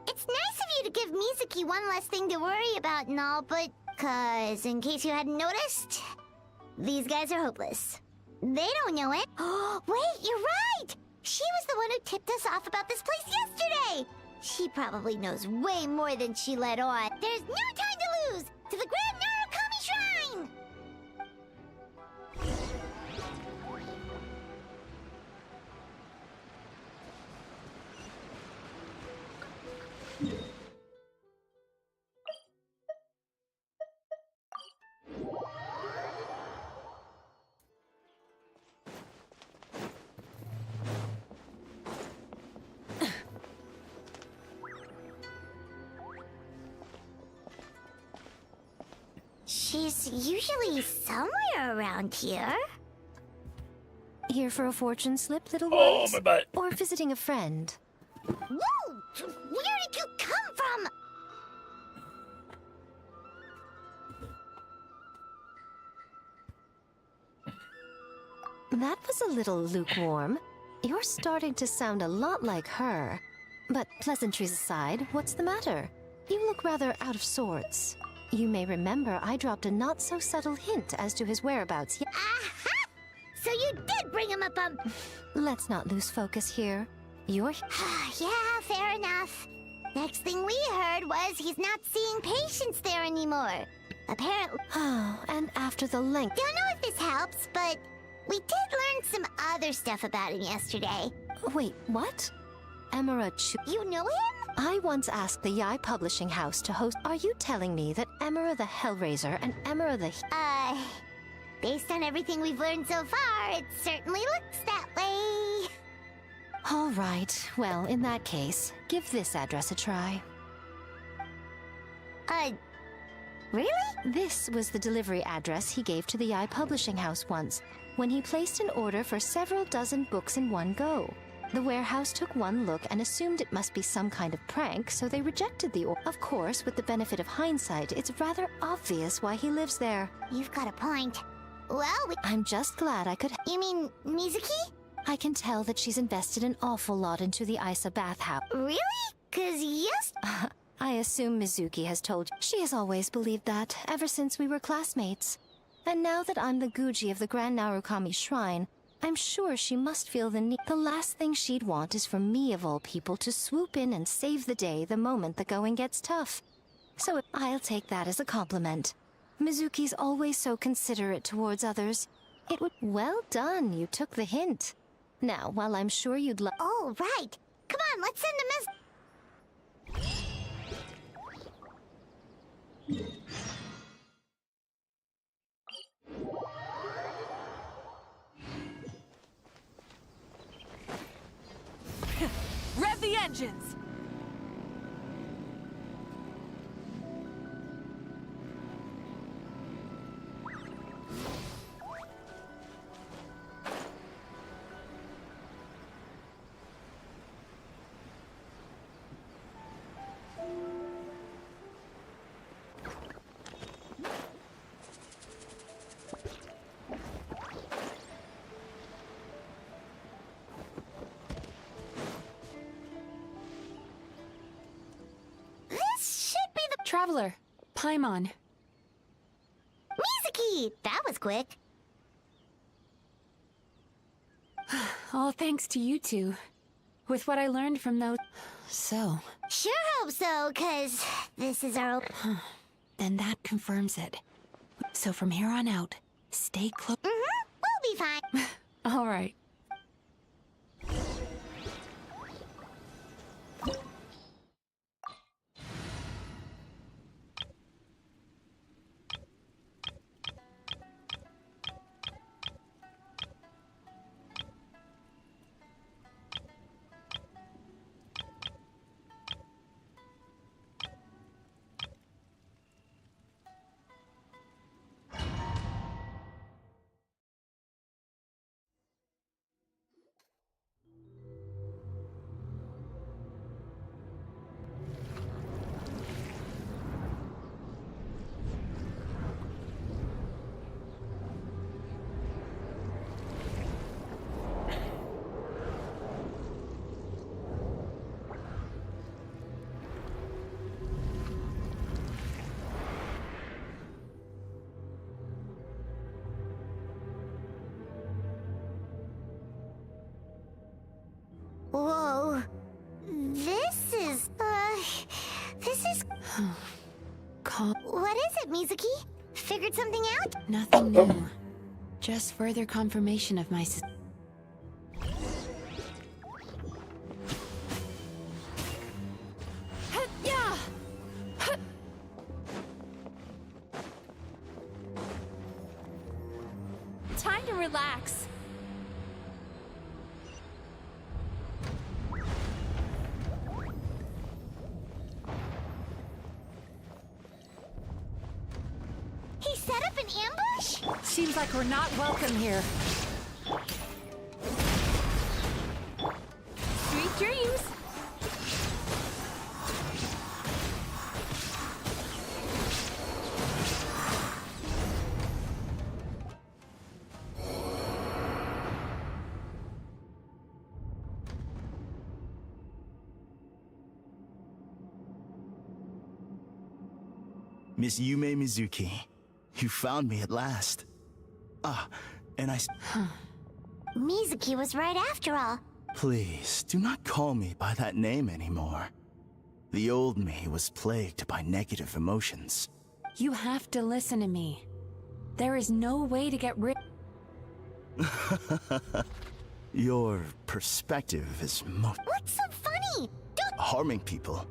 It's nice of you to give Mizuki one less thing to worry about and all, but... 'Cause, in case you hadn't noticed, these guys are hopeless. They don't know it. Oh, wait, you're right! She was the one who tipped us off about this place yesterday! She probably knows way more than she let on. There's no time to lose! To the Grand Narukami Shrine! She's usually somewhere around here. Here for a fortune slip, little Oh, ones? my butt. Or visiting a friend? Whoa! Where did you come from? That was a little lukewarm. You're starting to sound a lot like her. But pleasantries aside, what's the matter? You look rather out of sorts. You may remember I dropped a not-so-subtle hint as to his whereabouts. Aha! So you did bring him up, Let's not lose focus here. You're... Yeah, fair enough. Next thing we heard was he's not seeing patients there anymore. Apparently... Oh, and after the length... Don't know if this helps, but we did learn some other stuff about him yesterday. Wait, what? Emura You know him? I once asked the Yai Publishing House to host... Are you telling me that Emura the Hellraiser and Emura the... Based on everything we've learned so far, it certainly looks that way. All right. Well, in that case, give this address a try. Really? This was the delivery address he gave to the Yai Publishing House once, when he placed an order for several dozen books in one go. The warehouse took one look and assumed it must be some kind of prank, so they rejected the order. Of course, with the benefit of hindsight, it's rather obvious why he lives there. You've got a point. Well, I'm just glad I could... You mean Mizuki? I can tell that she's invested an awful lot into the Isa bathhouse. Really? 'Cause yes... I assume Mizuki has told you. She has always believed that, ever since we were classmates. And now that I'm the Guji of the Grand Narukami Shrine, I'm sure she must feel the need. The last thing she'd want is for me, of all people, to swoop in and save the day the moment the going gets tough. So I'll take that as a compliment. Mizuki's always so considerate towards others. It would... Well done, you took the hint. Now, while I'm sure you'd love... Oh, right. Come on, let's send a Rev the engines! Traveler, Paimon. Mizuki! That was quick. All thanks to you two. With what I learned from those... So... Sure hope so, 'cause this is our... Then that confirms it. So from here on out, stay close. We'll be fine. All right. Whoa. This is... Calm. What is it, Mizuki? Figured something out? Nothing new. Just further confirmation of my... Time to relax. He set up an ambush? Seems like we're not welcome here. Sweet dreams. Miss Yume Mizuki, you found me at last. And I... Mizuki was right after all. Please, do not call me by that name anymore. The old me was plagued by negative emotions. You have to listen to me. There is no way to get rid... Your perspective is What's so funny? harming people.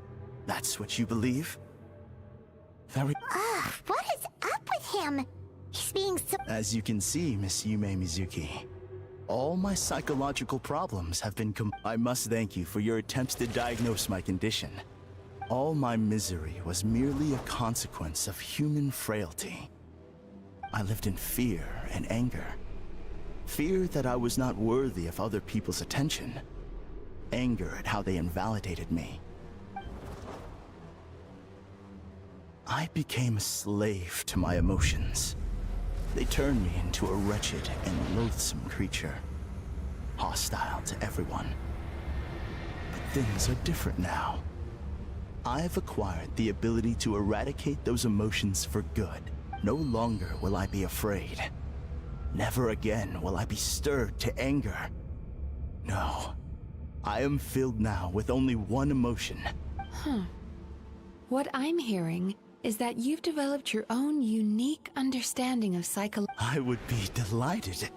That's what you believe? Very... What is up with him? He's being so... As you can see, Miss Yume Mizuki, all my psychological problems have been I must thank you for your attempts to diagnose my condition. All my misery was merely a consequence of human frailty. I lived in fear and anger. Fear that I was not worthy of other people's attention. Anger at how they invalidated me. I became a slave to my emotions. They turned me into a wretched and loathsome creature, hostile to everyone. But things are different now. I've acquired the ability to eradicate those emotions for good. No longer will I be afraid. Never again will I be stirred to anger. No, I am filled now with only one emotion. What I'm hearing is that you've developed your own unique understanding of psychology. I would be delighted.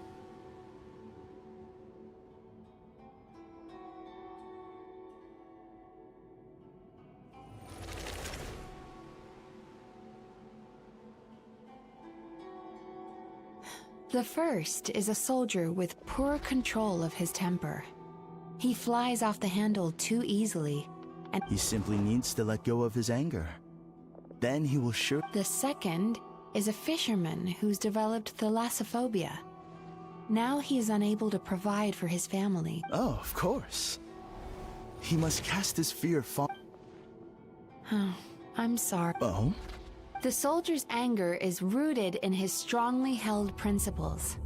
The first is a soldier with poor control of his temper. He flies off the handle too easily, and he simply needs to let go of his anger. Then he will sure... The second is a fisherman who's developed thalassophobia. Now he is unable to provide for his family. Oh, of course. He must cast his fear far... I'm sorry. Oh? The soldier's anger is rooted in his strongly held principles.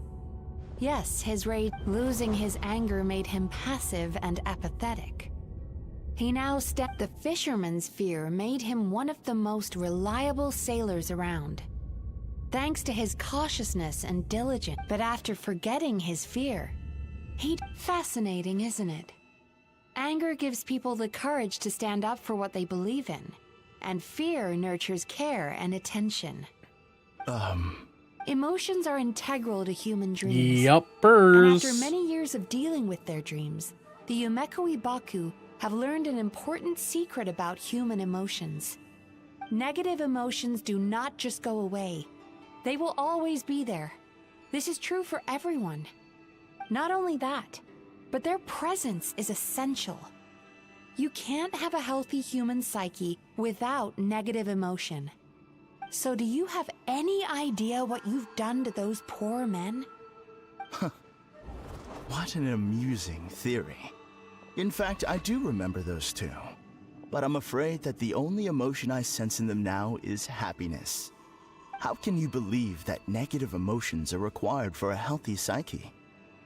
Yes, his rage, losing his anger made him passive and apathetic. He now the fisherman's fear made him one of the most reliable sailors around. Thanks to his cautiousness and diligence, but after forgetting his fear, fascinating, isn't it? Anger gives people the courage to stand up for what they believe in, and fear nurtures care and attention. Emotions are integral to human dreams. Yuppers. And after many years of dealing with their dreams, the Yumekoi Baku have learned an important secret about human emotions. Negative emotions do not just go away. They will always be there. This is true for everyone. Not only that, but their presence is essential. You can't have a healthy human psyche without negative emotion. So do you have any idea what you've done to those poor men? What an amusing theory. In fact, I do remember those two. But I'm afraid that the only emotion I sense in them now is happiness. How can you believe that negative emotions are required for a healthy psyche?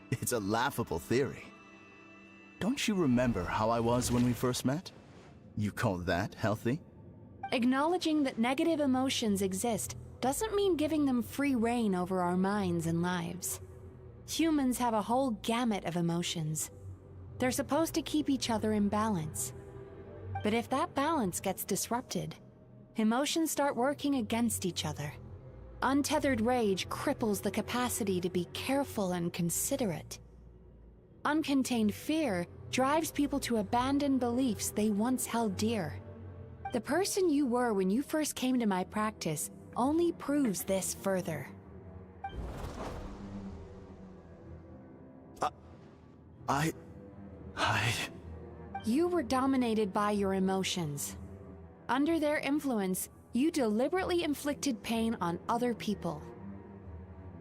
It's a laughable theory. Don't you remember how I was when we first met? You call that healthy? Acknowledging that negative emotions exist doesn't mean giving them free rein over our minds and lives. Humans have a whole gamut of emotions. They're supposed to keep each other in balance. But if that balance gets disrupted, emotions start working against each other. Untethered rage cripples the capacity to be careful and considerate. Uncontained fear drives people to abandon beliefs they once held dear. The person you were when you first came to my practice only proves this further. You were dominated by your emotions. Under their influence, you deliberately inflicted pain on other people.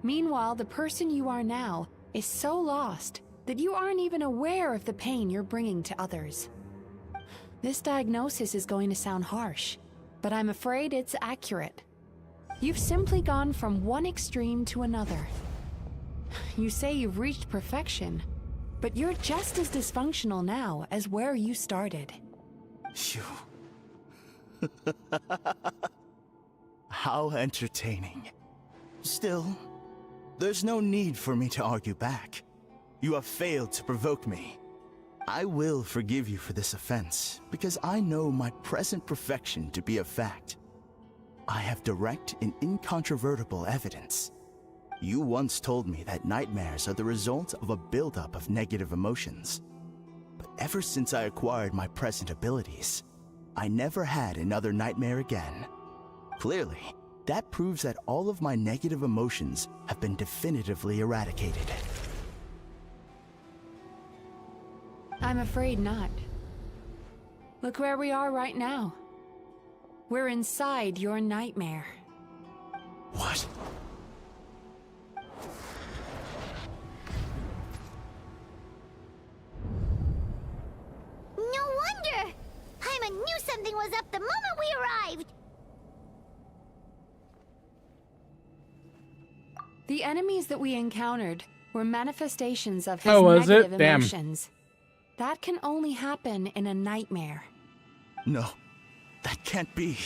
Meanwhile, the person you are now is so lost that you aren't even aware of the pain you're bringing to others. This diagnosis is going to sound harsh, but I'm afraid it's accurate. You've simply gone from one extreme to another. You say you've reached perfection, but you're just as dysfunctional now as where you started. How entertaining. Still, there's no need for me to argue back. You have failed to provoke me. I will forgive you for this offense, because I know my present perfection to be a fact. I have direct and incontrovertible evidence. You once told me that nightmares are the result of a buildup of negative emotions. But ever since I acquired my present abilities, I never had another nightmare again. Clearly, that proves that all of my negative emotions have been definitively eradicated. I'm afraid not. Look where we are right now. We're inside your nightmare. What? No wonder! Paimon knew something was up the moment we arrived! The enemies that we encountered were manifestations of his Oh, was negative it? Damn. emotions. That can only happen in a nightmare. No, that can't be.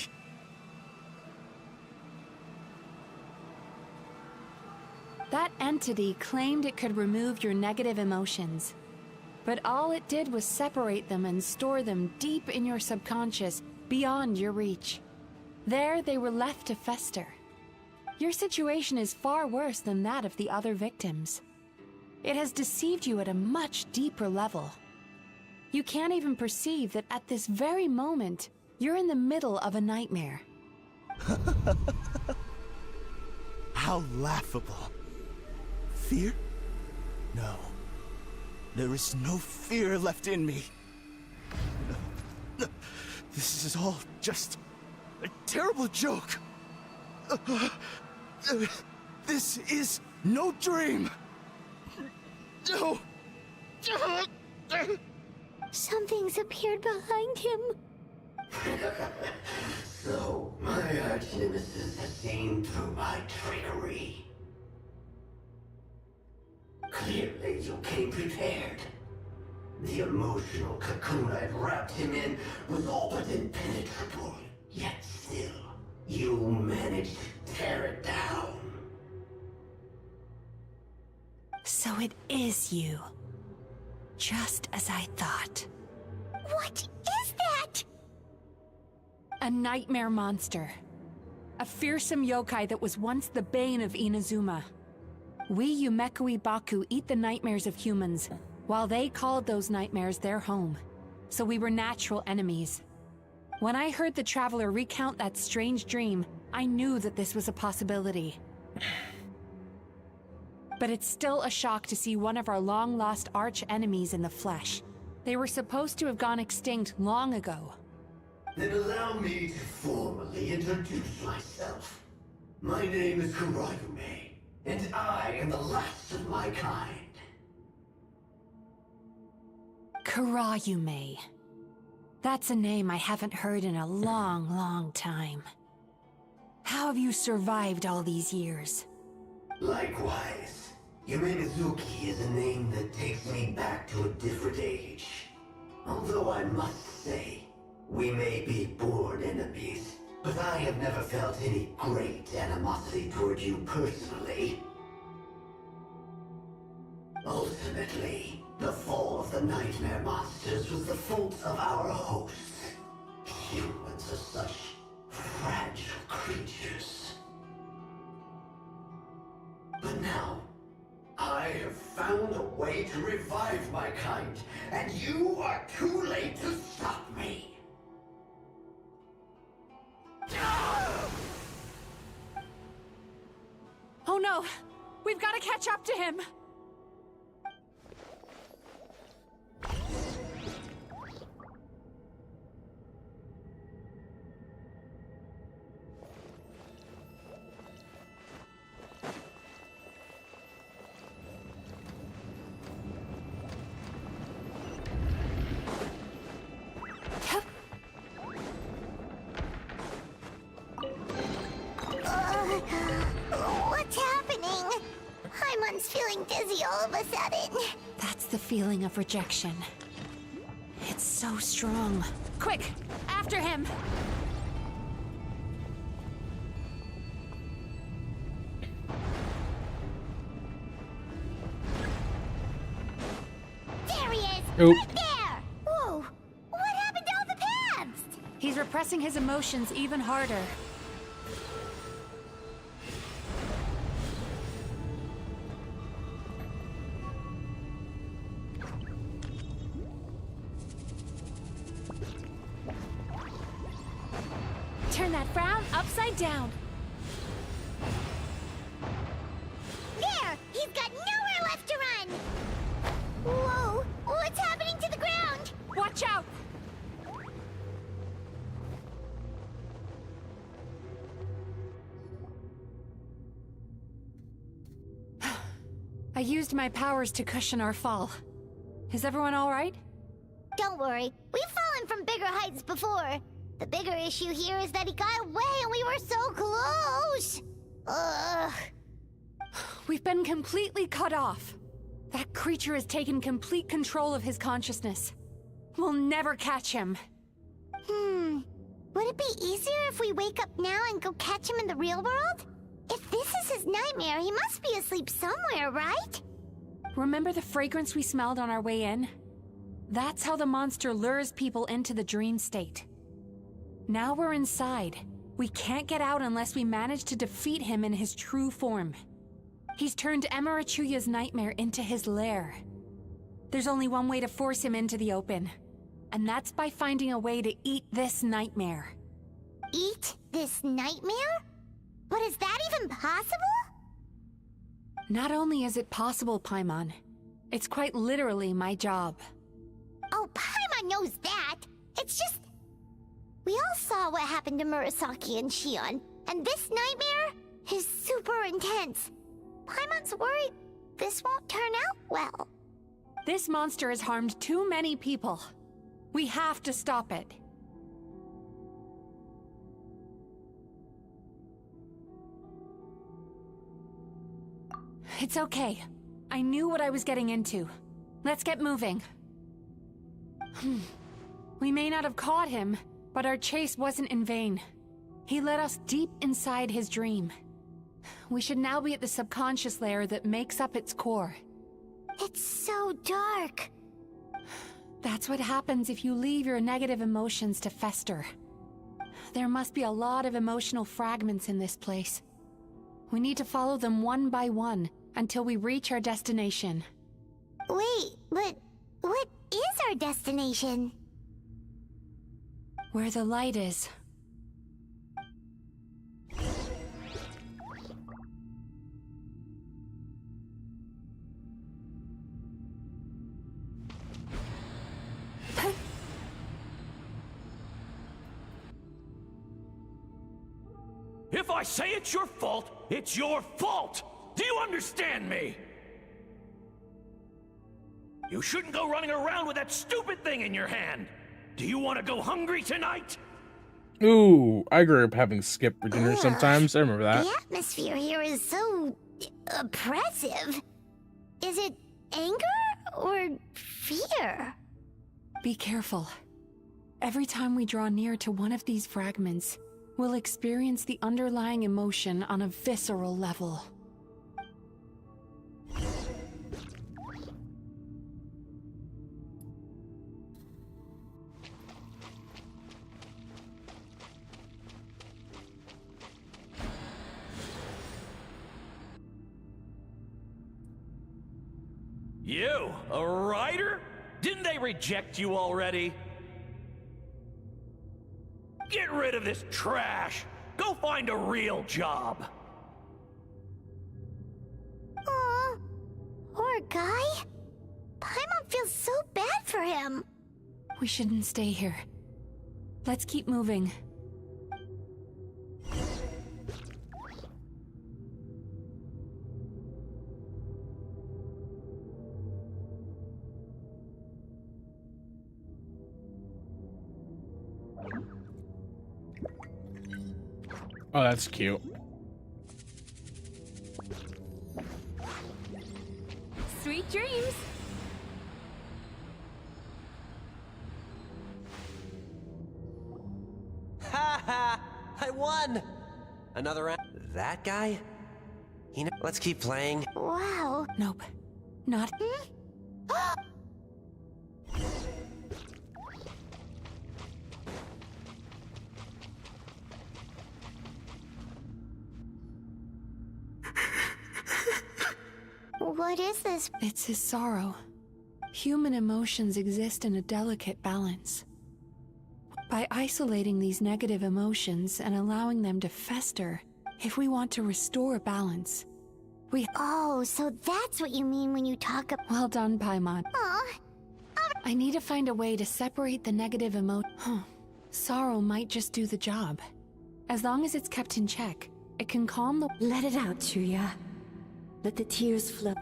That entity claimed it could remove your negative emotions. But all it did was separate them and store them deep in your subconscious, beyond your reach. There they were left to fester. Your situation is far worse than that of the other victims. It has deceived you at a much deeper level. You can't even perceive that at this very moment, you're in the middle of a nightmare. How laughable. Fear? No. There is no fear left in me. This is all just a terrible joke. This is no dream. No. Something's appeared behind him. So, my arch nemesis has seen through my trickery. Clearly, you came prepared. The emotional cocoon I'd wrapped him in was all but impenetrable. Yet still, you managed to tear it down. So it is you. Just as I thought. What is that? A nightmare monster. A fearsome yokai that was once the bane of Inazuma. We Yumekui Baku eat the nightmares of humans, while they called those nightmares their home. So we were natural enemies. When I heard the Traveler recount that strange dream, I knew that this was a possibility. But it's still a shock to see one of our long-lost arch-enemies in the flesh. They were supposed to have gone extinct long ago. Then allow me to formally introduce myself. My name is Kurayume, and I am the last of my kind. Kurayume. That's a name I haven't heard in a long, long time. How have you survived all these years? Likewise. Yume Mizuki is a name that takes me back to a different age. Although I must say, we may be born enemies, but I have never felt any great animosity toward you personally. Ultimately, the fall of the nightmare monsters was the fault of our hosts. Humans are such fragile creatures. But now, I have found a way to revive my kind, and you are too late to stop me. Oh no! We've got to catch up to him! What's happening? Paimon's feeling dizzy all of a sudden. That's the feeling of rejection. It's so strong. Quick! After him! There he is! Nope. Right there! Whoa! What happened to all the paths? He's repressing his emotions even harder. Turn that frown upside down. There! He's got nowhere left to run! Whoa! What's happening to the ground? Watch out! I used my powers to cushion our fall. Is everyone all right? Don't worry. We've fallen from bigger heights before. The bigger issue here is that he got away and we were so close! Ugh. We've been completely cut off. That creature has taken complete control of his consciousness. We'll never catch him. Would it be easier if we wake up now and go catch him in the real world? If this is his nightmare, he must be asleep somewhere, right? Remember the fragrance we smelled on our way in? That's how the monster lures people into the dream state. Now we're inside. We can't get out unless we manage to defeat him in his true form. He's turned Emirachuya's nightmare into his lair. There's only one way to force him into the open, and that's by finding a way to eat this nightmare. Eat this nightmare? But is that even possible? Not only is it possible, Paimon, it's quite literally my job. Oh, Paimon knows that. It's just... We all saw what happened to Murasaki and Shion, and this nightmare is super intense. Paimon's worried this won't turn out well. This monster has harmed too many people. We have to stop it. It's okay. I knew what I was getting into. Let's get moving. We may not have caught him, but our chase wasn't in vain. He led us deep inside his dream. We should now be at the subconscious layer that makes up its core. It's so dark. That's what happens if you leave your negative emotions to fester. There must be a lot of emotional fragments in this place. We need to follow them one by one until we reach our destination. Wait, but what is our destination? Where the light is. If I say it's your fault, it's your fault! Do you understand me? You shouldn't go running around with that stupid thing in your hand! Do you want to go hungry tonight? Ooh, I grew up having skip for dinner sometimes. I remember that. The atmosphere here is so oppressive. Is it anger or fear? Be careful. Every time we draw near to one of these fragments, we'll experience the underlying emotion on a visceral level. You, a writer? Didn't they reject you already? Get rid of this trash! Go find a real job! Aw, poor guy. Paimon feels so bad for him. We shouldn't stay here. Let's keep moving. Oh, that's cute. Sweet dreams. Ha ha! I won! Another round. That guy? Let's keep playing. Wow. Nope. Not. What is this? It's his sorrow. Human emotions exist in a delicate balance. By isolating these negative emotions and allowing them to fester, if we want to restore balance, we— Oh, so that's what you mean when you talk about— Well done, Paimon. Aw. I need to find a way to separate the negative Sorrow might just do the job. As long as it's kept in check, it can calm the— Let it out, Chuya. Let the tears flow.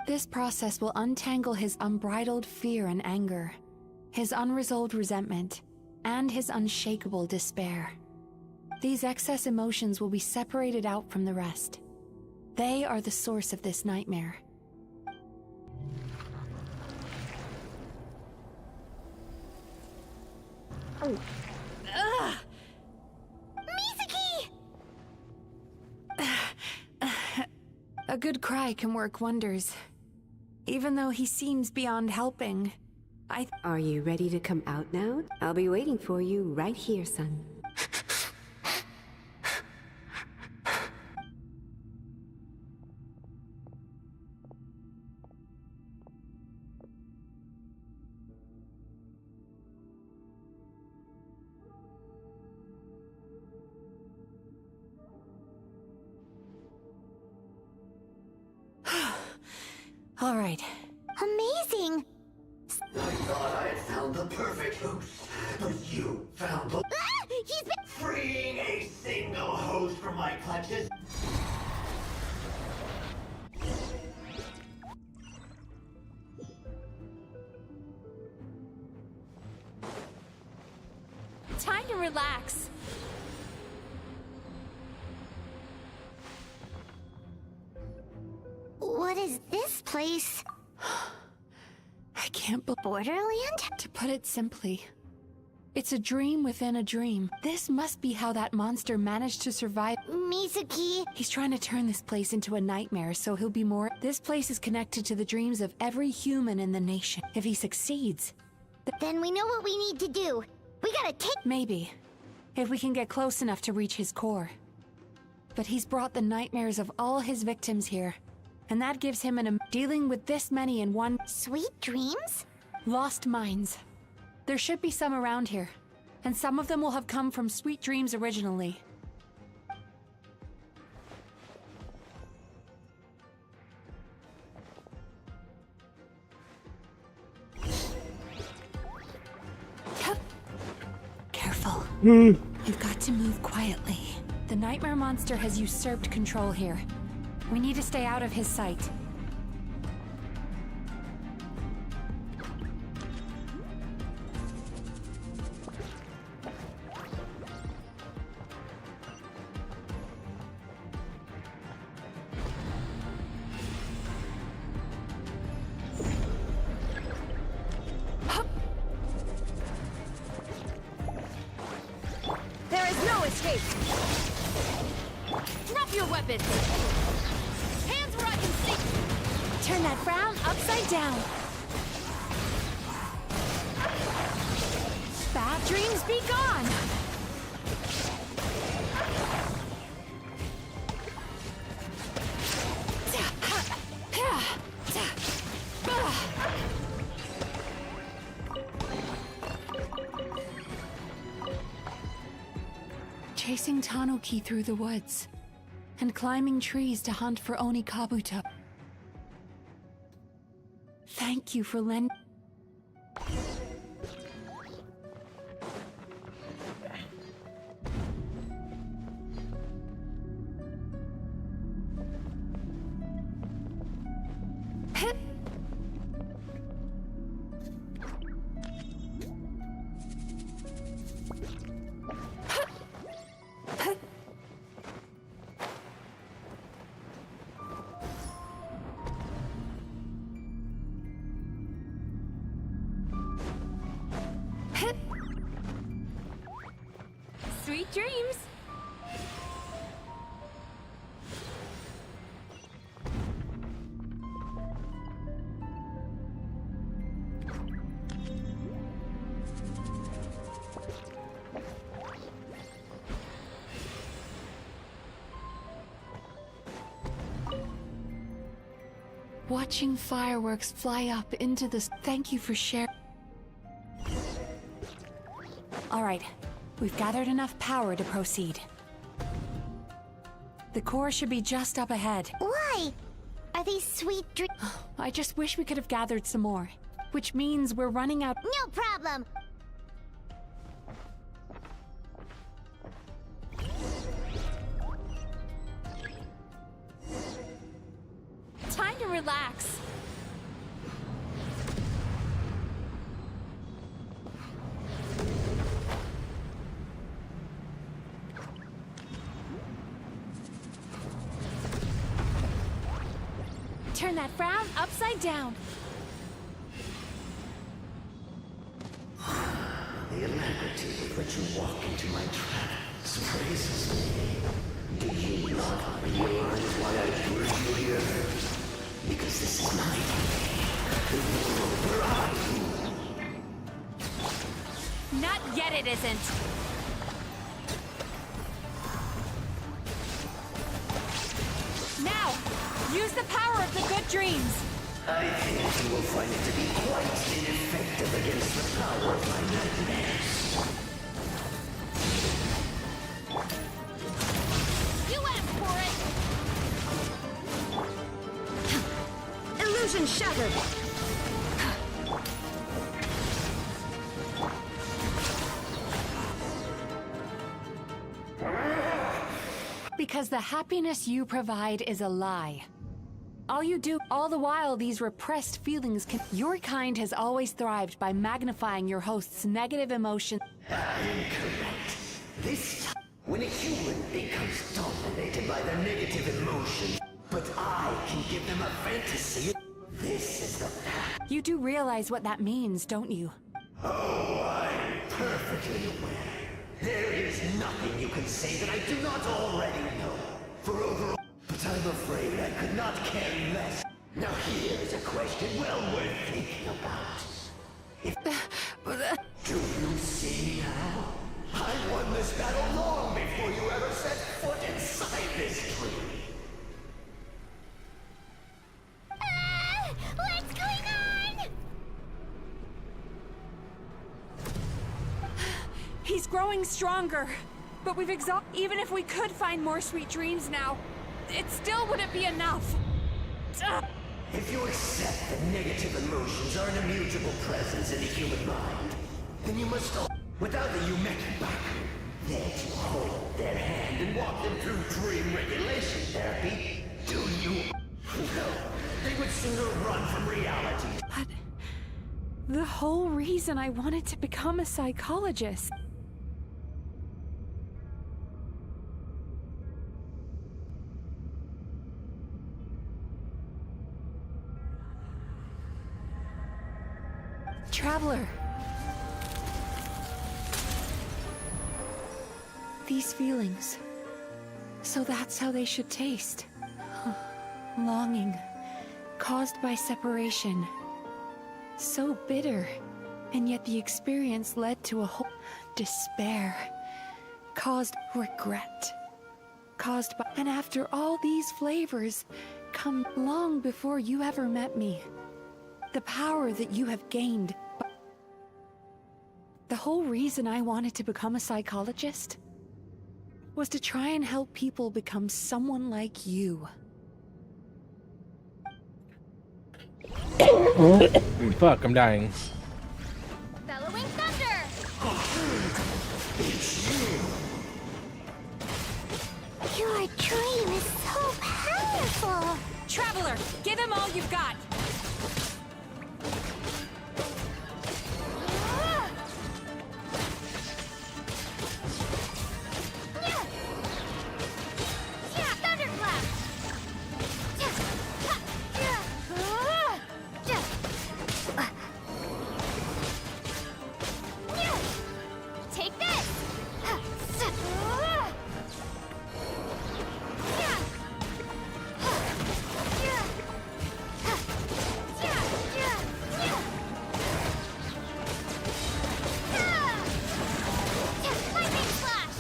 This process will untangle his unbridled fear and anger, his unresolved resentment, and his unshakable despair. These excess emotions will be separated out from the rest. They are the source of this nightmare. Ugh. Mizuki! A good cry can work wonders. Even though he seems beyond helping, Are you ready to come out now? I'll be waiting for you right here, son. All right. Amazing! I thought I had found the perfect host, but you found the— He's been— Freeing a single host from my clutches? Time to relax. What is this place? I can't believe... Borderland? To put it simply, it's a dream within a dream. This must be how that monster managed to survive. Mizuki! He's trying to turn this place into a nightmare, so he'll be more... This place is connected to the dreams of every human in the nation. If he succeeds... Then we know what we need to do. We gotta take... Maybe. If we can get close enough to reach his core. But he's brought the nightmares of all his victims here. And that gives him dealing with this many in one... Sweet dreams? Lost minds. There should be some around here. And some of them will have come from Sweet Dreams originally. Careful. You've got to move quietly. The nightmare monster has usurped control here. We need to stay out of his sight. There is no escape! Drop your weapons! Hands where I can see! Turn that frown upside down. Bad dreams be gone! Chasing Tanuki through the woods, and climbing trees to hunt for Oni Kabuto. Thank you for lending... Sweet dreams! Watching fireworks fly up into the... Thank you for sharing. All right, we've gathered enough power to proceed. The core should be just up ahead. Why? Are these sweet dreams? I just wish we could have gathered some more. Which means we're running out... No problem! Time to relax. Turn that frown upside down. The alacrity with which you walk into my trap surprises me. Do you not realize why I drew you here? Because this is my the world where I rule. Not yet it isn't. Now, use the power of the good dreams. I think you will find it to be quite ineffective against the power of my nightmares. You asked for it! Illusion shattered! Because the happiness you provide is a lie. All you do, all the while these repressed feelings can... Your kind has always thrived by magnifying your host's negative emotion. I am correct. This time, when a human becomes dominated by their negative emotions, but I can give them a fantasy. This is the fact. You do realize what that means, don't you? Oh, I'm perfectly aware. There is nothing you can say that I do not already know. For overall, but I'm afraid I could not care less. Now here's a question well worth thinking about. Do you see now? I won this battle long before you ever set foot inside this tree. What's going on? He's growing stronger, but we've exhausted. Even if we could find more sweet dreams now, it still wouldn't be enough. If you accept that negative emotions are an immutable presence in the human mind, then you must all, without the Yumeki Baku, there to hold their hand and walk them through dream regulation therapy, do you? No, they would sooner run from reality. But the whole reason I wanted to become a psychologist. Traveler. These feelings. So that's how they should taste. Longing. Caused by separation. So bitter. And yet the experience led to a whole despair. Caused regret. Caused by... And after all these flavors, come long before you ever met me. The power that you have gained. The whole reason I wanted to become a psychologist was to try and help people become someone like you. Fuck, I'm dying. Bellowing thunder! Your dream is so powerful! Traveler, give him all you've got! Take this! Lightning flash!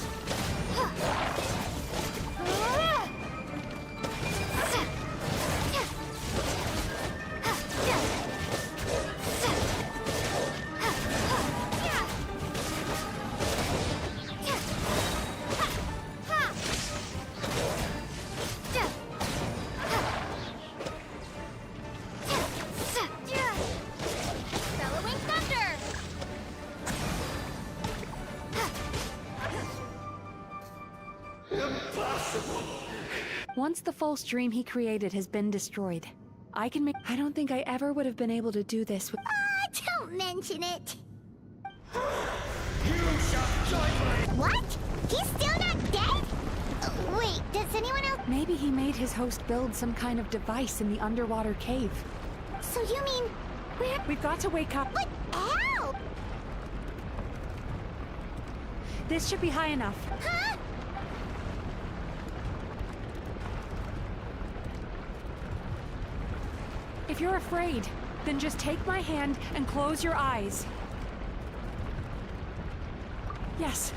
Bellowing thunder! Impossible! Once the false dream he created has been destroyed, I don't think I ever would have been able to do this with— Don't mention it! You shall join my... What? He's still not dead? Wait, does anyone else— Maybe he made his host build some kind of device in the underwater cave. So you mean... We've got to wake up. But how? This should be high enough. Huh? If you're afraid, then just take my hand and close your eyes. Yes.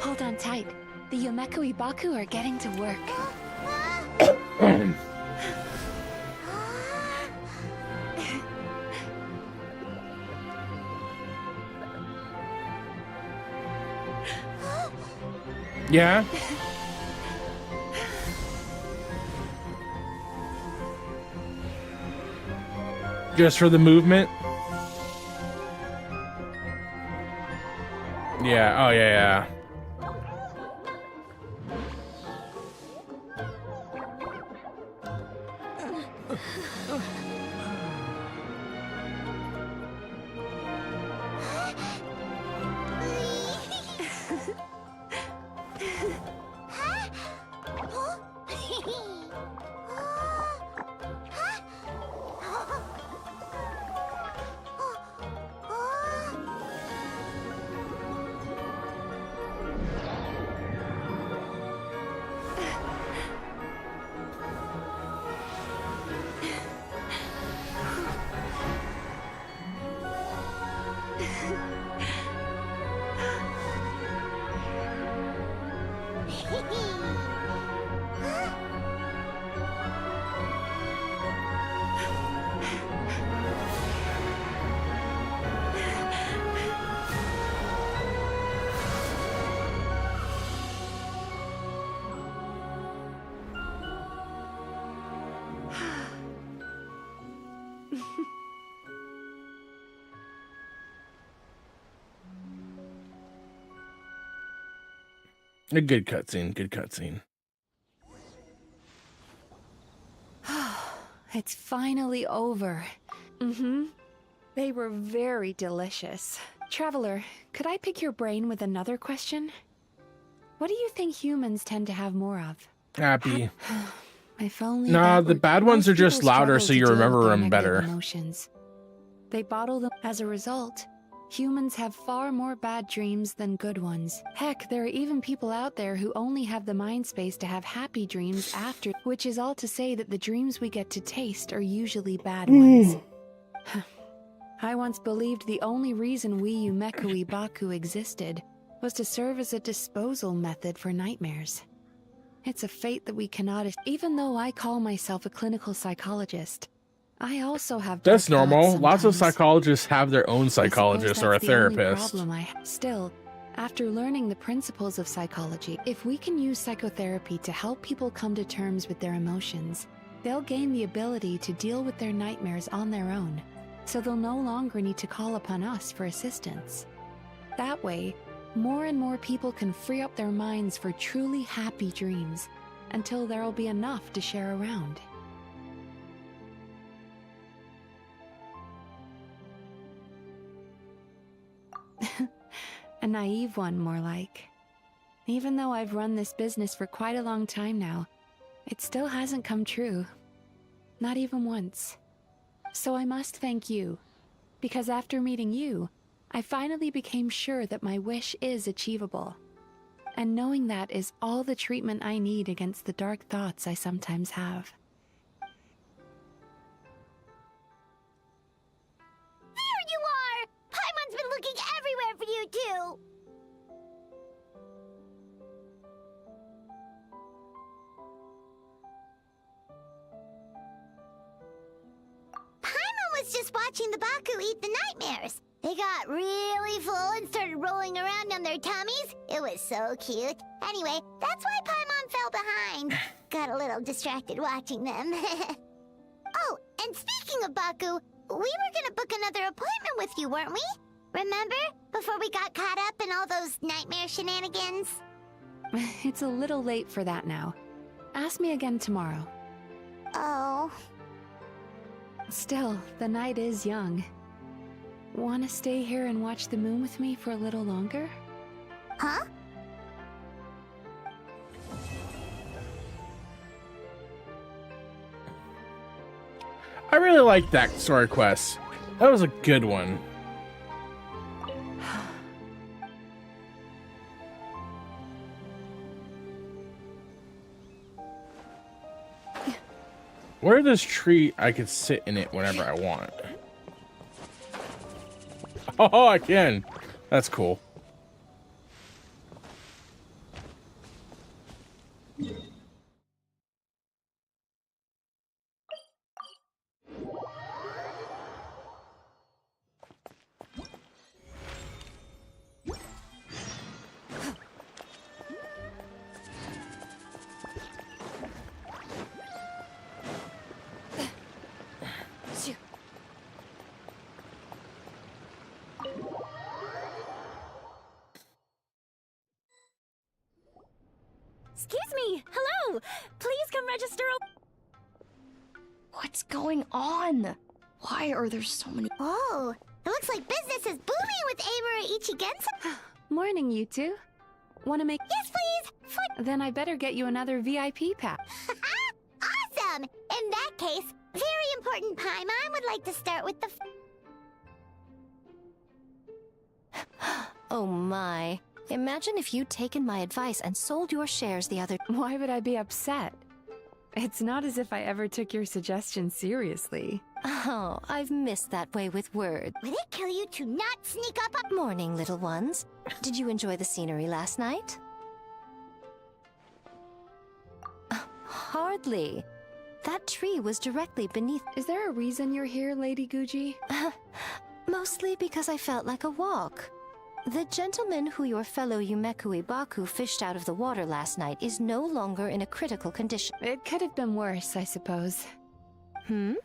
Hold on tight. The Yomeku Ibaku are getting to work. Yeah? Just for the movement? Yeah, oh yeah. A good cutscene, good cutscene. It's finally over. They were very delicious. Traveler, could I pick your brain with another question? What do you think humans tend to have more of? Happy. If only Nah, that the were- bad ones Most are just people louder struggle so to you deal with remember their them negative better. Emotions. They bottle them. As a result, humans have far more bad dreams than good ones. Heck, there are even people out there who only have the mind space to have happy dreams after, which is all to say that the dreams we get to taste are usually bad ones. I once believed the only reason we Yumekui Baku existed was to serve as a disposal method for nightmares. It's a fate that we cannot. Even though I call myself a clinical psychologist, I also have. That's dark normal. thoughts Lots of sometimes. psychologists have their own I suppose psychologist or a that's the only therapist. problem Still, after learning the principles of psychology, if we can use psychotherapy to help people come to terms with their emotions, they'll gain the ability to deal with their nightmares on their own, so they'll no longer need to call upon us for assistance. That way, more and more people can free up their minds for truly happy dreams, until there'll be enough to share around. A naive one, more like. Even though I've run this business for quite a long time now, it still hasn't come true. Not even once. So I must thank you, because after meeting you, I finally became sure that my wish is achievable. And knowing that is all the treatment I need against the dark thoughts I sometimes have. There you are! Paimon's been looking everywhere for you, too! Paimon was just watching the Baku eat the nightmares. They got really full and started rolling around on their tummies. It was so cute. Anyway, that's why Paimon fell behind. Got a little distracted watching them. Oh, and speaking of Baku, we were gonna book another appointment with you, weren't we? Remember? Before we got caught up in all those nightmare shenanigans? It's a little late for that now. Ask me again tomorrow. Oh. Still, the night is young. Want to stay here and watch the moon with me for a little longer? Huh? I really liked that story quest. That was a good one. Where this tree, I could sit in it whenever I want. Oh, I can. That's cool. Excuse me! Hello! Please come register. What's going on? Why are there so many? Oh, it looks like business is booming with Amura Ichigensa. Morning, you two. Want to make? Yes, please. Then I better get you another VIP pass. Awesome! In that case, very important Paimon would like to start with the... Oh my. Imagine if you'd taken my advice and sold your shares the other... Why would I be upset? It's not as if I ever took your suggestion seriously. Oh, I've missed that way with words. Would it kill you to not sneak up on... Morning, little ones. Did you enjoy the scenery last night? Hardly. That tree was directly beneath... Is there a reason you're here, Lady Guji? Mostly because I felt like a walk. The gentleman who your fellow Yumeku Ibaku fished out of the water last night is no longer in a critical condition. It could have been worse, I suppose. Hmm?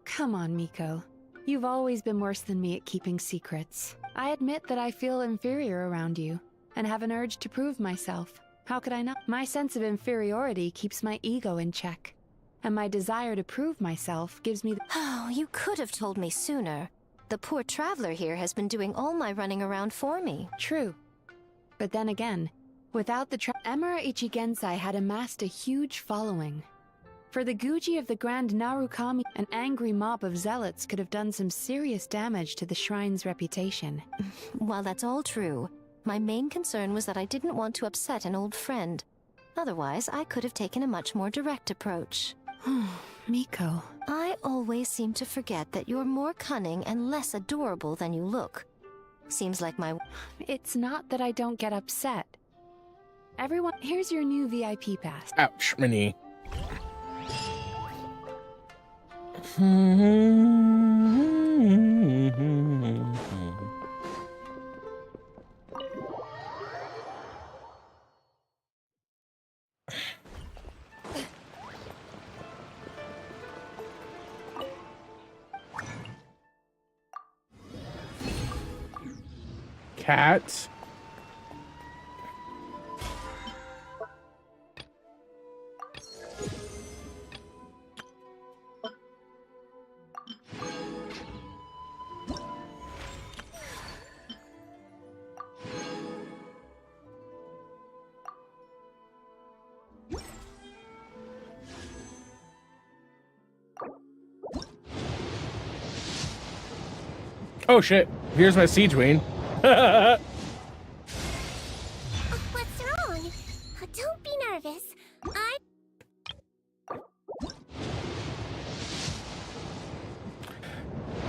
Come on, Miko. You've always been worse than me at keeping secrets. I admit that I feel inferior around you, and have an urge to prove myself. How could I not? My sense of inferiority keeps my ego in check, and my desire to prove myself gives me the... Oh, you could have told me sooner. The poor traveler here has been doing all my running around for me. True. But then again, without the Emura Ichigensai had amassed a huge following. For the Guji of the Grand Narukami, an angry mob of zealots could have done some serious damage to the shrine's reputation. While that's all true, my main concern was that I didn't want to upset an old friend. Otherwise, I could have taken a much more direct approach. Miko. I always seem to forget that you're more cunning and less adorable than you look. Seems like my... It's not that I don't get upset. Everyone, here's your new VIP pass. Ouch, my knee. Cat. Oh shit, here's my siege wing. What's wrong? Don't be nervous.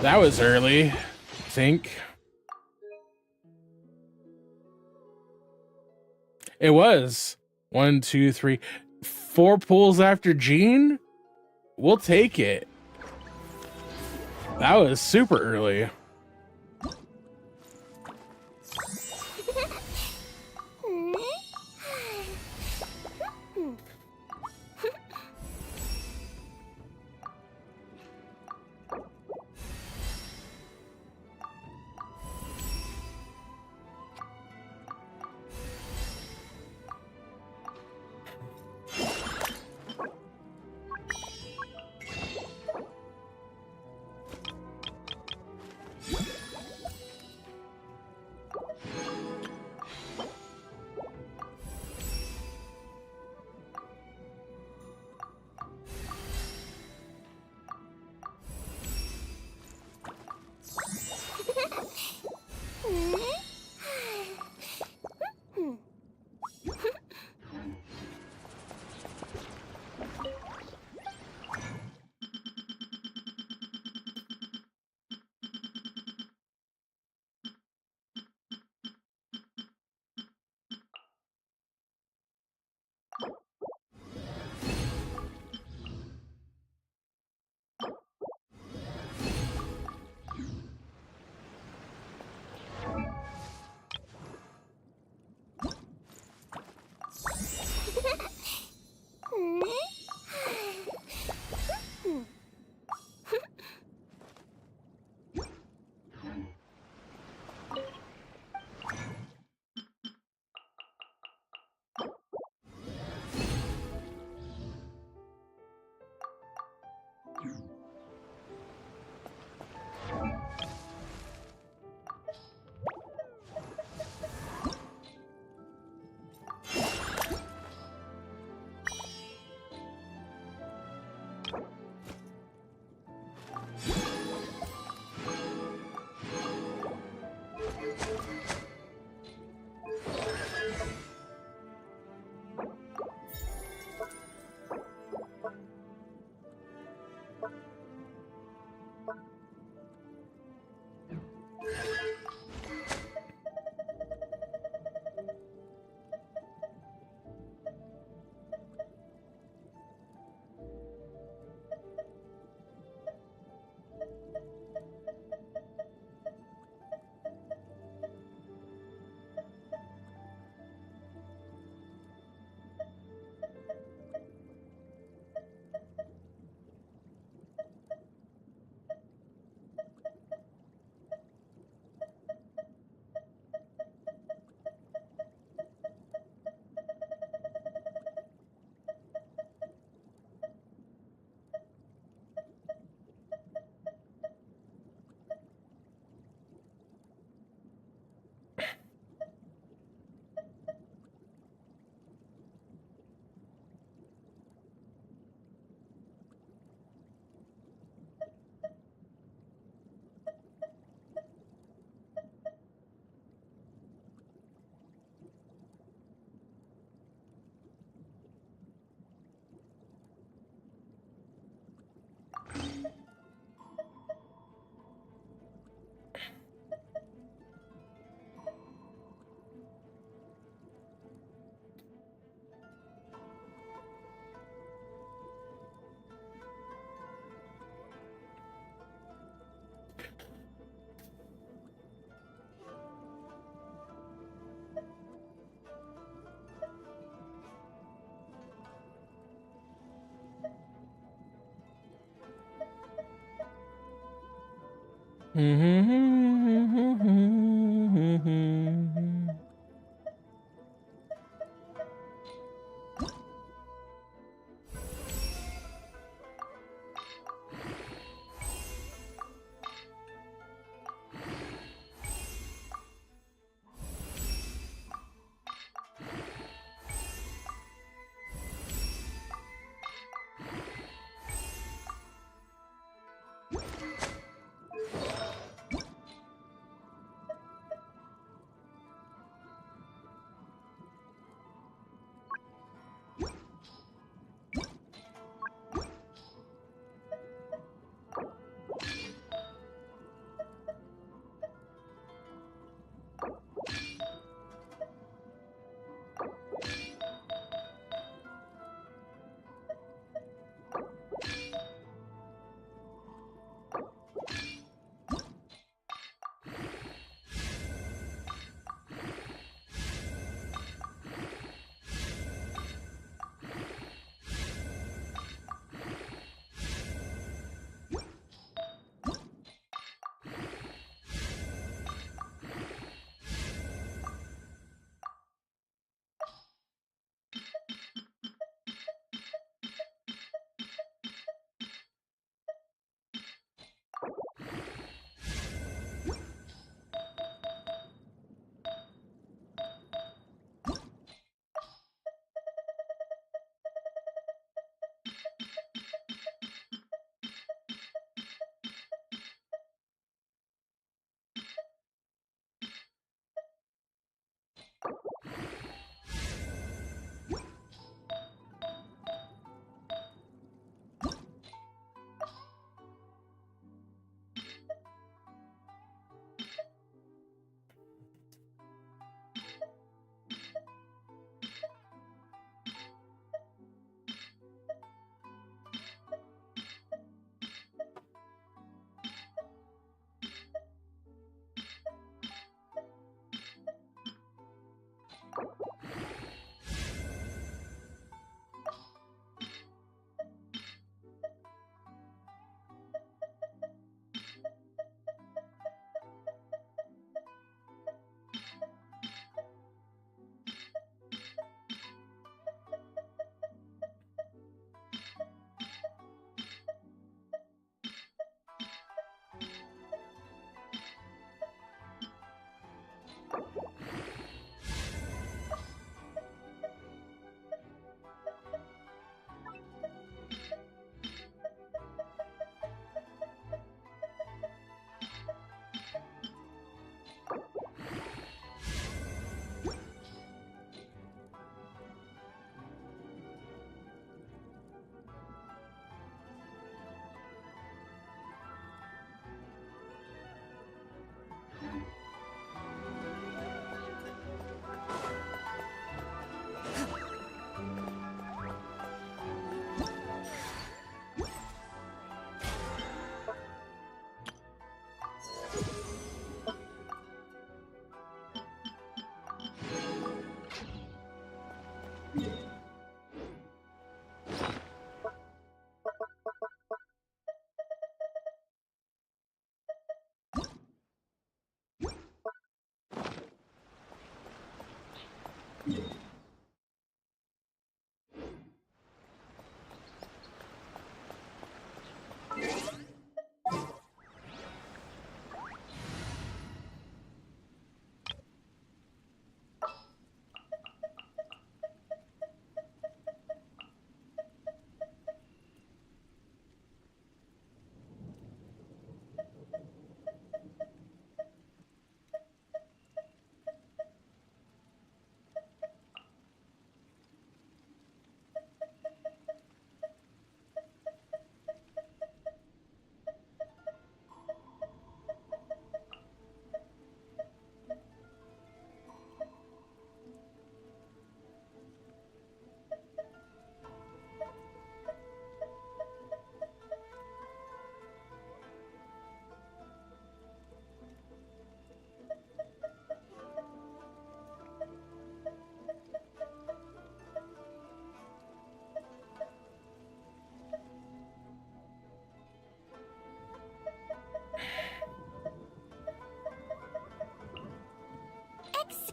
That was early, I think. It was 1, 2, 3, 4 pulls after Jean. We'll take it. That was super early.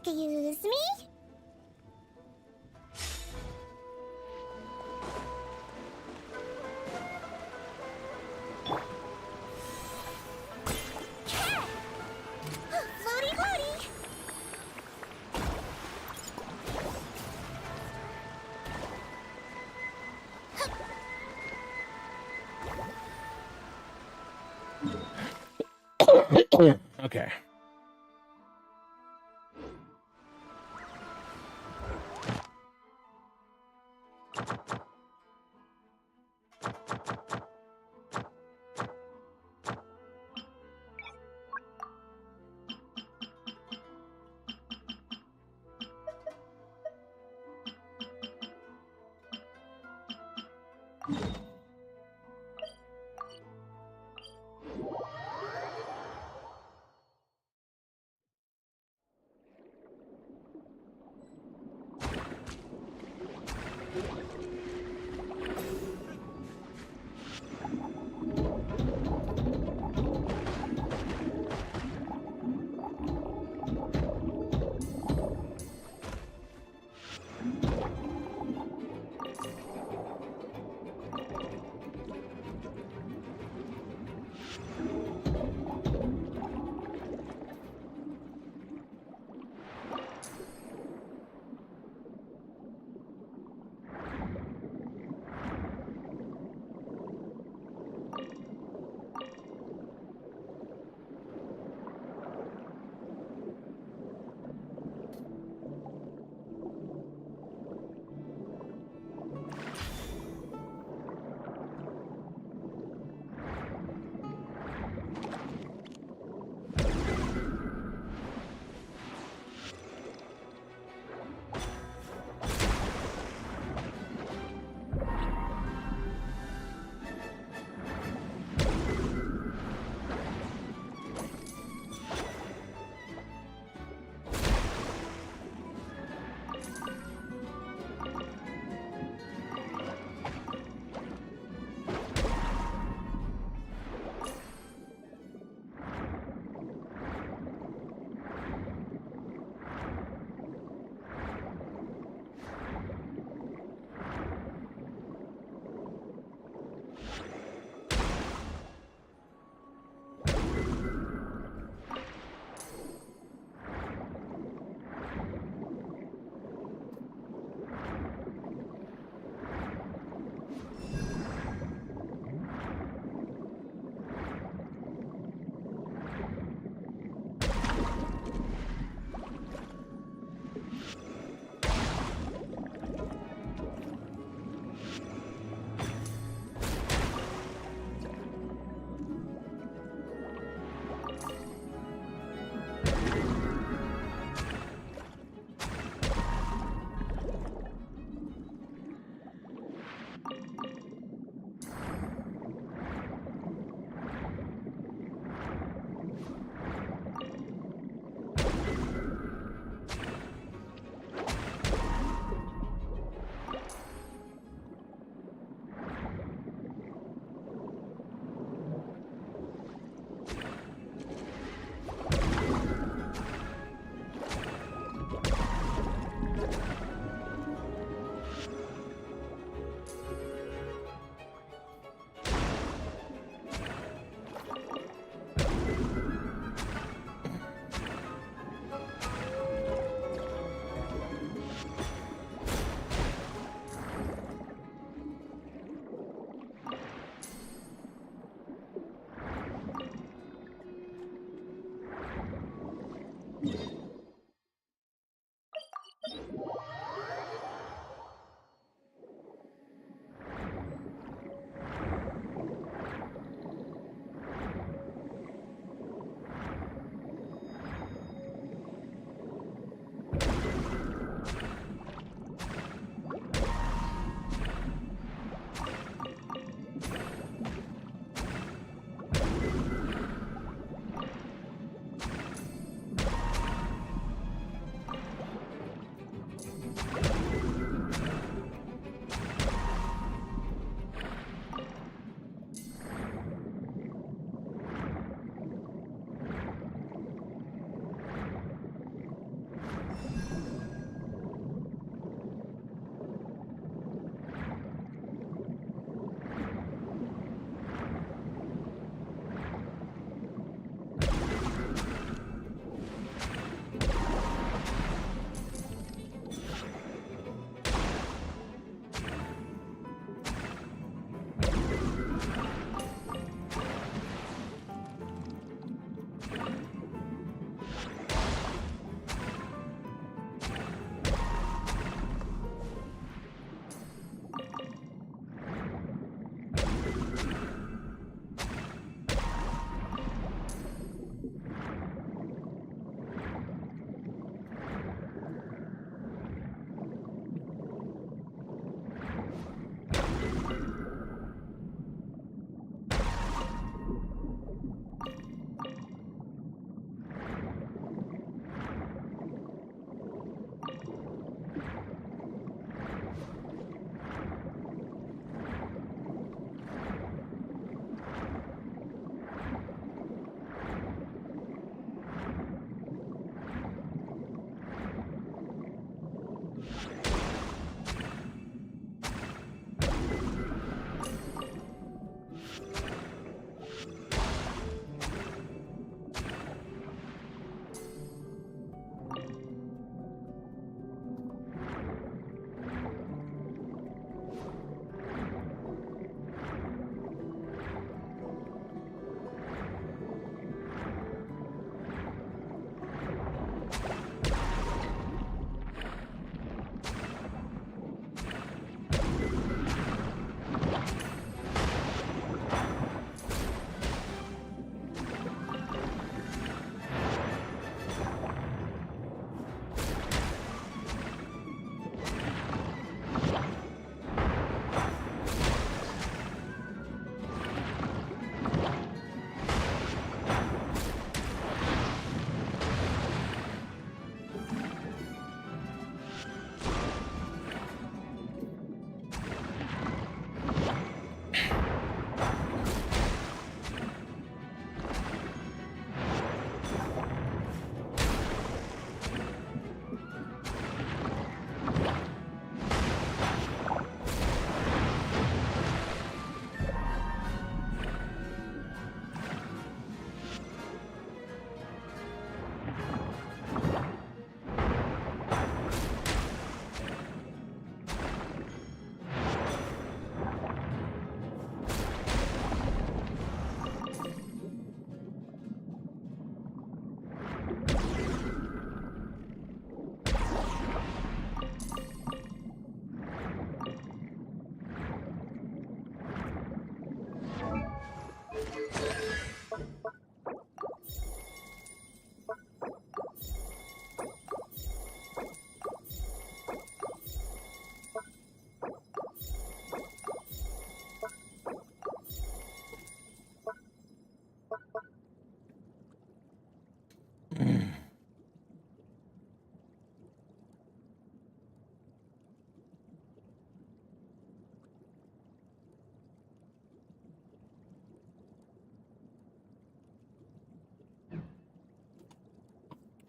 Excuse me? Floaty, floaty! Okay.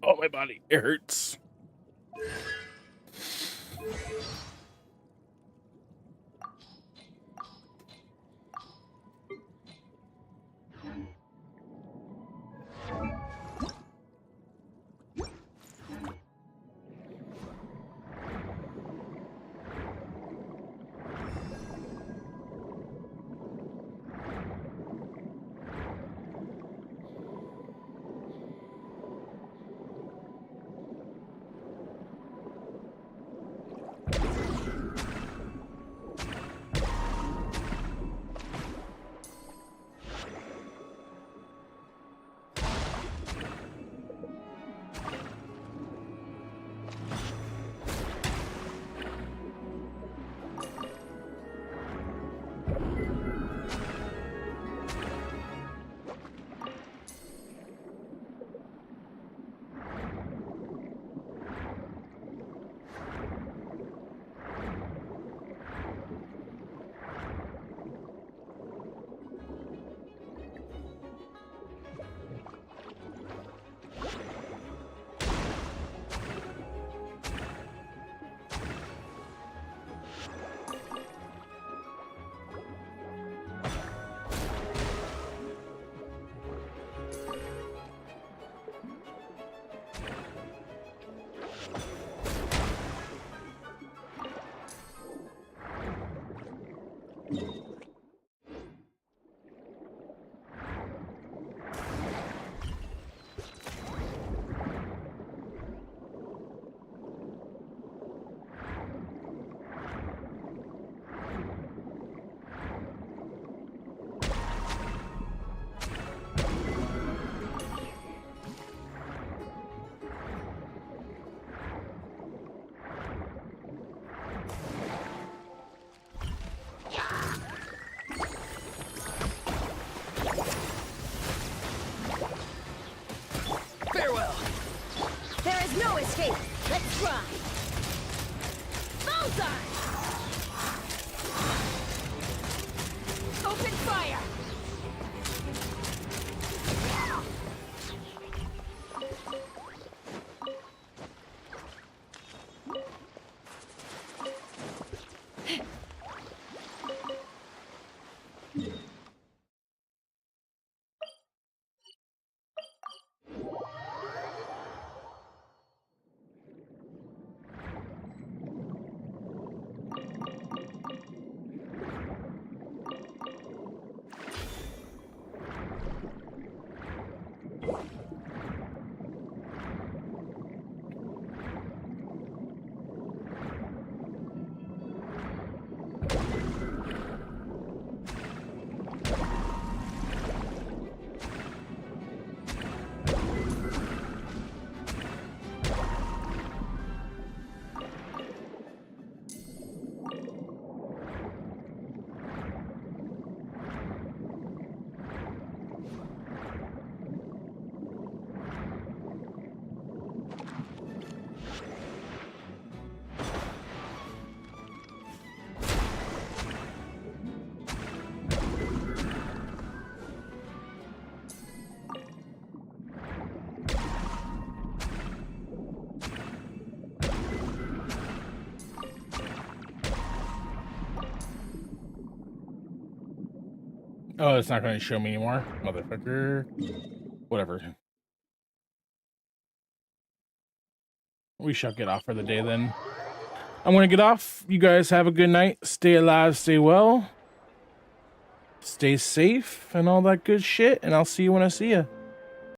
Oh, my body. It hurts. Oh, it's not going to show me anymore, motherfucker. Whatever. We shall get off for the day then. I'm going to get off. You guys have a good night. Stay alive, stay well. Stay safe and all that good shit. And I'll see you when I see you.